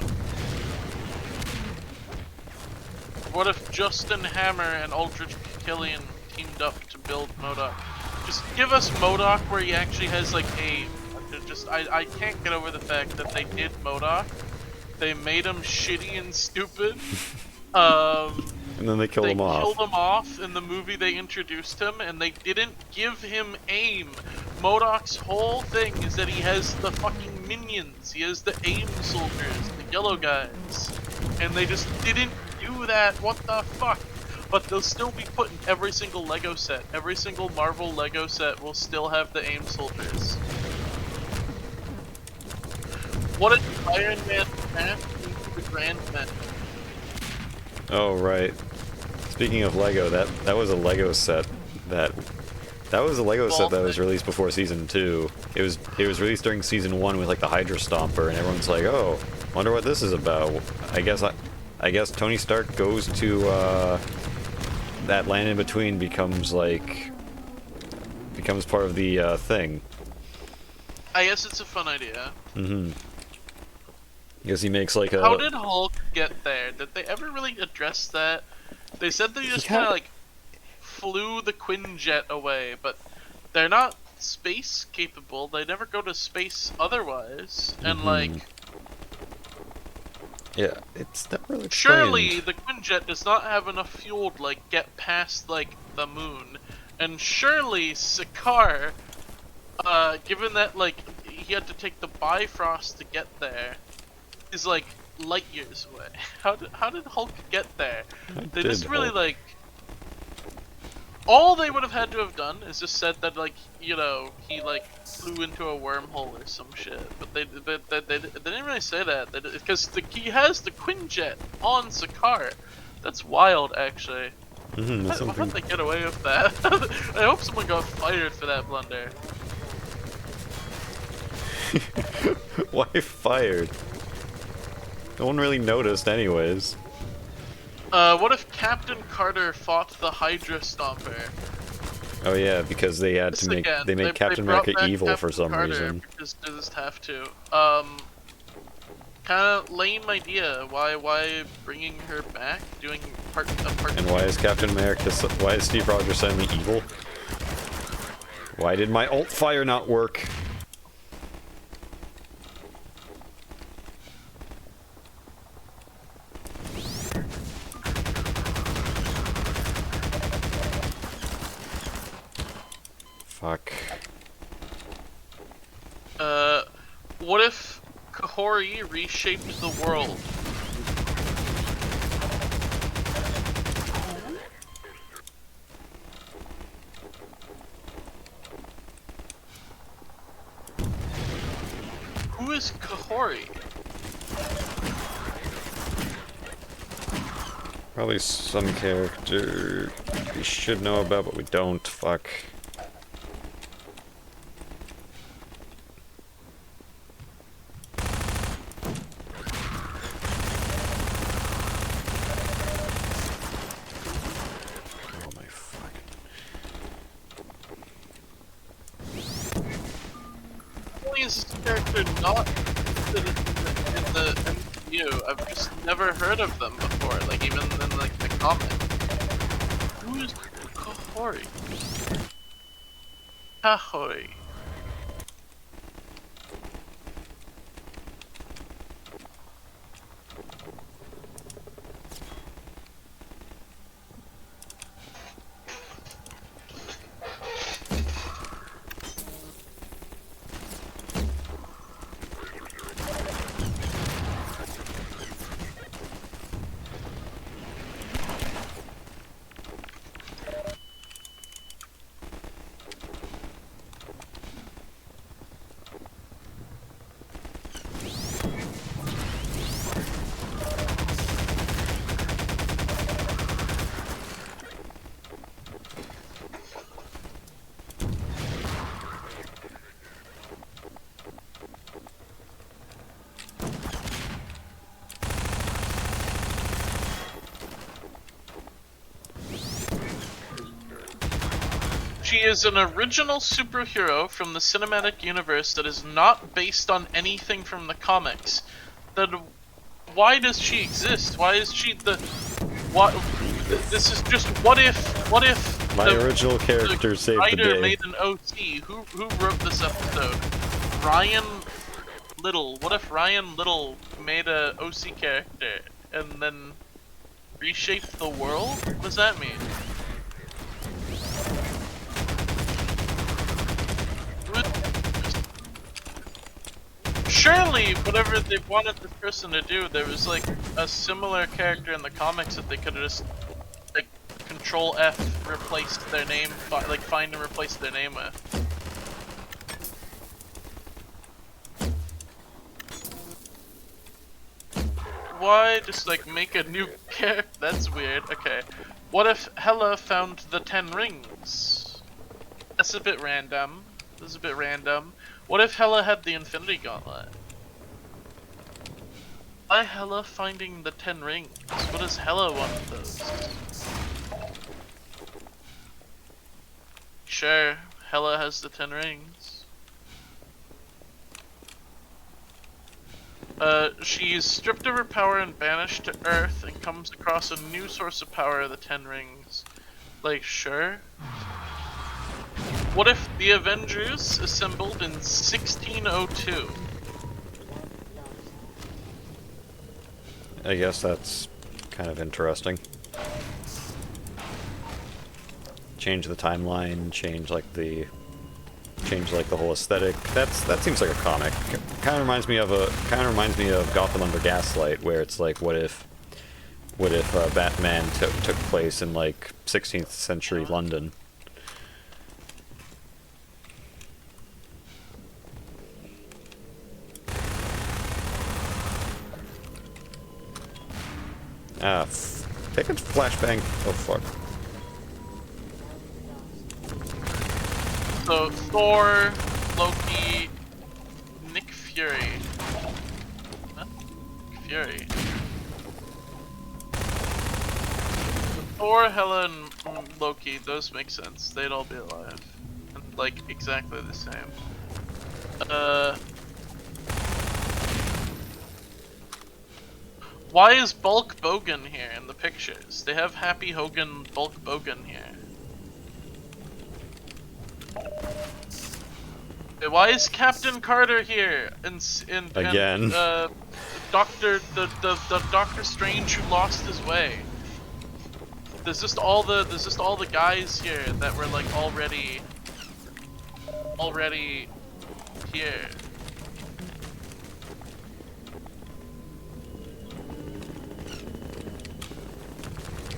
What if Justin Hammer and Aldrich Killian teamed up to build MODOK? Just give us MODOK where he actually has like a. I can't get over the fact that they did MODOK. They made him shitty and stupid. And then they killed him off. They killed him off in the movie they introduced him, and they didn't give him aim. MODOK's whole thing is that he has the fucking minions. He has the aim soldiers, the yellow guys. And they just didn't do that. What the fuck? But they'll still be put in every single Lego set. Every single Marvel Lego set will still have the aim soldiers. What if Iron Man smashed into the Grand Men? Oh right. Speaking of Lego, that was a Lego set that was a Lego set that was released before season 2. It was released during season 1 with like the Hydra Stomper, and everyone's like, oh, wonder what this is about. I guess Tony Stark goes to that land in between, becomes part of the thing. I guess it's a fun idea. Mm-hmm. Because he makes like a. How did Hulk get there? Did they ever really address that? They said they just kind of like flew the Quinjet away, but they're not space capable. They never go to space otherwise, and like. Yeah, it's not really. Surely the Quinjet does not have enough fuel to like get past like the moon, and surely Sakaar, given that like he had to take the Bifrost to get there, is like light years away. How did Hulk get there? They just really like. All they would have had to have done is just said that like, you know, he like flew into a wormhole or some shit. But they didn't really say that, because he has the Quinjet on Sakaar. That's wild, actually. How did they get away with that? I hope someone got fired for that blunder. Why fired? No one really noticed, anyways. What if Captain Carter fought the Hydra Stomper? Oh yeah, because they had to make they made Captain America evil Captain for some Carter reason. Just have to. Kind of lame idea. Why bringing her back? Doing part. And why is Captain America? Why is Steve Rogers suddenly evil? Why did my alt fire not work? Fuck. What if Kahori reshaped the world? Who is Kahori? Probably some character we should know about, but we don't. Fuck. Is this character not in the MCU? I've just never heard of them before, like even in like the comic. Who is Kahori? Kahori. She is an original superhero from the cinematic universe that is not based on anything from the comics. Then why does she exist? Why is she the what? This is just what if My the, original character the saved the writer day. made an OC? Who wrote this episode? Ryan Little. What if Ryan Little made a OC character and then reshaped the world? What does that mean? Surely, whatever they wanted this person to do, there was like a similar character in the comics that they could have just like Control F replaced their name, like find and replace their name with. Why just like make a new character? That's weird. Okay. What if Hela found the 10 rings? That's a bit random. This is a bit random. What if Hela had the Infinity Gauntlet? Why Hela finding the 10 rings? What does Hela want with those? Sure, Hela has the 10 rings. She's stripped of her power and banished to Earth and comes across a new source of power, the 10 rings. Like, sure. What if the Avengers assembled in 1602? I guess that's kind of interesting. Change the timeline, change like the whole aesthetic. That seems like a comic. Kind of reminds me of Gotham Under Gaslight, where it's like, what if Batman took place in like 16th century London? Take a flashbang. Oh fuck. So Thor, Loki, Nick Fury. Huh? Nick Fury. Thor, Hela, and Loki, those make sense. They'd all be alive. And, like, exactly the same. Why is Bulk Bogan here in the pictures? They have Happy Hogan, Bulk Bogan here. Why is Captain Carter here? Again. Doctor Strange who lost his way. There's just all the guys here that were like already here.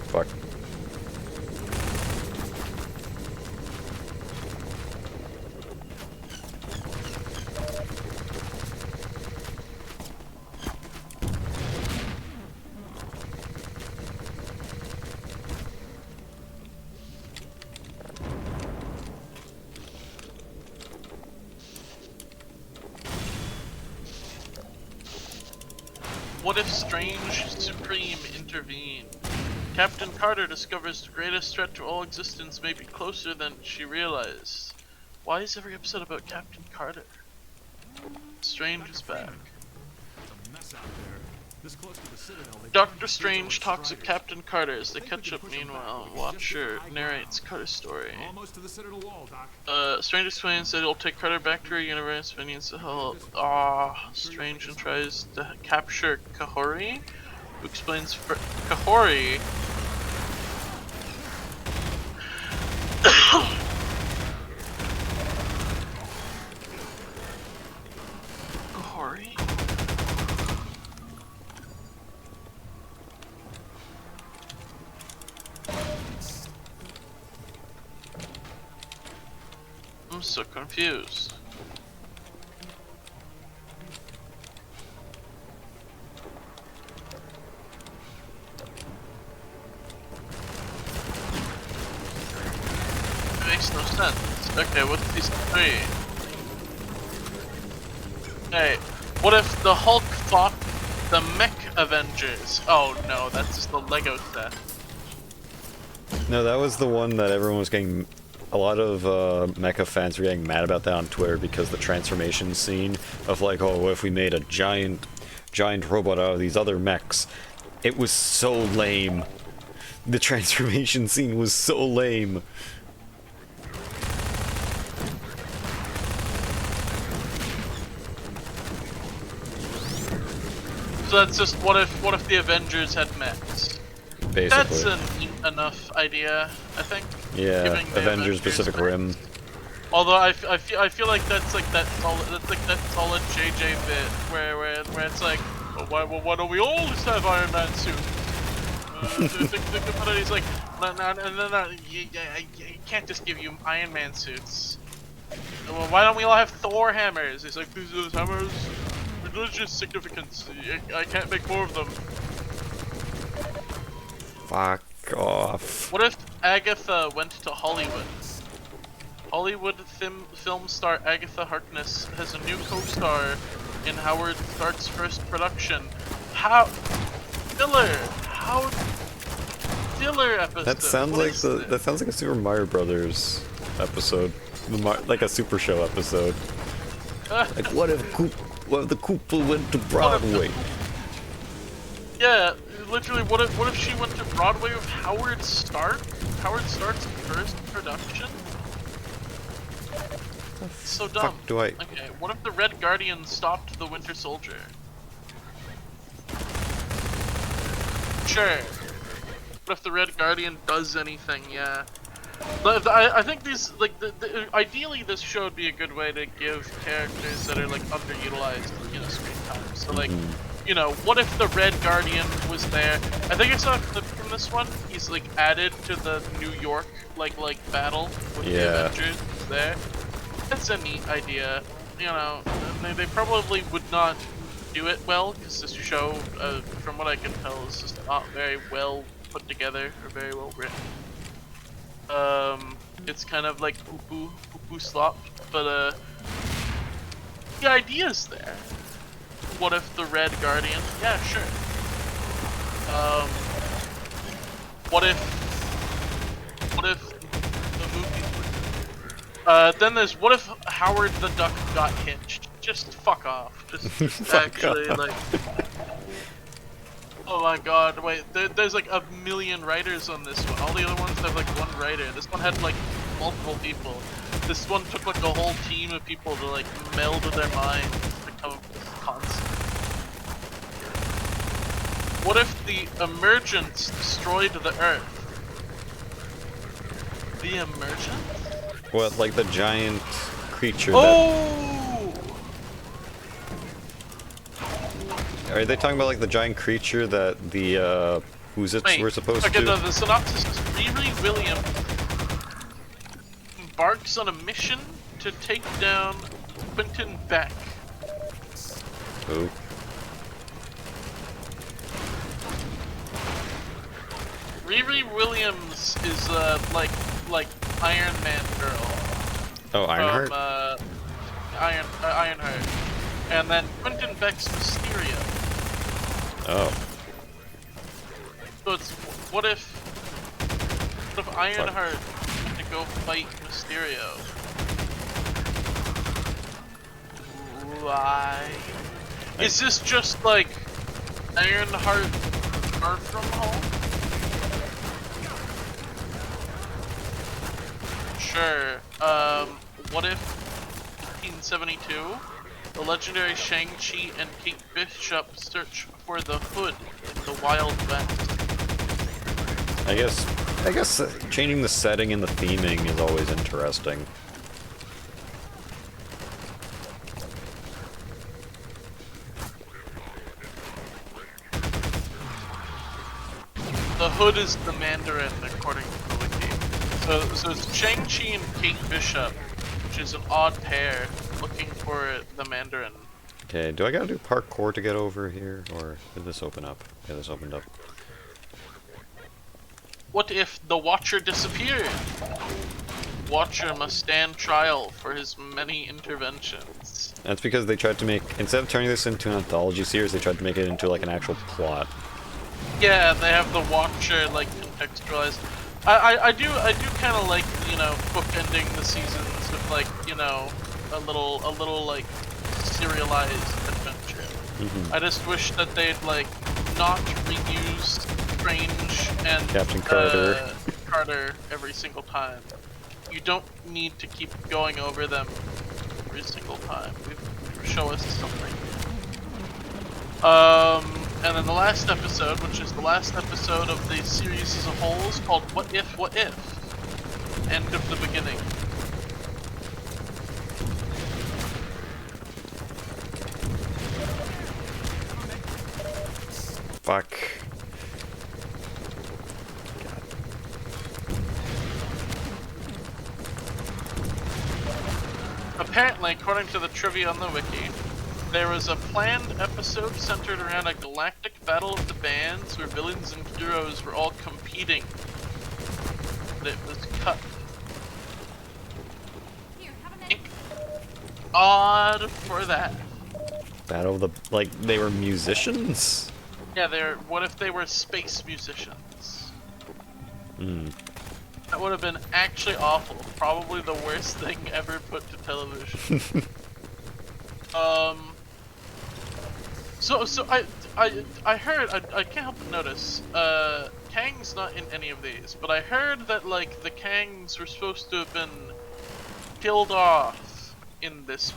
Fuck. What if Strange Supreme intervened? Captain Carter discovers the greatest threat to all existence may be closer than she realized. Why is every episode about Captain Carter? Strange is back. Doctor Strange talks with Captain Carter as they catch up. Meanwhile, Watcher narrates Carter's story. Almost to the Citadel wall, Doc. Strange explains that he'll take Carter back to her universe, minions to help. Strange and tries to capture Kahori, who explains for Kahori. Kahori? I'm so confused. It makes no sense. Okay, what's these three? Hey, what if the Hulk fought the Mech Avengers? Oh no, that's just the Lego set. No, that was the one that everyone was getting a lot of mecha fans were getting mad about that on Twitter because the transformation scene of like, oh, what if we made a giant robot out of these other mechs? It was so lame. The transformation scene was so lame. So that's just what if the Avengers had mechs? Basically. That's a neat enough idea, I think. Yeah, Giving the Avengers Pacific mechs. Rim. Although I feel like that's like that solid JJ bit where it's like, well, why don't we all just have Iron Man suits? He's like, no, you can't just give you Iron Man suits. Well, why don't we all have Thor hammers? He's like, these hammers, religious significance. I can't make more of them. Fuck off. What if Agatha went to Hollywood? Hollywood film star Agatha Harkness has a new co-star in Howard Stark's first production. How filler episode. That sounds that sounds like a Super Mario Brothers episode, like a Super Show episode. Like what if the Koopa went to Broadway? Yeah, literally. What if she went to Broadway with Howard Stark? Howard Stark's first production. So dumb. Fuck do I? Okay, what if the Red Guardian stopped the Winter Soldier? Sure. What if the Red Guardian does anything? Yeah. But I think these, like, ideally this show would be a good way to give characters that are like underutilized, you know, screen time. So like, you know, what if the Red Guardian was there? I think I saw a clip from this one. He's like added to the New York like battle with the Avengers there. That's a neat idea. You know, they probably would not do it well because this show, from what I can tell, is just not very well put together or very well written. It's kind of like poo-poo slop, but the idea's there. What if the Red Guardian? Yeah, sure. What if the movie? Then there's what if Howard the Duck got hitched? Just fuck off. Just actually like. Oh my god, wait, there's like a million writers on this one. All the other ones have like one writer. This one had like multiple people. This one took like a whole team of people to like meld their minds to come up with this concept. What if the emergence destroyed the Earth? The emergence? What, like the giant creature Are they talking about like the giant creature that the Who's-Its were supposed to? The synopsis is Riri Williams embarks on a mission to take down Quentin Beck. Who? Riri Williams is like Iron Man girl. Oh, Ironheart? Ironheart. And then Quentin Beck's Mysterio. Oh. So it's what if Ironheart had to go fight Mysterio? Why? Is this just like Ironheart Far From Home? Sure. What if 1972? The legendary Shang-Chi and Kate Bishop search for the Hood in the Wild West. I guess changing the setting and the theming is always interesting. The Hood is the Mandarin, according to the wiki. So it's Shang-Chi and Kate Bishop, which is an odd pair, looking for the Mandarin. Okay, do I gotta do parkour to get over here, or did this open up? Yeah, this opened up. What if the Watcher disappeared? Watcher must stand trial for his many interventions. That's because they tried to make, instead of turning this into an anthology series, they tried to make it into like an actual plot. Yeah, they have the Watcher like contextualized. I do kind of like, you know, bookending the seasons with like, you know, a little like serialized adventure. I just wish that they'd like not reuse Strange and Captain Carter. Carter every single time. You don't need to keep going over them every single time. Show us something. And then the last episode, which is the last episode of the series as a whole, is called What If, What If? End of the beginning. Fuck. Apparently, according to the trivia on the wiki, there was a planned episode centered around a galactic battle of the bands where villains and heroes were all competing. But it was cut. Here, have a minute. Odd for that. Battle of the... like, they were musicians? Yeah, what if they were space musicians? That would have been actually awful. Probably the worst thing ever put to television. So I heard, I can't help but notice, Kang's not in any of these, but I heard that like the Kangs were supposed to have been killed off in this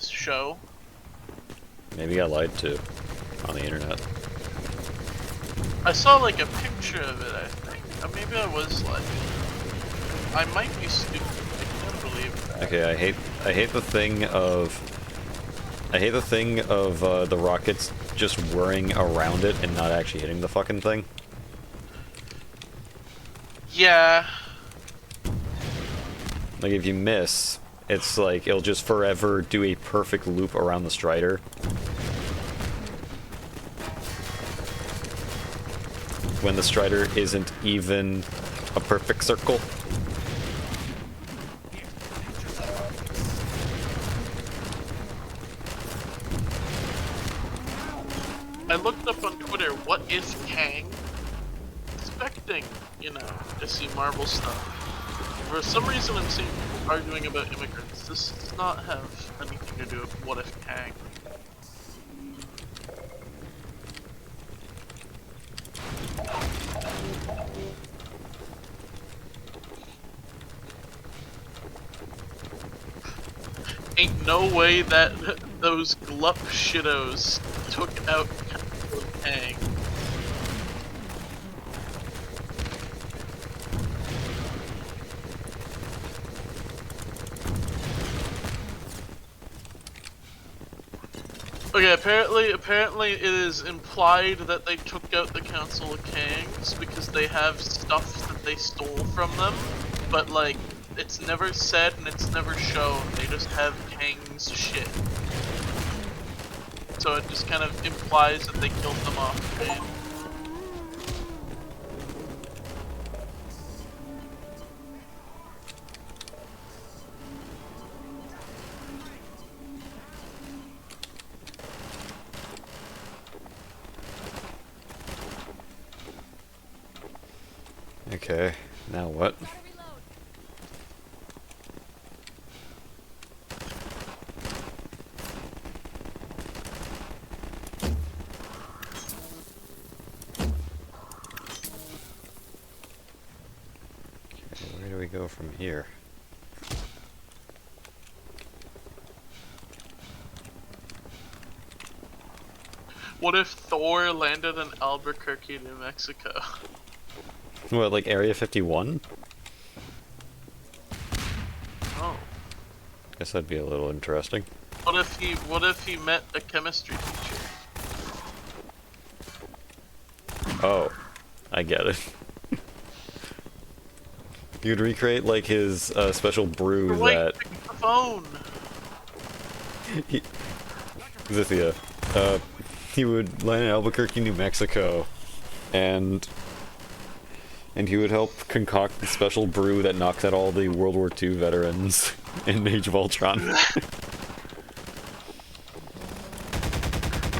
show. Maybe I lied to on the internet. I saw like a picture of it, I think. Or maybe I was like, I might be stupid. I can't believe that. Okay, I hate the thing of the rockets just whirring around it and not actually hitting the fucking thing. Yeah. Like if you miss, it's like it'll just forever do a perfect loop around the Strider. When the Strider isn't even a perfect circle. I looked up on Twitter, what is Kang? Expecting, you know, to see Marvel stuff. For some reason I'm seeing people arguing about immigrants. This does not have anything to do with what if Kang. Ain't no way that those glup shittos took out Kang. Okay, apparently it is implied that they took out the Council of Kangs because they have stuff that they stole from them, but like, it's never said and it's never shown, they just have Kang's shit. So it just kind of implies that they killed them off screen. Okay, now what? Gotta reload. Where do we go from here? What if Thor landed in Albuquerque, New Mexico? What, like Area 51? Oh. Guess that'd be a little interesting. What if he met a chemistry teacher? Oh, I get it. You'd recreate like his special brew Wait, that pick up the phone! Zythia. He would land in Albuquerque, New Mexico, and he would help concoct the special brew that knocks out all the World War II veterans in Age of Ultron. What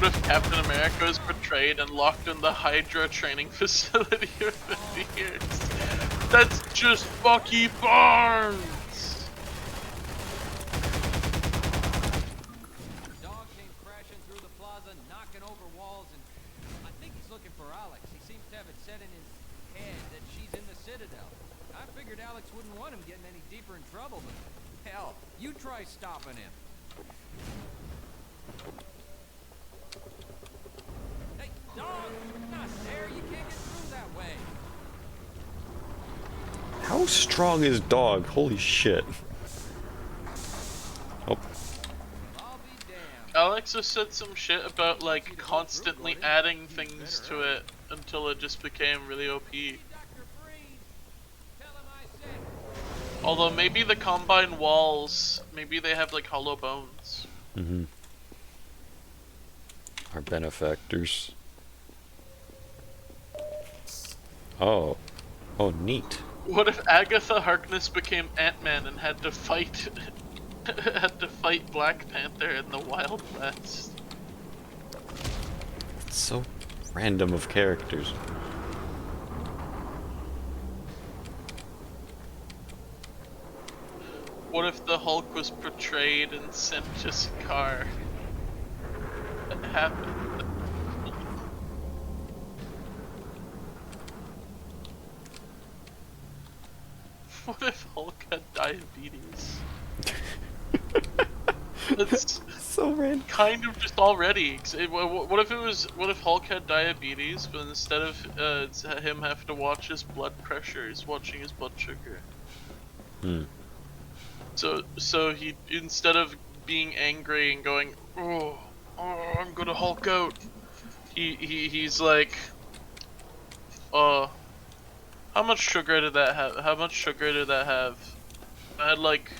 if Captain America is portrayed and locked in the Hydra training facility for 50 years? That's just Bucky Barnes! The dog came crashing through the plaza, knocking over walls, and I think he's looking for Alex. He seems to have it set in his head that she's in the Citadel. I figured Alex wouldn't want him getting any deeper in trouble, but hell, you try stopping him. Hey, dog! Not there! You can't get through that way! How strong is dog? Holy shit. Oh. I'll be damned. Alex has said some shit about like constantly adding things to it until it just became really OP. Dr. Freed! Tell him I said. Although maybe the Combine walls, maybe they have like hollow bones. Mm-hmm. Our benefactors. Oh. Oh, neat. What if Agatha Harkness became Ant-Man and had to fight Black Panther in the Wild West? It's so random of characters. What if the Hulk was portrayed and sent to Sakaar? That happened. What if Hulk had diabetes? That's So random. kind of just already. What if Hulk had diabetes, but instead of him having to watch his blood pressure, he's watching his blood sugar. Hmm. So he, instead of being angry and going, oh, I'm gonna Hulk out, he's like, how much sugar did that have? How much sugar did that have? I had like,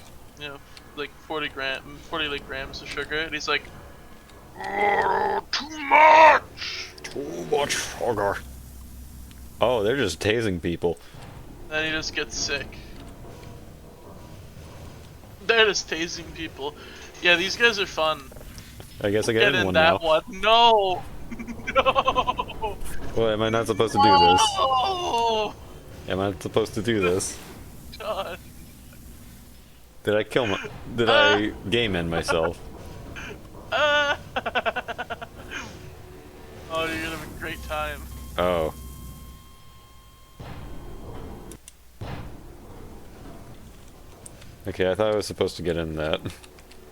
you know, like 40 grams of sugar, and he's like, oh, too much! Too much sugar. Oh, they're just tasing people. Then he just gets sick. They're just tasing people. Yeah, these guys are fun. I guess I get Get in in one that now. one. No! No! Well, am I not supposed to do this? Oh! Am I supposed to do this? God. Did I kill my... Did I game end myself? Oh, you're gonna have a great time. Oh. Okay, I thought I was supposed to get in that.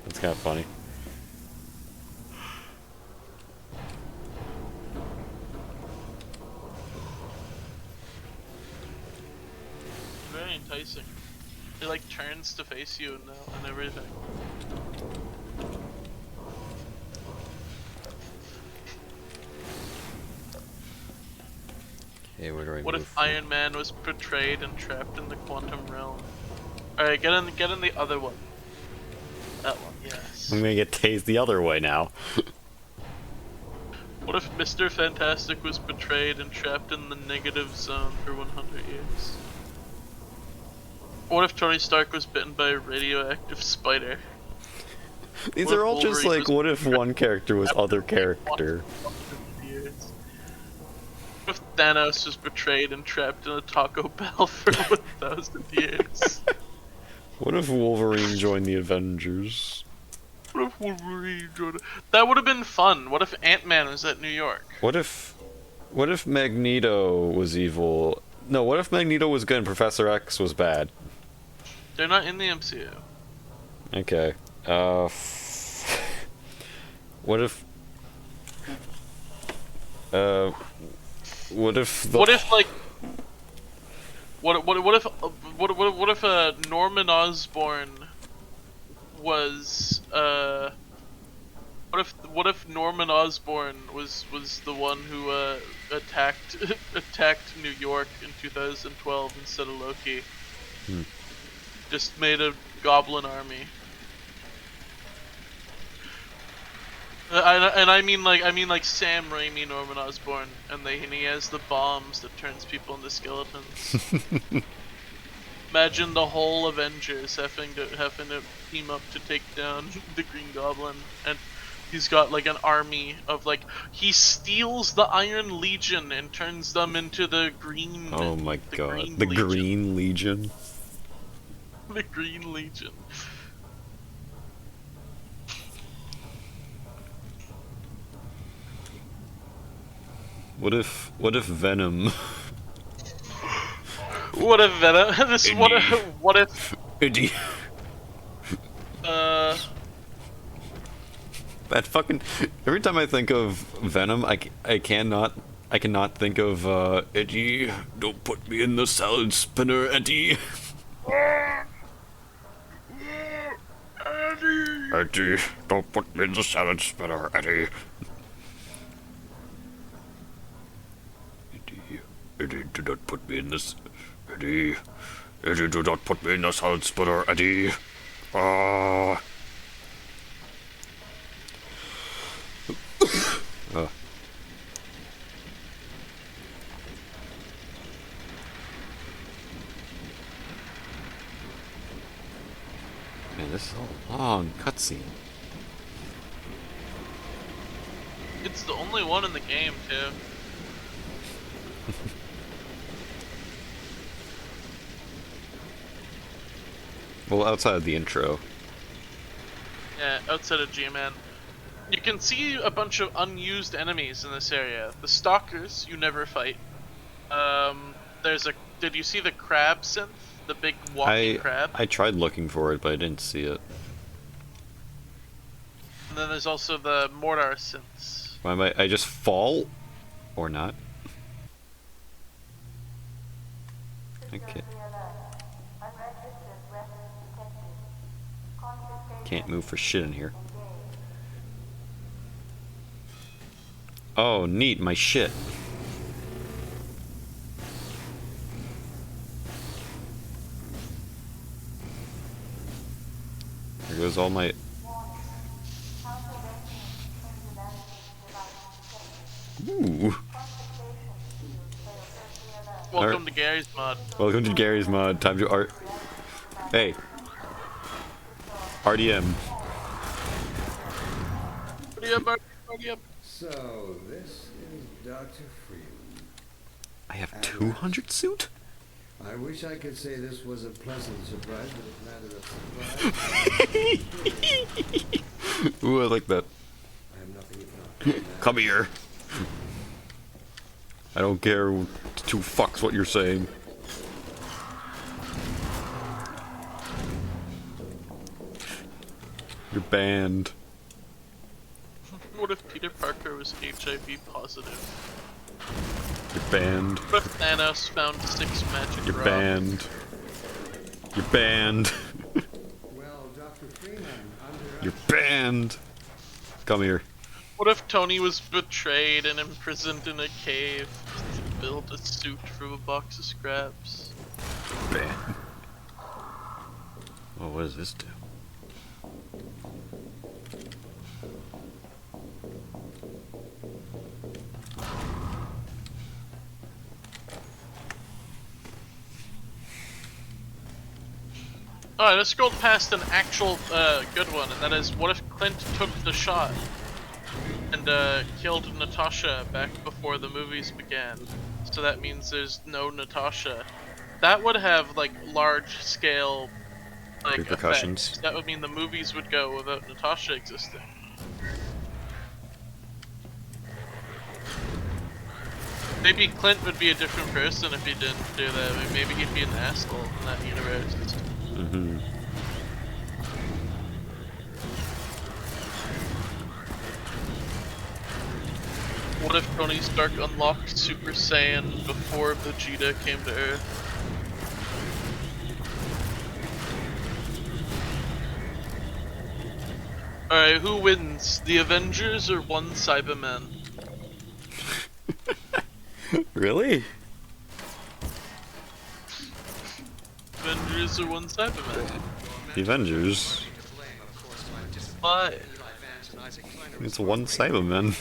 That's kind of funny. Very enticing. It like turns to face you and everything. Okay, where do I What move if from? Iron Man was betrayed and trapped in the quantum realm? Alright, get in the other one. That one, yes. I'm gonna get tased the other way now. What if Mr. Fantastic was betrayed and trapped in the negative zone for 100 years? What if Tony Stark was bitten by a radioactive spider? These What are if all just Wolverine like, was what if one character was other character? Years? What if Thanos was betrayed and trapped in a Taco Bell for 1,000 years? What if Wolverine joined the Avengers? What if Wolverine joined? That would have been fun. What if Ant-Man was at New York? What if Magneto was evil? No, what if Magneto was good and Professor X was bad? They're not in the MCU. Okay. What if What if Norman Osborn was what if Norman Osborn was the one who attacked New York in 2012 instead of Loki? Hmm. Just made a goblin army. I mean like Sam Raimi Norman Osborn, and he has the bombs that turns people into skeletons. Imagine the whole Avengers having to team up to take down the Green Goblin, and He's got like an army of like he steals the Iron Legion and turns them into the green. Oh my god, Green the Legion. Green Legion. The Green Legion. What if Venom? What if Venom? What if? Eddie. That fucking. Every time I think of Venom, I cannot think of Eddie. Don't put me in the salad spinner, Eddie. Eddie, don't put me in the salad spinner, Eddie. Eddie, do not put me in this. Eddie, do not put me in the salad spinner, Eddie. Ah. Oh. Man, this is a long cutscene. It's the only one in the game too. Well, outside of the intro. Yeah, outside of G-Man. You can see a bunch of unused enemies in this area. The stalkers you never fight. There's a. Did you see the crab synth? The big walking crab? I tried looking for it, but I didn't see it. And then there's also the mortar synths. Why might I just fall? Or not? Okay. Can't move for shit in here. Oh, neat, my shit. There goes all my... Ooh. Welcome to Gary's mod. Welcome to Gary's mod. Time to art. Hey. RDM. RDM. So, this is Dr. Freeman. I have 200 suit? I wish I could say this was a pleasant surprise, but it's rather a surprise. Ooh, I like that. I have nothing if not that. Come here. I don't care two fucks what you're saying. You're banned. What if Peter Parker was HIV positive? You're banned. What if Thanos found 6 magic You're rocks? banned. You're banned. Well, Dr. Freeman, under You're banned. Come here. What if Tony was betrayed and imprisoned in a cave to build a suit from a box of scraps? Banned. Oh, what does this do? Alright, let's scroll past an actual good one, and that is, what if Clint took the shot and killed Natasha back before the movies began? So that means there's no Natasha. That would have like large scale like repercussions. effects. That would mean the movies would go without Natasha existing. Maybe Clint would be a different person if he didn't do that. I mean, maybe he'd be an asshole in that universe. Mm-hmm. What if Tony Stark unlocked Super Saiyan before Vegeta came to Earth? Alright, who wins? The Avengers or one Cyberman? Really? Avengers or one Cyberman? The Avengers. Why? It's one Cyberman.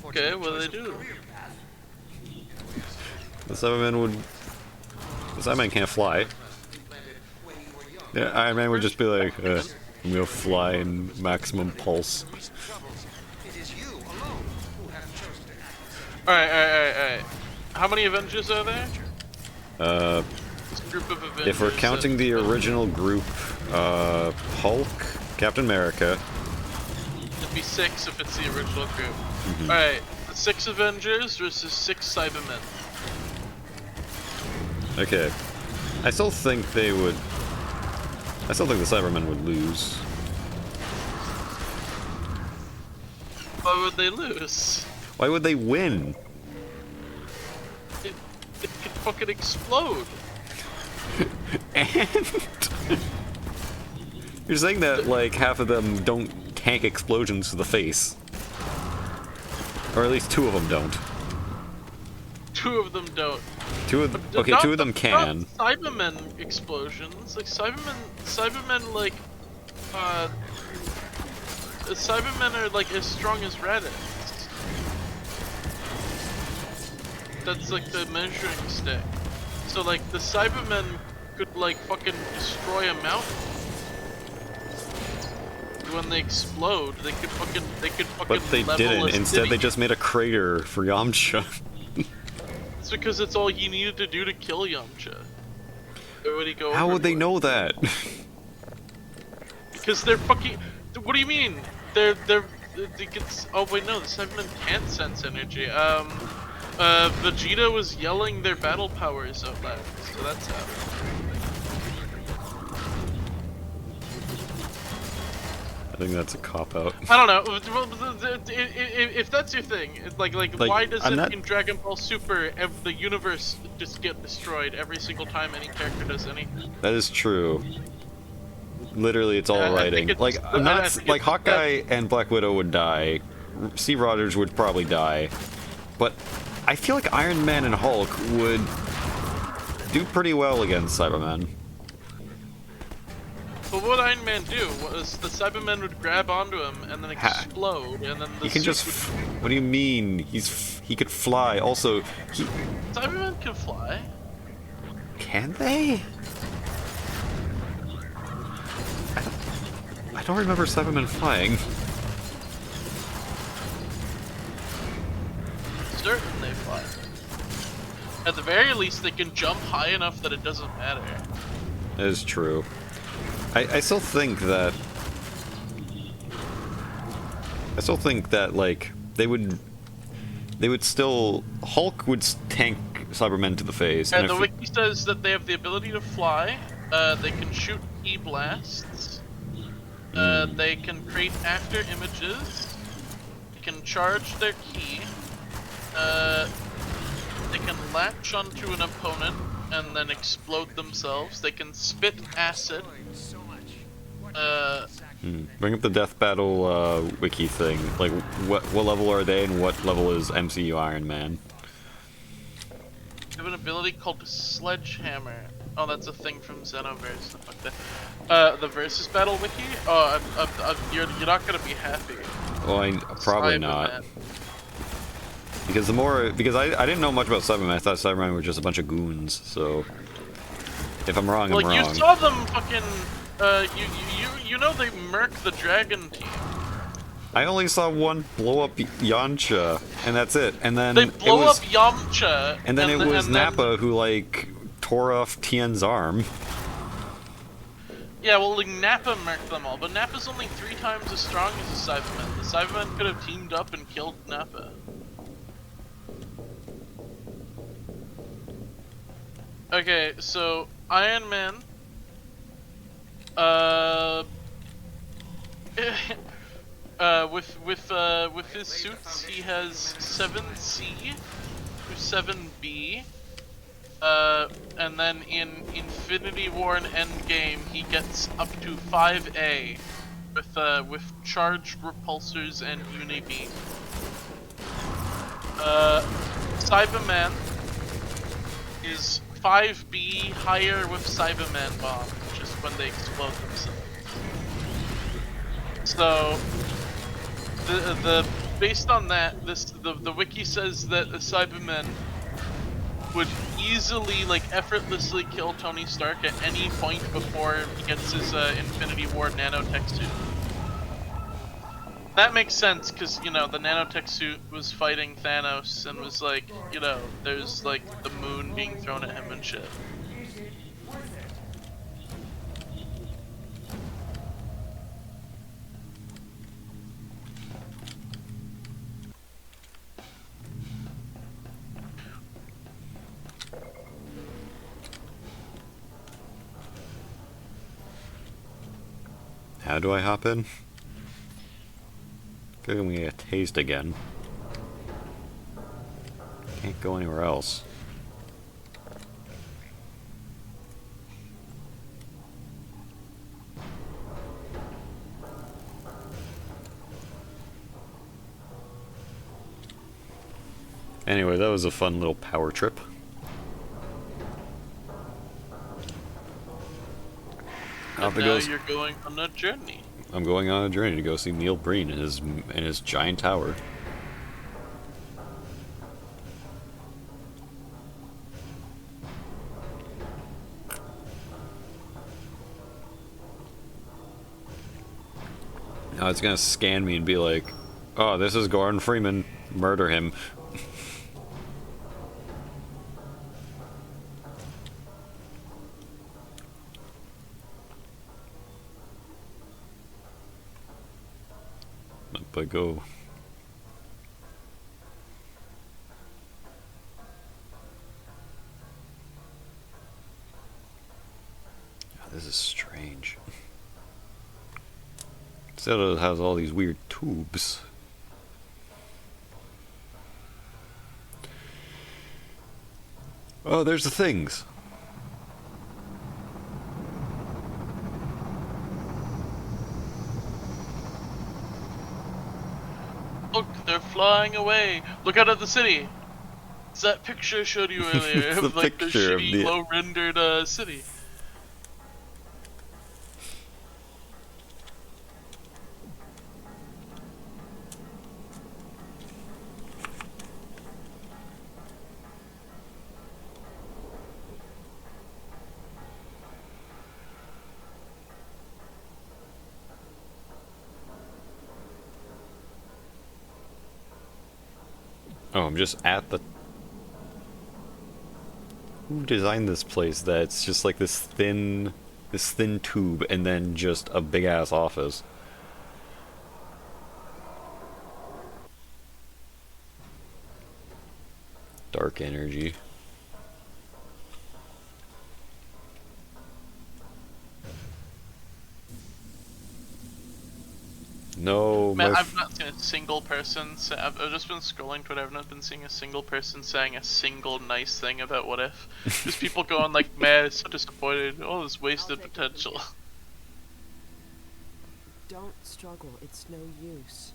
Okay, what do they do? The Cyberman would... The Cyberman can't fly. Yeah, Iron Man would just be like, I'm gonna fly in maximum pulse. Recent troubles. It is you alone who have chosen to act. Alright. How many Avengers are there? Uh, This group of Avengers. if we're counting the original group, Hulk, Captain America. It'd be 6 if it's the original group. Alright, the 6 Avengers versus 6 Cybermen. Okay. I still think they would... I still think the Cybermen would lose. Why would they lose? Why would they win? It could fucking explode. And... You're saying that, like, half of them don't tank explosions to the face. Or at least 2 of them don't. 2 of them don't. Two of okay, 2 of them can. Not Cybermen explosions. Like Cybermen like, Cybermen are like as strong as Reddit. That's like the measuring stick. So like the Cybermen could like fucking destroy a mountain. When they explode, they could fucking But they level didn't. a Instead, city. they just made a crater for Yamcha. It's because it's all he needed to do to kill Yamcha. Or would he go How would they overboard? know that? Because they're fucking. What do you mean? They get. Oh wait, no, the Cybermen can't sense energy. Vegeta was yelling their battle powers out loud, so that's how. I think that's a cop-out. I don't know. If that's your thing, it's like why does I'm it not- in Dragon Ball Super the universe just get destroyed every single time any character does anything? That is true. Literally, it's all I think writing. it's- Like, I not think like it's- Hawkeye and Black Widow would die. Steve Rogers would probably die, but I feel like Iron Man and Hulk would do pretty well against Cybermen. But what would Iron Man do? Was the Cybermen would grab onto him and then explode, and then the He can suit just. would... What do you mean? He could fly. Also, Cybermen can fly. can they? I don't remember Cybermen flying. Certain they fly. At the very least, they can jump high enough that it doesn't matter. That is true. I still think that... like, they would still... Hulk would tank Cybermen to the face. And And the if wiki says that they have the ability to fly, they can shoot E-blasts, they can create after images, they can charge their ki, they can latch onto an opponent and then explode themselves, they can spit acid, Bring up the Death Battle wiki thing. Like, what level are they and what level is MCU Iron Man? they have an ability called Sledgehammer. Oh, that's a thing from Xenoverse. Fuck that. The Versus Battle wiki? Oh, you're not gonna be happy. Well, probably Cyberman. not. Because I didn't know much about Cybermen. I thought Cybermen were just a bunch of goons. So if I'm wrong, Like, I'm wrong. you saw them fucking, you know they murk the dragon team. I only saw one blow up Yamcha, and that's it. And then They it blow was, up Yamcha, and then it was and then- Nappa who like tore off Tien's arm. Yeah, well, like, Nappa murked them all, but Nappa's only 3 times as strong as the Cybermen. The Cybermen could have teamed up and killed Nappa. Okay, so Iron Man, with his suits, he has 7C to 7B, and then in Infinity War and Endgame, he gets up to 5A with charged repulsors and Unibeam. Cyberman is 5B higher with Cyberman bomb, which is when they explode themselves. So the based on that, the wiki says that the Cybermen would easily, like, effortlessly kill Tony Stark at any point before he gets his Infinity War nanotech suit. That makes sense, because, you know, the nanotech suit was fighting Thanos and was like, you know, there's, like, the moon being thrown at him and shit. How do I hop in? I feel like I'm gonna get tased again. Can't go anywhere else. Anyway, that was a fun little power trip. And now you're going on a journey. I'm going on a journey to go see Neil Breen in his giant tower. Now it's gonna scan me and be like, "Oh, this is Gordon Freeman. Murder him." Up I go. Oh, this is strange. Instead it has all these weird tubes. Oh, there's the things. Look, they're flying away. Look out at the city. It's that picture I showed you earlier It's of the like the picture of shitty, the- low-rendered city. Oh, I'm just at the... Who designed this place that's just like this thin tube and then just a big ass office? Dark energy. No, Man, my I've not seen a single person say, I've just been scrolling Twitter, I've not been seeing a single person saying a single nice thing about What If. Just people going like, man, it's so disappointed, all this wasted potential. Don't struggle, it's no use.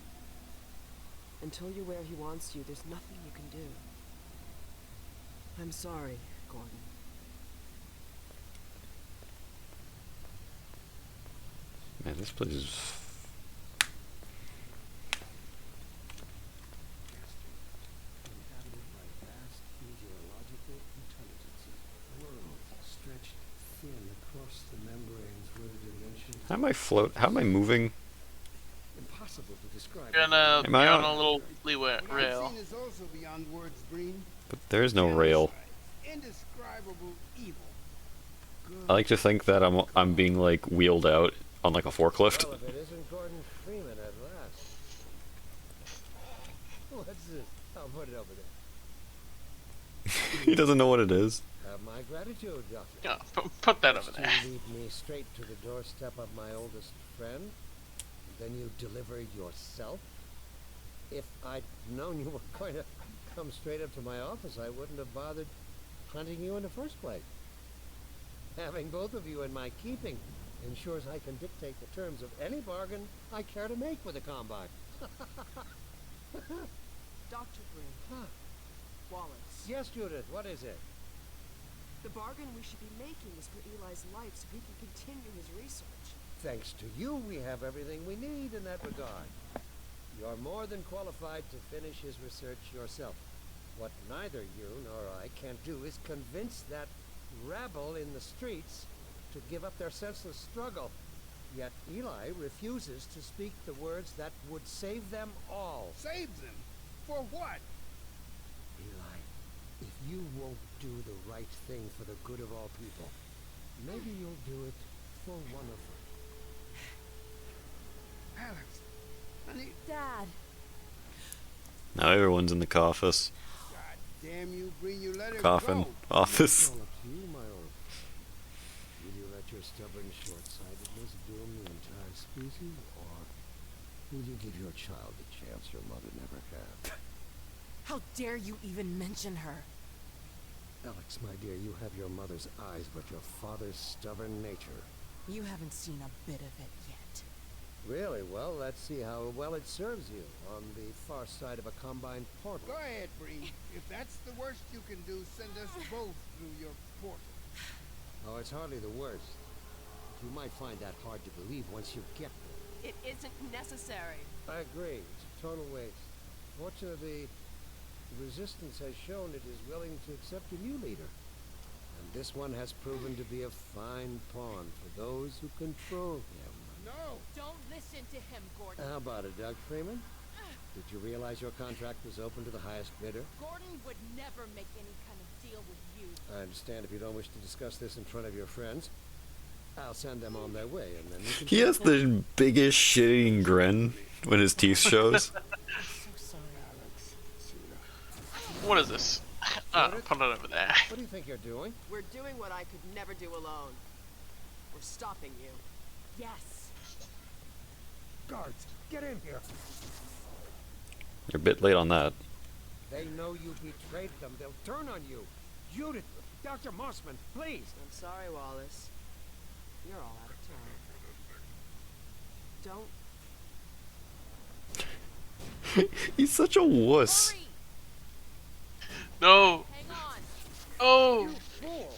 Until you're where he wants you, there's nothing you can do. I'm sorry, Gordon. Man, this place is... Inhabited by vast meteorological intelligences. Worlds stretched thin across the membranes where the dimensions... How am I moving? Impossible to describe. You're on Am I on- a little leeway rail. Is also beyond words, Breen. But there is no rail. Indescribable evil. I like to think that I'm being like wheeled out on like a forklift. Well, if it isn't Gordon Freeman at last. What's this? I'll put it over there. He doesn't know what it is. Have my gratitude, Doctor. Yeah, put that over First there. you lead me straight to the doorstep of my oldest friend. Then you deliver yourself. If I'd known you were going to come straight up to my office, I wouldn't have bothered hunting you in the first place. Having both of you in my keeping ensures I can dictate the terms of any bargain I care to make with the Combine. Dr. Green. Huh. Wallace. Yes, Judith, what is it? The bargain we should be making is for Eli's life so he can continue his research. Thanks to you, we have everything we need in that regard. You're more than qualified to finish his research yourself. What neither you nor I can do is convince that rabble in the streets to give up their senseless struggle. Yet Eli refuses to speak the words that would save them all. Save them? For what? Eli, if you won't do the right thing for the good of all people, maybe you'll do it for one of them. Alex, honey, Dad. Now everyone's in the office. God damn you, Breen, you let her Coffin. go. Office. It's all up to you, my old friend. Will you let your stubborn short-sightedness doom the entire species, or will you give your child the chance your mother never had? How dare you even mention her? Alex, my dear, you have your mother's eyes, but your father's stubborn nature. You haven't seen a bit of it yet. Really? Well, let's see how well it serves you on the far side of a combined portal. Go ahead, Breen. If that's the worst you can do, send us both through your portal. Oh, it's hardly the worst. You might find that hard to believe once you get there. It isn't necessary. I agree. It's a total waste. Fortunately, the Resistance has shown it is willing to accept a new leader. And this one has proven to be a fine pawn for those who control him. No! Don't listen to him, Gordon. How about it, Doug Freeman? Did you realize your contract was open to the highest bidder? Gordon would never make any kind of deal with you. I understand if you don't wish to discuss this in front of your friends. I'll send them on their way, and then you can... He has the biggest shitting grin when his teeth shows. I'm so sorry, Alex. What is this? Put it over there. What do you think you're doing? We're doing what I could never do alone. We're stopping you. Yes. Guards, get in here! You're a bit late on that. They know you betrayed them. They'll turn on you. Judith, Dr. Mossman, please! I'm sorry, Wallace. You're all out of time. Don't. He's such a wuss. Hurry! No. Hang on. Oh. Fool!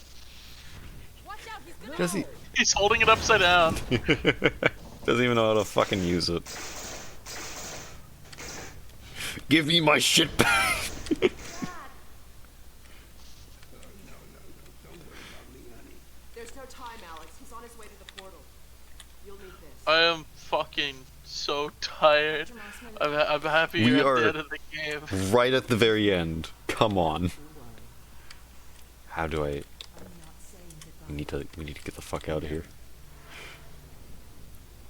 Watch out, he's gonna... Does he? He's holding it upside down. Doesn't even know how to fucking use it. Give me my shit back. There's no time, Alex. He's on his way to the portal. You'll need this. I am fucking so tired. I'm happy We you're are- at the end of the game. Right at the very end. Come on. Don't worry. How do I? I'm not saying goodbye. We need to get the fuck out of here.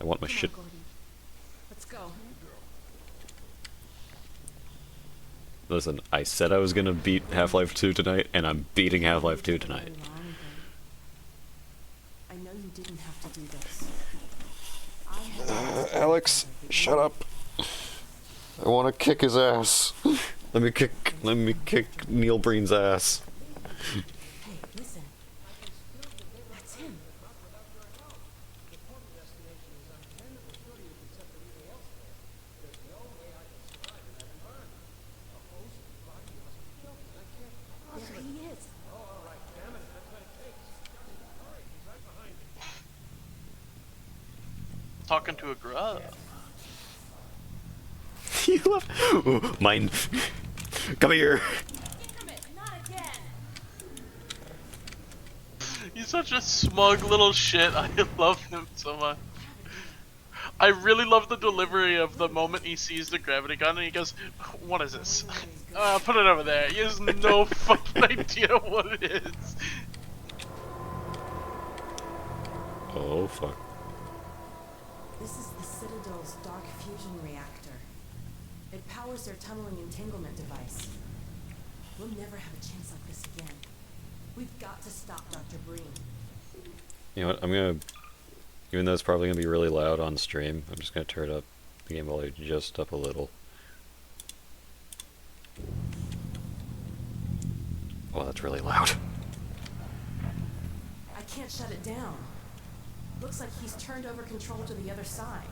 I want my Come on, shit. Gordon. Let's go. Listen, I said I was gonna beat Half-Life 2 tonight, and I'm beating Half-Life 2 tonight. I know you didn't have to do this. I had Alex, shut up. I want to kick his ass. Let me kick Neil Breen's ass. Hey, listen. That's him. There he is. Talking to a grub. You left. Ooh, mine. Come here. Not again. He's such a smug little shit. I love him so much. I really love the delivery of the moment he sees the gravity gun and he goes, "What is this?" Put it over there. He has no fucking idea what it is. Oh fuck. This is the Citadel's dark fusion reactor. It powers their tunneling entanglement device. We'll never have a chance like this again. We've got to stop Dr. Breen. You know what? I'm gonna. Even though it's probably gonna be really loud on stream, I'm just gonna turn up the game volume just up a little. Oh, that's really loud. I can't shut it down. Looks like he's turned over control to the other side.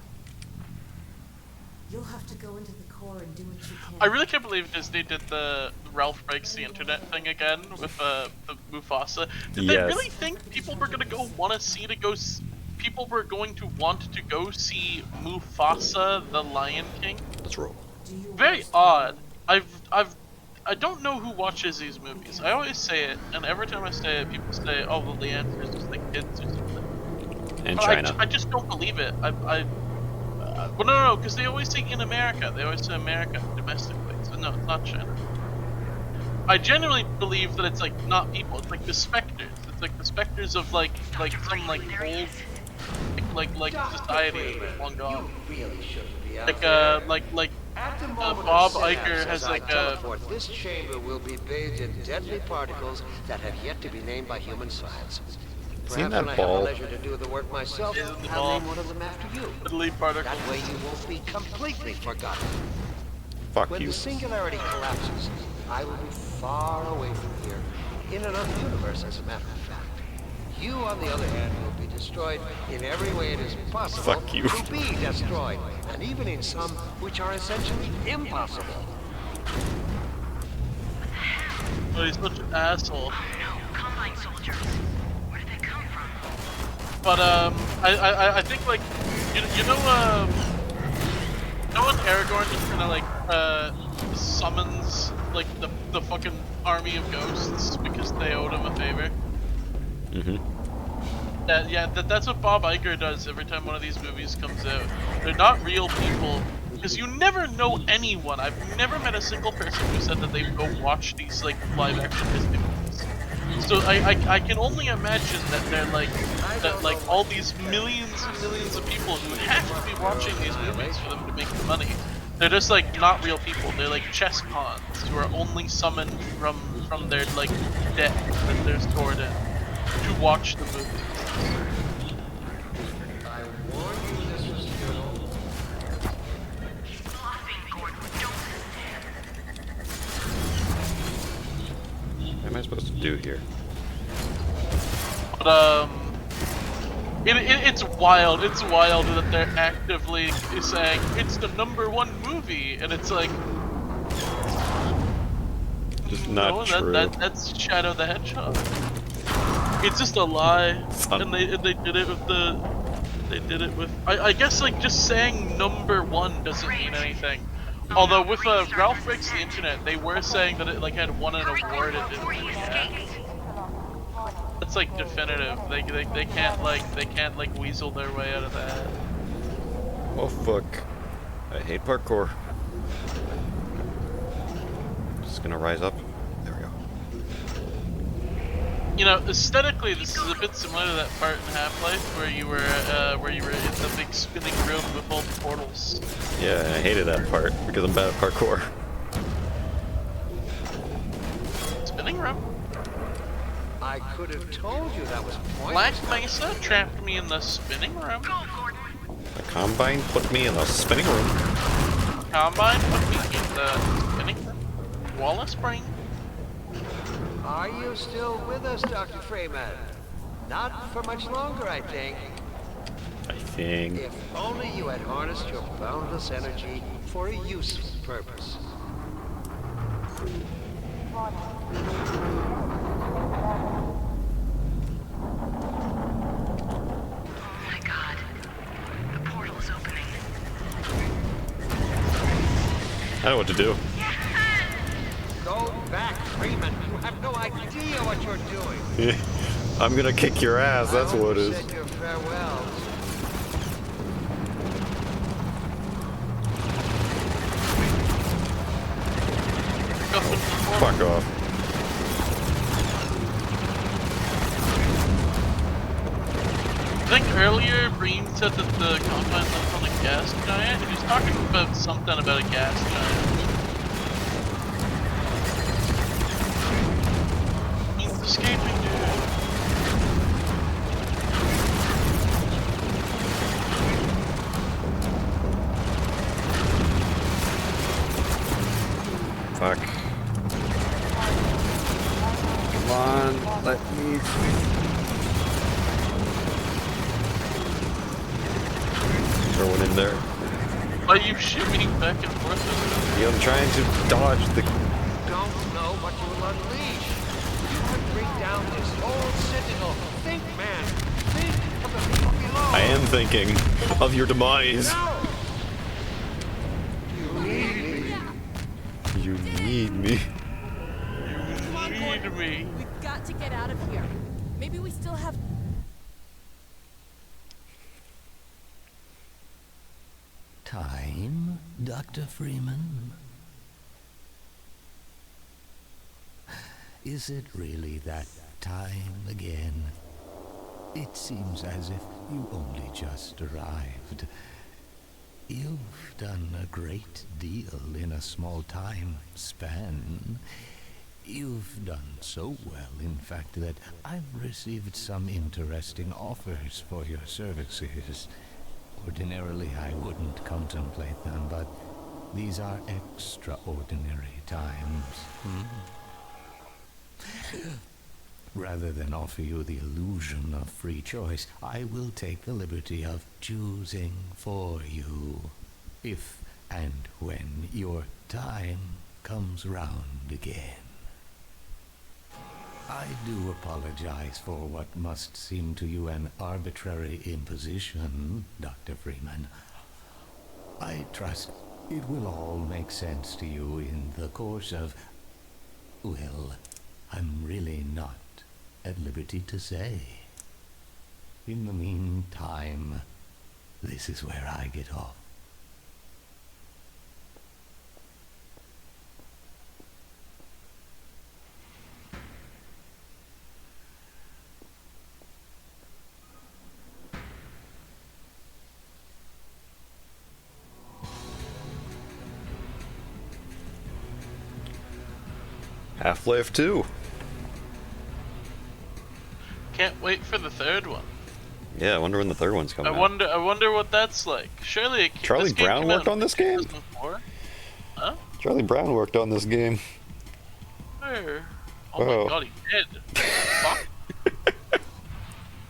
You'll have to go into the core and do what you can. I really can't believe Disney did the Ralph Breaks the Internet thing again with the Mufasa. Did they Yes. really think people were gonna go want to see people were going to want to go see Mufasa the Lion King? Let's roll. Do you Very understand? odd. I don't know who watches these movies. I always say it, and every time I say it, people say, "Oh, well, the answer is just like kids or something." In But China. I just don't believe it. Well, no, because they always say in America. They always say America domestically. So no, it's not China. I genuinely believe that it's like not people. It's like the specters. It's like the specters of like some like old like society long gone. You really shouldn't be out Like there. like At the moment Bob of synapse, Iger as has I like a teleport, this chamber will be bathed in deadly particles that have yet to be named by human science. Seen Perhaps that when I have ball? the leisure to do the work myself, Isn't the I'll ball name one of them after you. deadly particle. That way you won't be completely forgotten. Fuck When you. the singularity collapses, I will be far away from here, in another universe, as a matter of fact. You, on the other hand, will be destroyed in every way it is possible Fuck you. to be destroyed, and even in some which are essentially impossible. Oh, he's such an asshole. Combine soldiers. Where did they come from? But I think like you know when Aragorn just kind of like summons like the fucking army of ghosts because they owed him a favor. That's what Bob Iger does every time one of these movies comes out. They're not real people because you never know anyone. I've never met a single person who said that they go watch these like live action Disney movies. So I can only imagine that they're like all these millions and millions of people who have to be watching these movies for them to make the money. They're just like not real people. They're like chess pawns who are only summoned from their like deck that they're stored in to watch the movie. I warn you, this was futile. What am I supposed to do here? But it's wild. It's wild that they're actively saying it's the #1 movie, and it's like, Just not no, true. that's Shadow the Hedgehog. It's just a lie, and they did it with I guess like just saying #1 doesn't mean anything. Although with Ralph Breaks the Internet, they were saying that it like had won an award it didn't win yet. That's like definitive. They can't like weasel their way out of that. Oh fuck. I hate parkour. Just gonna rise up. There we go. You know, aesthetically, this is a bit similar to that part in Half-Life where you were in the big spinning room with all the portals. Yeah, I hated that part because I'm bad at parkour. Spinning room? I could have told you that was Black pointless. Mesa trapped me in the spinning room. The Combine put me in the spinning room. Combine put me in the spinning room. Wallace Spring. Are you still with us, Dr. Freeman? Not for much longer, I think. I think. If only you had harnessed your boundless energy for a useful purpose. Oh my god. The portal's opening. I know what to do. Go back, Freeman. You have no idea what you're doing. I'm gonna kick your ass, that's I what it hope you is. said your farewells. Fuck off. I think earlier Breen said that the Combine left on a gas giant. He was talking about something about a gas giant. He's escaping, dude. Fuck. Come on, let me. Throw one in there. Why are you shimmying back and forth? Yeah, I'm trying to dodge the. Don't know what you will unleash. You could bring down this whole citadel. Think, man. Think of the people below. I am thinking of your demise. No! You need me. You need me. me. We've got to get out of here. Maybe we still have... Time, Dr. Freeman? Is it really that time again? It seems as if you only just arrived. You've done a great deal in a small time span. You've done so well, in fact, that I've received some interesting offers for your services. Ordinarily, I wouldn't contemplate them, but these are extraordinary times. Rather than offer you the illusion of free choice, I will take the liberty of choosing for you, if and when your time comes round again. I do apologize for what must seem to you an arbitrary imposition, Dr. Freeman. I trust it will all make sense to you in the course of... well, I'm really not at liberty to say. In the meantime, this is where I get off. Half-Life 2. Can't wait for the third one. Yeah, I wonder when the third one's coming out. I wonder what that's like. Surely it Charlie Brown worked on this game? 2004? Huh? Charlie Brown worked on this game. Where? Oh my god, he did. Fuck.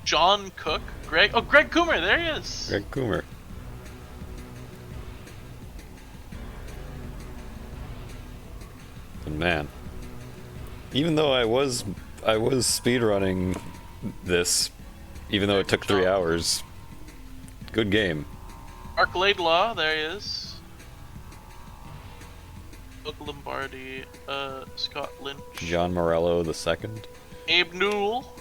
John Cook? Greg Coomer, there he is! Greg Coomer. And man, even though I was speedrunning this, even though it took 3 hours, good game. Mark Laidlaw, there he is. Doug Lombardi, Scott Lynch. John Morello II. Abe Newell.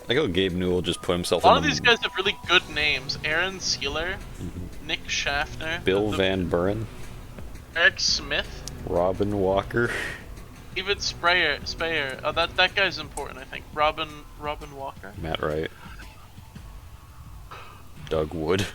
I go Gabe Newell just put himself A lot in of these guys have really good names. Aaron Sealer, Nick Schaffner, Bill Van Buren, Eric Smith, Robin Walker, David Speyer. Oh, that guy's important, I think. Robin Walker. Matt Wright, Doug Wood.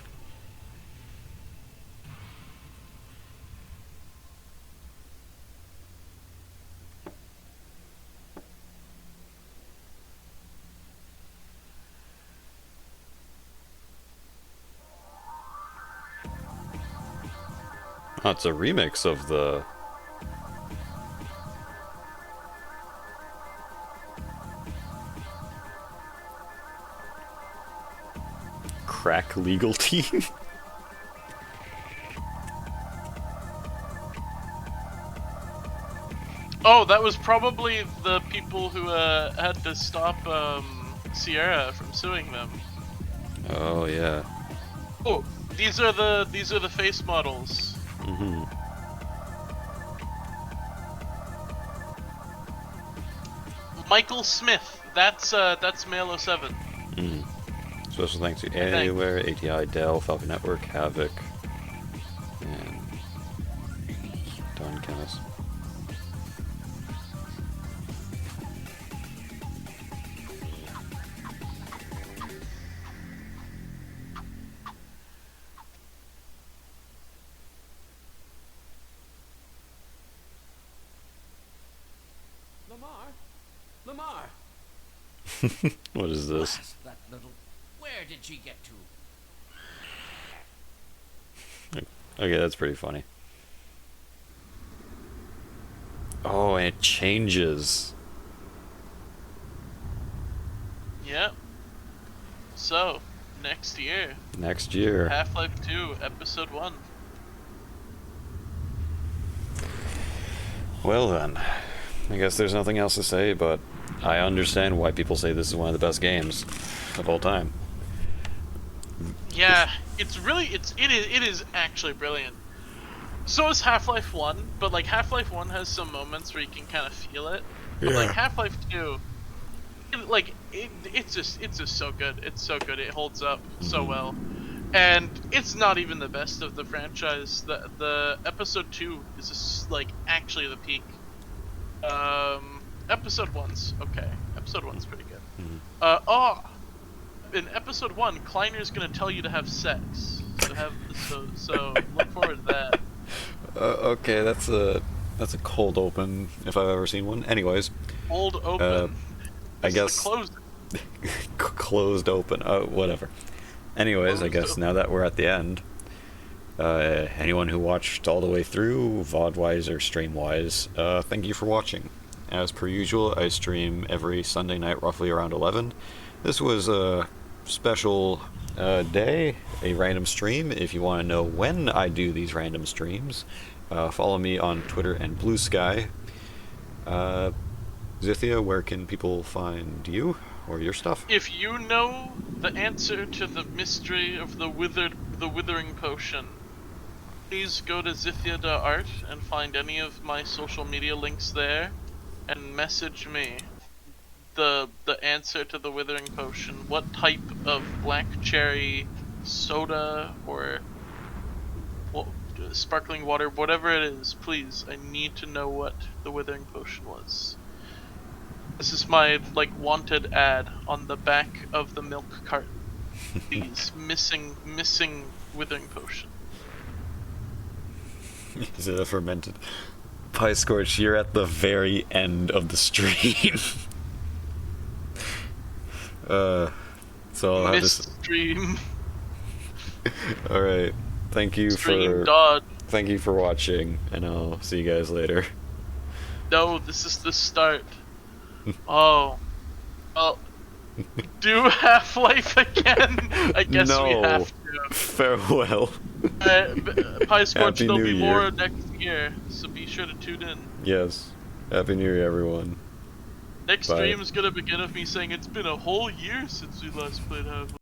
Oh, it's a remix of the... Crack Legal Team? Oh, that was probably the people who had to stop Sierra from suing them. Oh yeah. Oh, these are the face models. Mm-hmm. Michael Smith. That's Male 07. Mm. Special thanks to Anywhere, ATI, Dell, Falcon Network, Havoc, and Don Kennis. Lamar! What is this? Blast that little... Where did she get to? Okay, that's pretty funny. Oh, and it changes. Yep. So, next year. Next year. Half-Life 2, Episode 1. Well then, I guess there's nothing else to say, but I understand why people say this is one of the best games of all time. Yeah, it is actually brilliant. So is Half-Life 1, but like Half-Life 1 has some moments where you can kind of feel it. But like Half-Life 2, it's just so good. It's so good. It holds up so well. And it's not even the best of the franchise. The episode 2 is just like actually the peak. Episode 1's okay. Episode 1's pretty good. In episode 1, Kleiner's gonna tell you to have sex. So look forward to that. Okay, that's a cold open if I've ever seen one. Anyways, Cold open. I guess closed. closed open. Oh, whatever. Anyways, Closed I guess open. now that we're at the end, anyone who watched all the way through, VOD-wise or stream-wise, thank you for watching. As per usual, I stream every Sunday night roughly around 11. This was a special day, a random stream. If you want to know when I do these random streams, follow me on Twitter and Blue Sky. Zythia, where can people find you or your stuff? If you know the answer to the mystery of the withering potion, please go to zythia.art and find any of my social media links there and message me the answer to the withering potion. What type of black cherry soda or sparkling water, whatever it is, please, I need to know what the withering potion was. This is my like wanted ad on the back of the milk carton. Please, missing withering potion. Is it a fermented pie scorch? You're at the very end of the stream. So I'll have this stream. All right. Thank you Stream for dog. Thank you for watching, and I'll see you guys later. No, this is the start. Oh. Well, do Half-Life again? I guess no. we have to. Farewell. Pie Scorch, Happy there'll New be Year. more next year, so be sure to tune in. Yes. Happy New Year, everyone. Next Bye. stream is gonna begin with me saying it's been a whole year since we last played Half-Life.